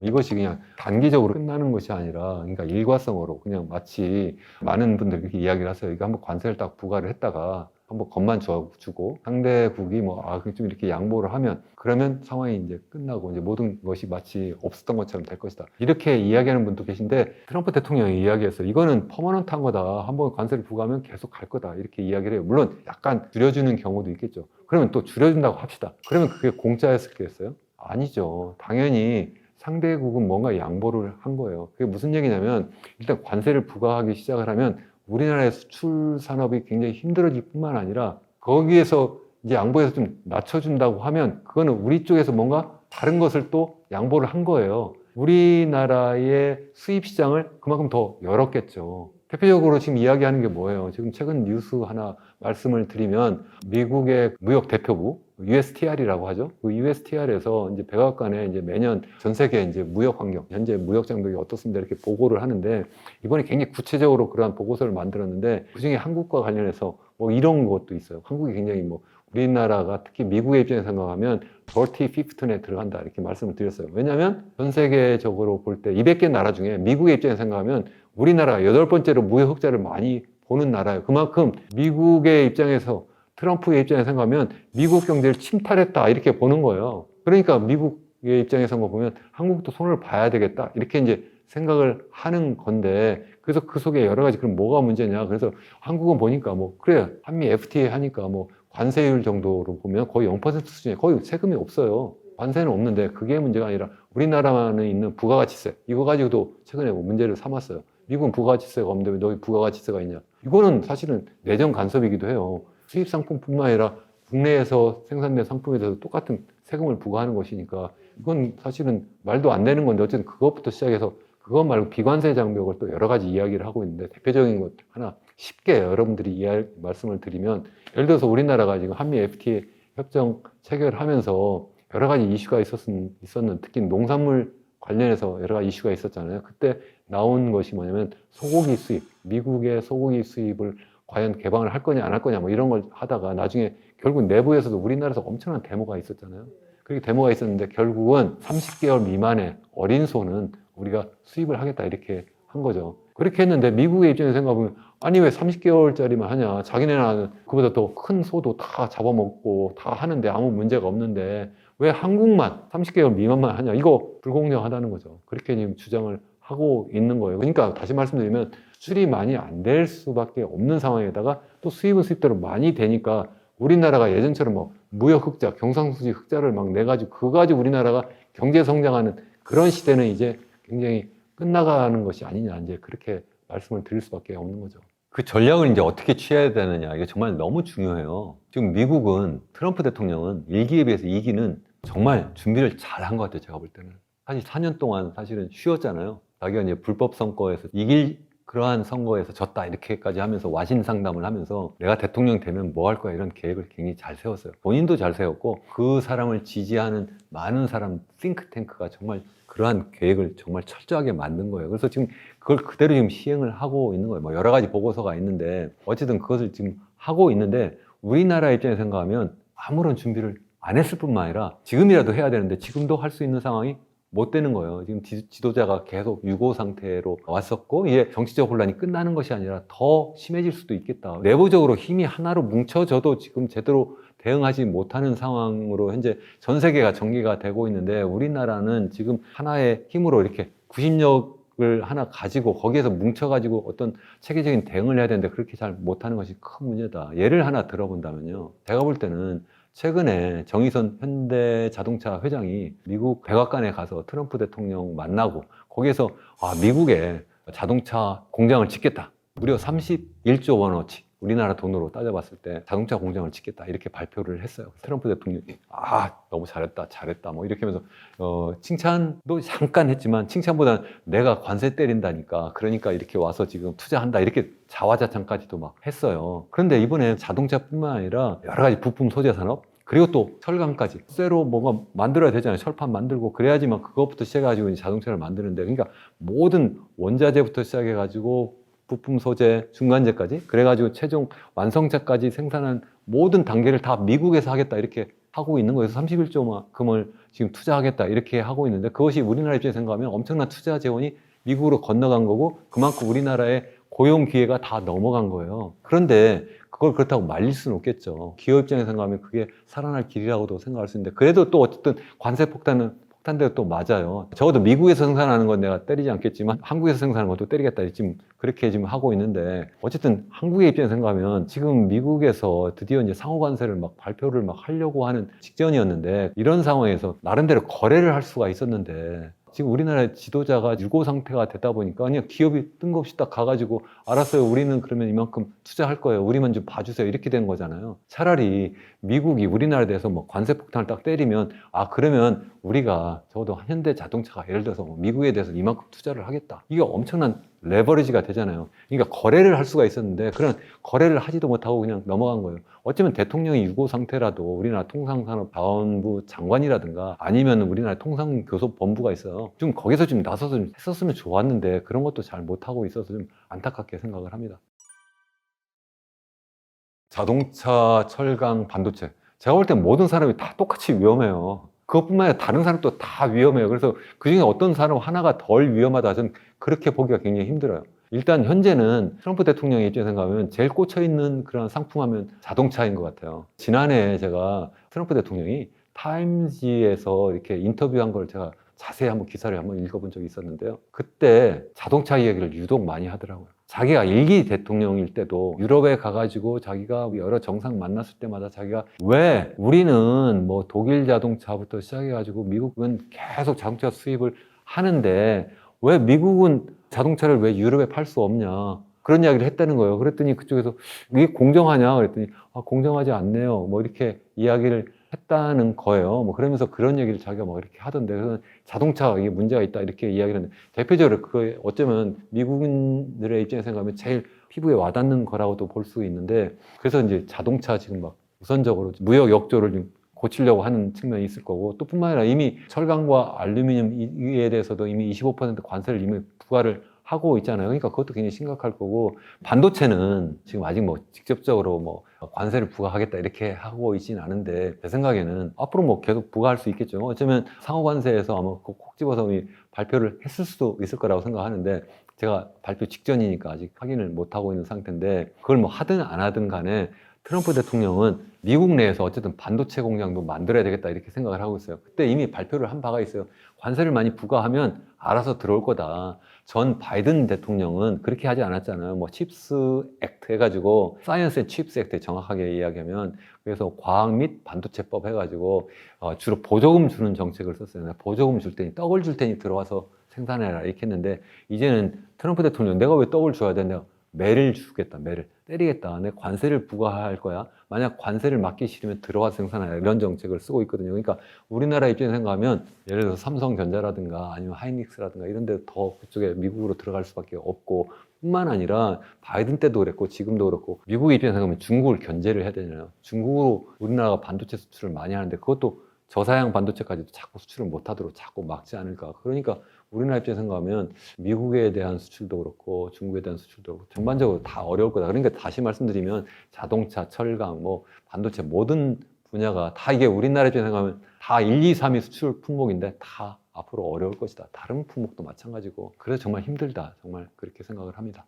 이것이 그냥 단기적으로 끝나는 것이 아니라 그러니까 일과성으로 그냥 마치 많은 분들이 그렇게 이야기를 하세요. 이거 한번 관세를 딱 부과를 했다가 한번 겁만 주고 상대국이 좀 이렇게 양보를 하면 그러면 상황이 이제 끝나고 이제 모든 것이 마치 없었던 것처럼 될 것이다. 이렇게 이야기하는 분도 계신데 트럼프 대통령이 이야기했어요. 이거는 퍼머넌트한 거다. 한번 관세를 부과하면 계속 갈 거다. 이렇게 이야기를 해요. 물론 약간 줄여주는 경우도 있겠죠. 그러면 또 줄여준다고 합시다. 그러면 그게 공짜였겠어요? 아니죠. 당연히 상대국은 뭔가 양보를 한 거예요. 그게 무슨 얘기냐면 일단 관세를 부과하기 시작을 하면 우리나라의 수출 산업이 굉장히 힘들어질 뿐만 아니라 거기에서 이제 양보해서 좀 낮춰준다고 하면 그거는 우리 쪽에서 뭔가 다른 것을 또 양보를 한 거예요. 우리나라의 수입 시장을 그만큼 더 열었겠죠. 대표적으로 지금 이야기하는 게 뭐예요? 지금 최근 뉴스 하나 말씀을 드리면 미국의 무역 대표부 USTR이라고 하죠. 그 USTR에서 이제 백악관에 이제 매년 전 세계 이제 무역 환경, 현재 무역 장벽이 어떻습니다 이렇게 보고를 하는데 이번에 굉장히 구체적으로 그러한 보고서를 만들었는데 그중에 한국과 관련해서 뭐 이런 것도 있어요. 한국이 굉장히 우리나라가 특히 미국의 입장에서 생각하면 Dirty 15에 들어간다 이렇게 말씀을 드렸어요. 왜냐하면 전 세계적으로 볼 때 200개 나라 중에 미국의 입장에서 생각하면 우리나라가 8번째로 무역 흑자를 많이 보는 나라예요. 그만큼 미국의 입장에서 트럼프의 입장에서 생각하면 미국 경제를 침탈했다 이렇게 보는 거예요. 그러니까 미국의 입장에서 보면 한국도 손을 봐야 되겠다 이렇게 이제 생각을 하는 건데 그래서 그 속에 여러 가지 그럼 뭐가 문제냐 그래서 한국은 보니까 그래 한미 FTA 하니까 관세율 정도로 보면 거의 0% 수준에 거의 세금이 없어요. 관세는 없는데 그게 문제가 아니라 우리나라만에 있는 부가가치세 이거 가지고도 최근에 문제를 삼았어요. 미국은 부가가치세가 없는데 왜 너희 부가가치세가 있냐. 이거는 사실은 내정 간섭이기도 해요. 수입 상품뿐만 아니라 국내에서 생산된 상품에 대해서 똑같은 세금을 부과하는 것이니까 이건 사실은 말도 안 되는 건데 어쨌든 그것부터 시작해서 그것 말고 비관세 장벽을 또 여러 가지 이야기를 하고 있는데 대표적인 것 하나 쉽게 여러분들이 말씀을 드리면 예를 들어서 우리나라가 지금 한미 FTA 협정 체결하면서 여러 가지 이슈가 있었는데 특히 농산물 관련해서 여러 가지 이슈가 있었잖아요. 그때 나온 것이 뭐냐면 소고기 수입, 미국의 소고기 수입을 과연 개방을 할 거냐 안 할 거냐 이런 걸 하다가 나중에 결국 내부에서도 우리나라에서 엄청난 데모가 있었잖아요. 그렇게 데모가 있었는데 결국은 30개월 미만의 어린 소는 우리가 수입을 하겠다 이렇게 한 거죠. 그렇게 했는데 미국의 입장에서 생각해보면 아니 왜 30개월짜리만 하냐. 자기네는 그보다 더 큰 소도 다 잡아먹고 다 하는데 아무 문제가 없는데 왜 한국만 30개월 미만만 하냐. 이거 불공정하다는 거죠. 그렇게 지금 주장을 하고 있는 거예요. 그러니까 다시 말씀드리면 수출이 많이 안 될 수밖에 없는 상황에다가 또 수입은 수입대로 많이 되니까 우리나라가 예전처럼 무역 흑자, 경상수지 흑자를 막 내가지고 그거 가지고 우리나라가 경제 성장하는 그런 시대는 이제 굉장히 끝나가는 것이 아니냐 이제 그렇게 말씀을 드릴 수밖에 없는 거죠. 그 전략을 이제 어떻게 취해야 되느냐 이게 정말 너무 중요해요. 지금 미국은 트럼프 대통령은 1기에 비해서 2기는 정말 준비를 잘 한 것 같아요. 제가 볼 때는 사실 4년 동안 사실은 쉬었잖아요. 자기가 이제 불법 선거에서 이길 그러한 선거에서 졌다 이렇게까지 하면서 와신 상담을 하면서 내가 대통령 되면 뭐 할 거야 이런 계획을 굉장히 잘 세웠어요. 본인도 잘 세웠고 그 사람을 지지하는 많은 사람 싱크탱크가 정말 그러한 계획을 정말 철저하게 만든 거예요. 그래서 지금 그걸 그대로 지금 시행을 하고 있는 거예요. 여러 가지 보고서가 있는데 어쨌든 그것을 지금 하고 있는데 우리나라 입장에서 생각하면 아무런 준비를 안 했을 뿐만 아니라 지금이라도 해야 되는데 지금도 할 수 있는 상황이 못 되는 거예요. 지금 지도자가 계속 유고 상태로 왔었고 이게 정치적 혼란이 끝나는 것이 아니라 더 심해질 수도 있겠다. 내부적으로 힘이 하나로 뭉쳐져도 지금 제대로 대응하지 못하는 상황으로 현재 전 세계가 전개가 되고 있는데 우리나라는 지금 하나의 힘으로 이렇게 구심력을 하나 가지고 거기에서 뭉쳐가지고 어떤 체계적인 대응을 해야 되는데 그렇게 잘 못하는 것이 큰 문제다. 예를 하나 들어본다면요. 제가 볼 때는 최근에 정의선 현대자동차 회장이 미국 백악관에 가서 트럼프 대통령 만나고 거기에서 미국에 자동차 공장을 짓겠다. 무려 31조 원어치 우리나라 돈으로 따져봤을 때 자동차 공장을 짓겠다 이렇게 발표를 했어요. 트럼프 대통령이 너무 잘했다 뭐 이렇게 하면서 칭찬도 잠깐 했지만 칭찬보다는 내가 관세 때린다니까 그러니까 이렇게 와서 지금 투자한다 이렇게 자화자찬까지도 막 했어요. 그런데 이번에 자동차뿐만 아니라 여러 가지 부품 소재 산업 그리고 또 철강까지 쇠로 뭔가 만들어야 되잖아요. 철판 만들고 그래야지만 그것부터 시작해가지고 자동차를 만드는데 그러니까 모든 원자재부터 시작해가지고 부품 소재, 중간재까지 그래가지고 최종 완성차까지 생산한 모든 단계를 다 미국에서 하겠다 이렇게 하고 있는 거예요. 31조만큼을 지금 투자하겠다 이렇게 하고 있는데 그것이 우리나라 입장에서 생각하면 엄청난 투자 재원이 미국으로 건너간 거고 그만큼 우리나라의 고용 기회가 다 넘어간 거예요. 그런데 그걸 그렇다고 말릴 수는 없겠죠. 기업 입장에서 생각하면 그게 살아날 길이라고도 생각할 수 있는데 그래도 또 어쨌든 관세 폭탄대로 또 맞아요. 적어도 미국에서 생산하는 건 내가 때리지 않겠지만 한국에서 생산하는 것도 때리겠다. 지금 그렇게 지금 하고 있는데 어쨌든 한국의 입장에서 생각하면 지금 미국에서 드디어 이제 상호 관세를 막 발표를 막 하려고 하는 직전이었는데 이런 상황에서 나름대로 거래를 할 수가 있었는데 지금 우리나라의 지도자가 유고 상태가 되다 보니까 그냥 기업이 뜬금없이 딱 가가지고 알았어요. 우리는 그러면 이만큼 투자할 거예요. 우리만 좀 봐주세요. 이렇게 되는 거잖아요. 차라리 미국이 우리나라에 대해서 뭐 관세 폭탄을 딱 때리면 그러면 우리가 적어도 현대 자동차가 예를 들어서 뭐 미국에 대해서 이만큼 투자를 하겠다. 이게 엄청난 레버리지가 되잖아요. 그러니까 거래를 할 수가 있었는데 그런 거래를 하지도 못하고 그냥 넘어간 거예요. 어쩌면 대통령이 유고 상태라도 우리나라 통상산업자원부 장관이라든가 아니면 우리나라 통상교섭본부가 있어요. 좀 거기서 좀 나서서 좀 했었으면 좋았는데 그런 것도 잘 못하고 있어서 좀 안타깝게 생각을 합니다. 자동차, 철강, 반도체. 제가 볼 땐 모든 산업이 다 똑같이 위험해요. 그것뿐만 아니라 다른 산업도 다 위험해요. 그래서 그중에 어떤 산업 하나가 덜 위험하다 저는 그렇게 보기가 굉장히 힘들어요. 일단 현재는 트럼프 대통령의 입장에서 생각하면 제일 꽂혀있는 그런 상품하면 자동차인 것 같아요. 지난해 제가 트럼프 대통령이 타임지에서 이렇게 인터뷰한 걸 제가 자세히 한번 기사를 한번 읽어본 적이 있었는데요. 그때 자동차 이야기를 유독 많이 하더라고요. 자기가 1기 대통령일 때도 유럽에 가가지고 자기가 여러 정상 만났을 때마다 자기가 왜 우리는 뭐 독일 자동차부터 시작해가지고 미국은 계속 자동차 수입을 하는데 왜 미국은 자동차를 왜 유럽에 팔 수 없냐 그런 이야기를 했다는 거예요. 그랬더니 그쪽에서 이게 공정하냐 그랬더니 공정하지 않네요. 뭐 이렇게 이야기를 했다는 거예요. 뭐 그러면서 그런 얘기를 자기가 막 이렇게 하던데 그래서 자동차 이게 문제가 있다 이렇게 이야기를 했는데 대표적으로 그 어쩌면 미국인들의 입장에서 생각하면 제일 피부에 와닿는 거라고도 볼 수 있는데 그래서 이제 자동차 지금 막 우선적으로 무역 역조를 좀 고치려고 하는 측면이 있을 거고 또 뿐만 아니라 이미 철강과 알루미늄에 대해서도 이미 25% 관세를 이미 부과를 하고 있잖아요. 그러니까 그것도 굉장히 심각할 거고 반도체는 지금 아직 뭐 직접적으로 뭐 관세를 부과하겠다 이렇게 하고 있지는 않은데 제 생각에는 앞으로 뭐 계속 부과할 수 있겠죠. 어쩌면 상호 관세에서 아마 콕 집어서 발표를 했을 수도 있을 거라고 생각하는데 제가 발표 직전이니까 아직 확인을 못 하고 있는 상태인데 그걸 뭐 하든 안 하든 간에 트럼프 대통령은 미국 내에서 어쨌든 반도체 공장도 만들어야 되겠다 이렇게 생각을 하고 있어요. 그때 이미 발표를 한 바가 있어요. 관세를 많이 부과하면 알아서 들어올 거다. 전 바이든 대통령은 그렇게 하지 않았잖아요. 뭐 칩스 액트 해가지고 사이언스 앤 칩스 액트 정확하게 이야기하면 그래서 과학 및 반도체법 해가지고 주로 보조금 주는 정책을 썼어요. 보조금 줄 테니 떡을 줄 테니 들어와서 생산해라 이렇게 했는데 이제는 트럼프 대통령 내가 왜 떡을 줘야 되냐 매를 주겠다 매를 때리겠다 내 관세를 부과할 거야 만약 관세를 막기 싫으면 들어와서 생산하라 이런 정책을 쓰고 있거든요. 그러니까 우리나라 입장에서 생각하면 예를 들어서 삼성전자라든가 아니면 하이닉스라든가 이런 데 더 그쪽에 미국으로 들어갈 수밖에 없고 뿐만 아니라 바이든 때도 그랬고 지금도 그렇고 미국의 입장에서 생각하면 중국을 견제를 해야 되잖아요. 중국으로 우리나라가 반도체 수출을 많이 하는데 그것도 저사양 반도체까지도 자꾸 수출을 못하도록 자꾸 막지 않을까. 그러니까 우리나라 입장에서 생각하면 미국에 대한 수출도 그렇고 중국에 대한 수출도 그렇고 전반적으로 다 어려울 거다. 그러니까 다시 말씀드리면 자동차, 철강, 뭐 반도체 모든 분야가 다 이게 우리나라 입장에서 생각하면 다 1, 2, 3위 수출 품목인데 다 앞으로 어려울 것이다. 다른 품목도 마찬가지고 그래서 정말 힘들다. 정말 그렇게 생각을 합니다.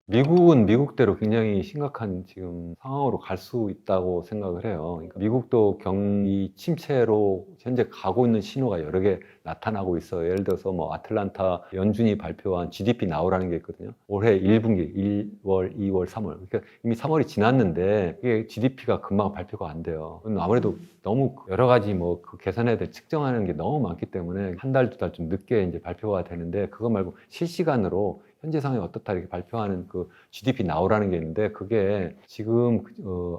미국은 미국대로 굉장히 심각한 지금 상황으로 갈 수 있다고 생각을 해요. 그러니까 미국도 경기 침체로 현재 가고 있는 신호가 여러 개 나타나고 있어요. 예를 들어서 뭐 아틀란타 연준이 발표한 GDP 나오라는 게 있거든요. 올해 1분기 1월, 2월, 3월. 그러니까 이미 3월이 지났는데 이게 GDP가 금방 발표가 안 돼요. 아무래도 너무 여러 가지 뭐 그 계산해야 될 측정하는 게 너무 많기 때문에 한 달, 두 달 좀 늦게 이제 발표가 되는데 그거 말고 실시간으로 현재 상황이 어떻다 이렇게 발표하는 그 GDP 나오라는 게 있는데 그게 지금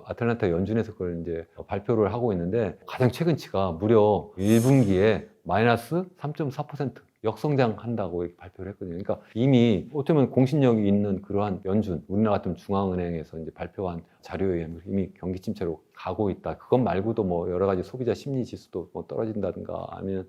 아틀란타 연준에서 그걸 이제 발표를 하고 있는데 가장 최근치가 무려 1분기에 마이너스 3.4% 역성장한다고 이렇게 발표를 했거든요. 그러니까 이미 어쩌면 공신력이 있는 그러한 연준, 우리나라 같은 중앙은행에서 이제 발표한 자료에 의하면 이미 경기 침체로 가고 있다. 그것 말고도 뭐 여러 가지 소비자 심리 지수도 뭐 떨어진다든가 아니면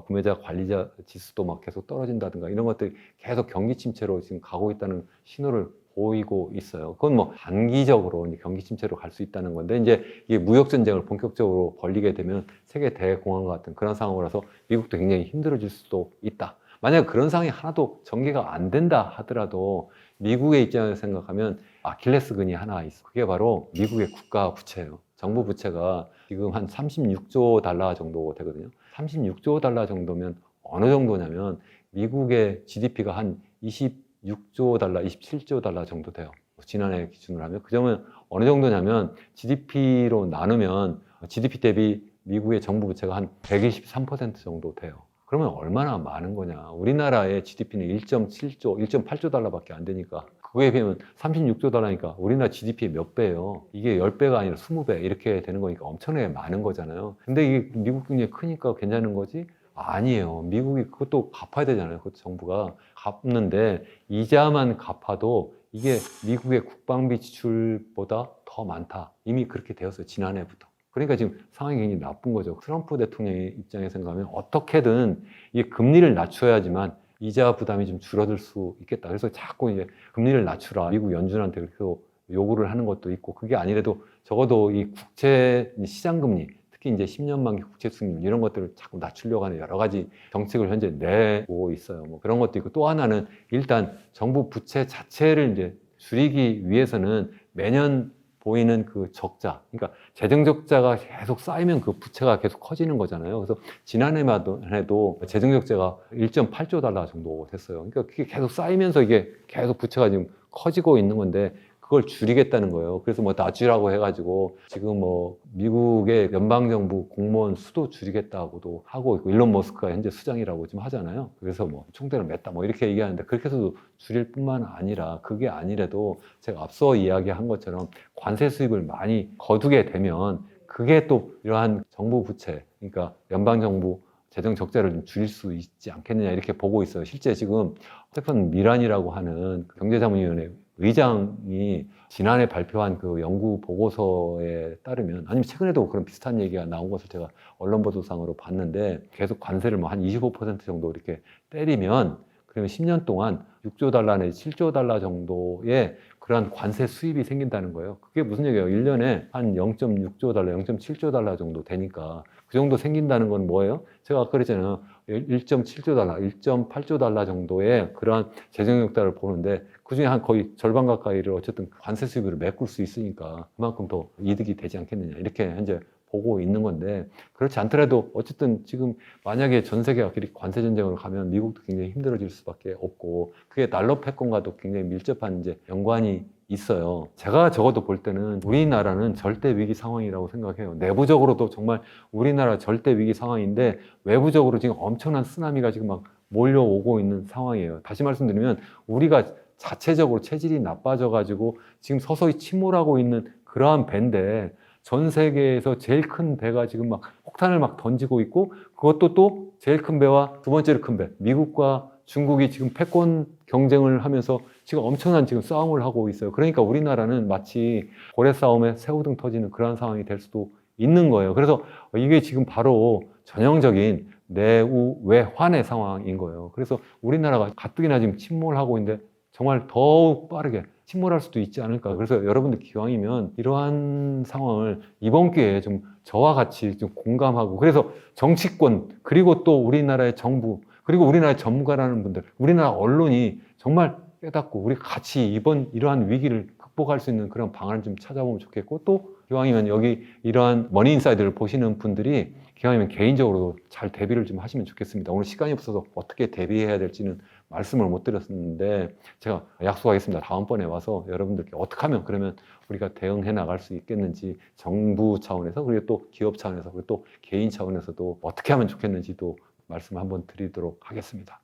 구매자 관리자 지수도 막 계속 떨어진다든가 이런 것들이 계속 경기 침체로 지금 가고 있다는 신호를 보이고 있어요. 그건 뭐 단기적으로 이제 경기 침체로 갈 수 있다는 건데 이제 이게 무역 전쟁을 본격적으로 벌리게 되면 세계 대공황과 같은 그런 상황이라서 미국도 굉장히 힘들어질 수도 있다. 만약 그런 상황이 하나도 전개가 안 된다 하더라도 미국의 입장에서 생각하면 아킬레스건이 하나 있어. 그게 바로 미국의 국가 부채예요. 정부 부채가 지금 한 36조 달러 정도 되거든요. 36조 달러 정도면 어느 정도냐면 미국의 GDP가 한 26조 달러, 27조 달러 정도 돼요. 지난해 기준으로 하면. 그 점은 어느 정도냐면 GDP로 나누면 GDP 대비 미국의 정부 부채가 한 123% 정도 돼요. 그러면 얼마나 많은 거냐. 우리나라의 GDP는 1.7조, 1.8조 달러밖에 안 되니까 그거에 비하면 36조 달러니까 우리나라 GDP의 몇 배예요. 이게 10배가 아니라 20배 이렇게 되는 거니까 엄청나게 많은 거잖아요. 근데 이게 미국 경제 크니까 괜찮은 거지? 아니에요. 미국이 그것도 갚아야 되잖아요. 그것도 정부가 갚는데 이자만 갚아도 이게 미국의 국방비 지출보다 더 많다. 이미 그렇게 되었어요. 지난해부터. 그러니까 지금 상황이 굉장히 나쁜 거죠. 트럼프 대통령의 입장에서 생각하면 어떻게든 이 금리를 낮춰야지만 이자 부담이 좀 줄어들 수 있겠다. 그래서 자꾸 이제 금리를 낮추라. 미국 연준한테 그렇게 요구를 하는 것도 있고 그게 아니라도 적어도 이 국채 시장 금리 특히 이제 10년 만기 국채 수익률 이런 것들을 자꾸 낮추려고 하는 여러 가지 정책을 현재 내고 있어요. 뭐 그런 것도 있고 또 하나는 일단 정부 부채 자체를 이제 줄이기 위해서는 매년 보이는 그 적자, 그러니까 재정 적자가 계속 쌓이면 그 부채가 계속 커지는 거잖아요. 그래서 지난해만 해도 재정 적자가 1.8조 달러 정도 됐어요. 그러니까 그게 계속 쌓이면서 이게 계속 부채가 지금 커지고 있는 건데 그걸 줄이겠다는 거예요. 그래서 뭐 낮추라고 해가지고 지금 뭐 미국의 연방정부 공무원 수도 줄이겠다고도 하고 있고 일론 머스크가 현재 수장이라고 지금 하잖아요. 그래서 뭐 총대를 맸다 뭐 이렇게 얘기하는데 그렇게 해서도 줄일 뿐만 아니라 그게 아니라도 제가 앞서 이야기한 것처럼 관세 수입을 많이 거두게 되면 그게 또 이러한 정부 부채, 그러니까 연방정부 재정 적자를 좀 줄일 수 있지 않겠느냐 이렇게 보고 있어요. 실제 지금 스테픈 미란이라고 하는 경제자문위원회 의장이 지난해 발표한 그 연구 보고서에 따르면 아니면 최근에도 그런 비슷한 얘기가 나온 것을 제가 언론 보도상으로 봤는데 계속 관세를 뭐 한 25% 정도 이렇게 때리면 그러면 10년 동안 6조 달러 내지 7조 달러 정도의 그러한 관세 수입이 생긴다는 거예요. 그게 무슨 얘기예요? 1년에 한 0.6조 달러, 0.7조 달러 정도 되니까 그 정도 생긴다는 건 뭐예요? 제가 아까 그랬잖아요. 1.7조 달러, 1.8조 달러 정도의 그러한 재정 효과를 보는데 그중에 한 거의 절반 가까이를 어쨌든 관세 수입으로 메꿀 수 있으니까 그만큼 더 이득이 되지 않겠느냐 이렇게 현재 보고 있는 건데 그렇지 않더라도 어쨌든 지금 만약에 전 세계가 그렇게 관세 전쟁으로 가면 미국도 굉장히 힘들어질 수밖에 없고 그게 달러 패권과도 굉장히 밀접한 이제 연관이 있어요. 제가 적어도 볼 때는 우리나라는 절대 위기 상황이라고 생각해요. 내부적으로도 정말 우리나라 절대 위기 상황인데 외부적으로 지금 엄청난 쓰나미가 지금 막 몰려오고 있는 상황이에요. 다시 말씀드리면 우리가 자체적으로 체질이 나빠져가지고 지금 서서히 침몰하고 있는 그러한 배인데 전 세계에서 제일 큰 배가 지금 막 폭탄을 막 던지고 있고 그것도 또 제일 큰 배와 두 번째로 큰 배, 미국과 중국이 지금 패권 경쟁을 하면서 지금 엄청난 지금 싸움을 하고 있어요. 그러니까 우리나라는 마치 고래 싸움에 새우등 터지는 그런 상황이 될 수도 있는 거예요. 그래서 이게 지금 바로 전형적인 내우 외환의 상황인 거예요. 그래서 우리나라가 가뜩이나 지금 침몰하고 있는데 정말 더욱 빠르게 침몰할 수도 있지 않을까. 그래서 여러분들 기왕이면 이러한 상황을 이번 기회에 좀 저와 같이 좀 공감하고 그래서 정치권 그리고 또 우리나라의 정부 그리고 우리나라의 전문가라는 분들 우리나라 언론이 정말 깨닫고 우리 같이 이러한 위기를 극복할 수 있는 그런 방안을 좀 찾아보면 좋겠고 또 기왕이면 여기 이러한 머니인사이드를 보시는 분들이 기왕이면 개인적으로 잘 대비를 좀 하시면 좋겠습니다. 오늘 시간이 없어서 어떻게 대비해야 될지는 말씀을 못 드렸는데 제가 약속하겠습니다. 다음번에 와서 여러분들께 어떻게 하면 그러면 우리가 대응해 나갈 수 있겠는지 정부 차원에서 그리고 또 기업 차원에서 그리고 또 개인 차원에서도 어떻게 하면 좋겠는지도 말씀 한번 드리도록 하겠습니다.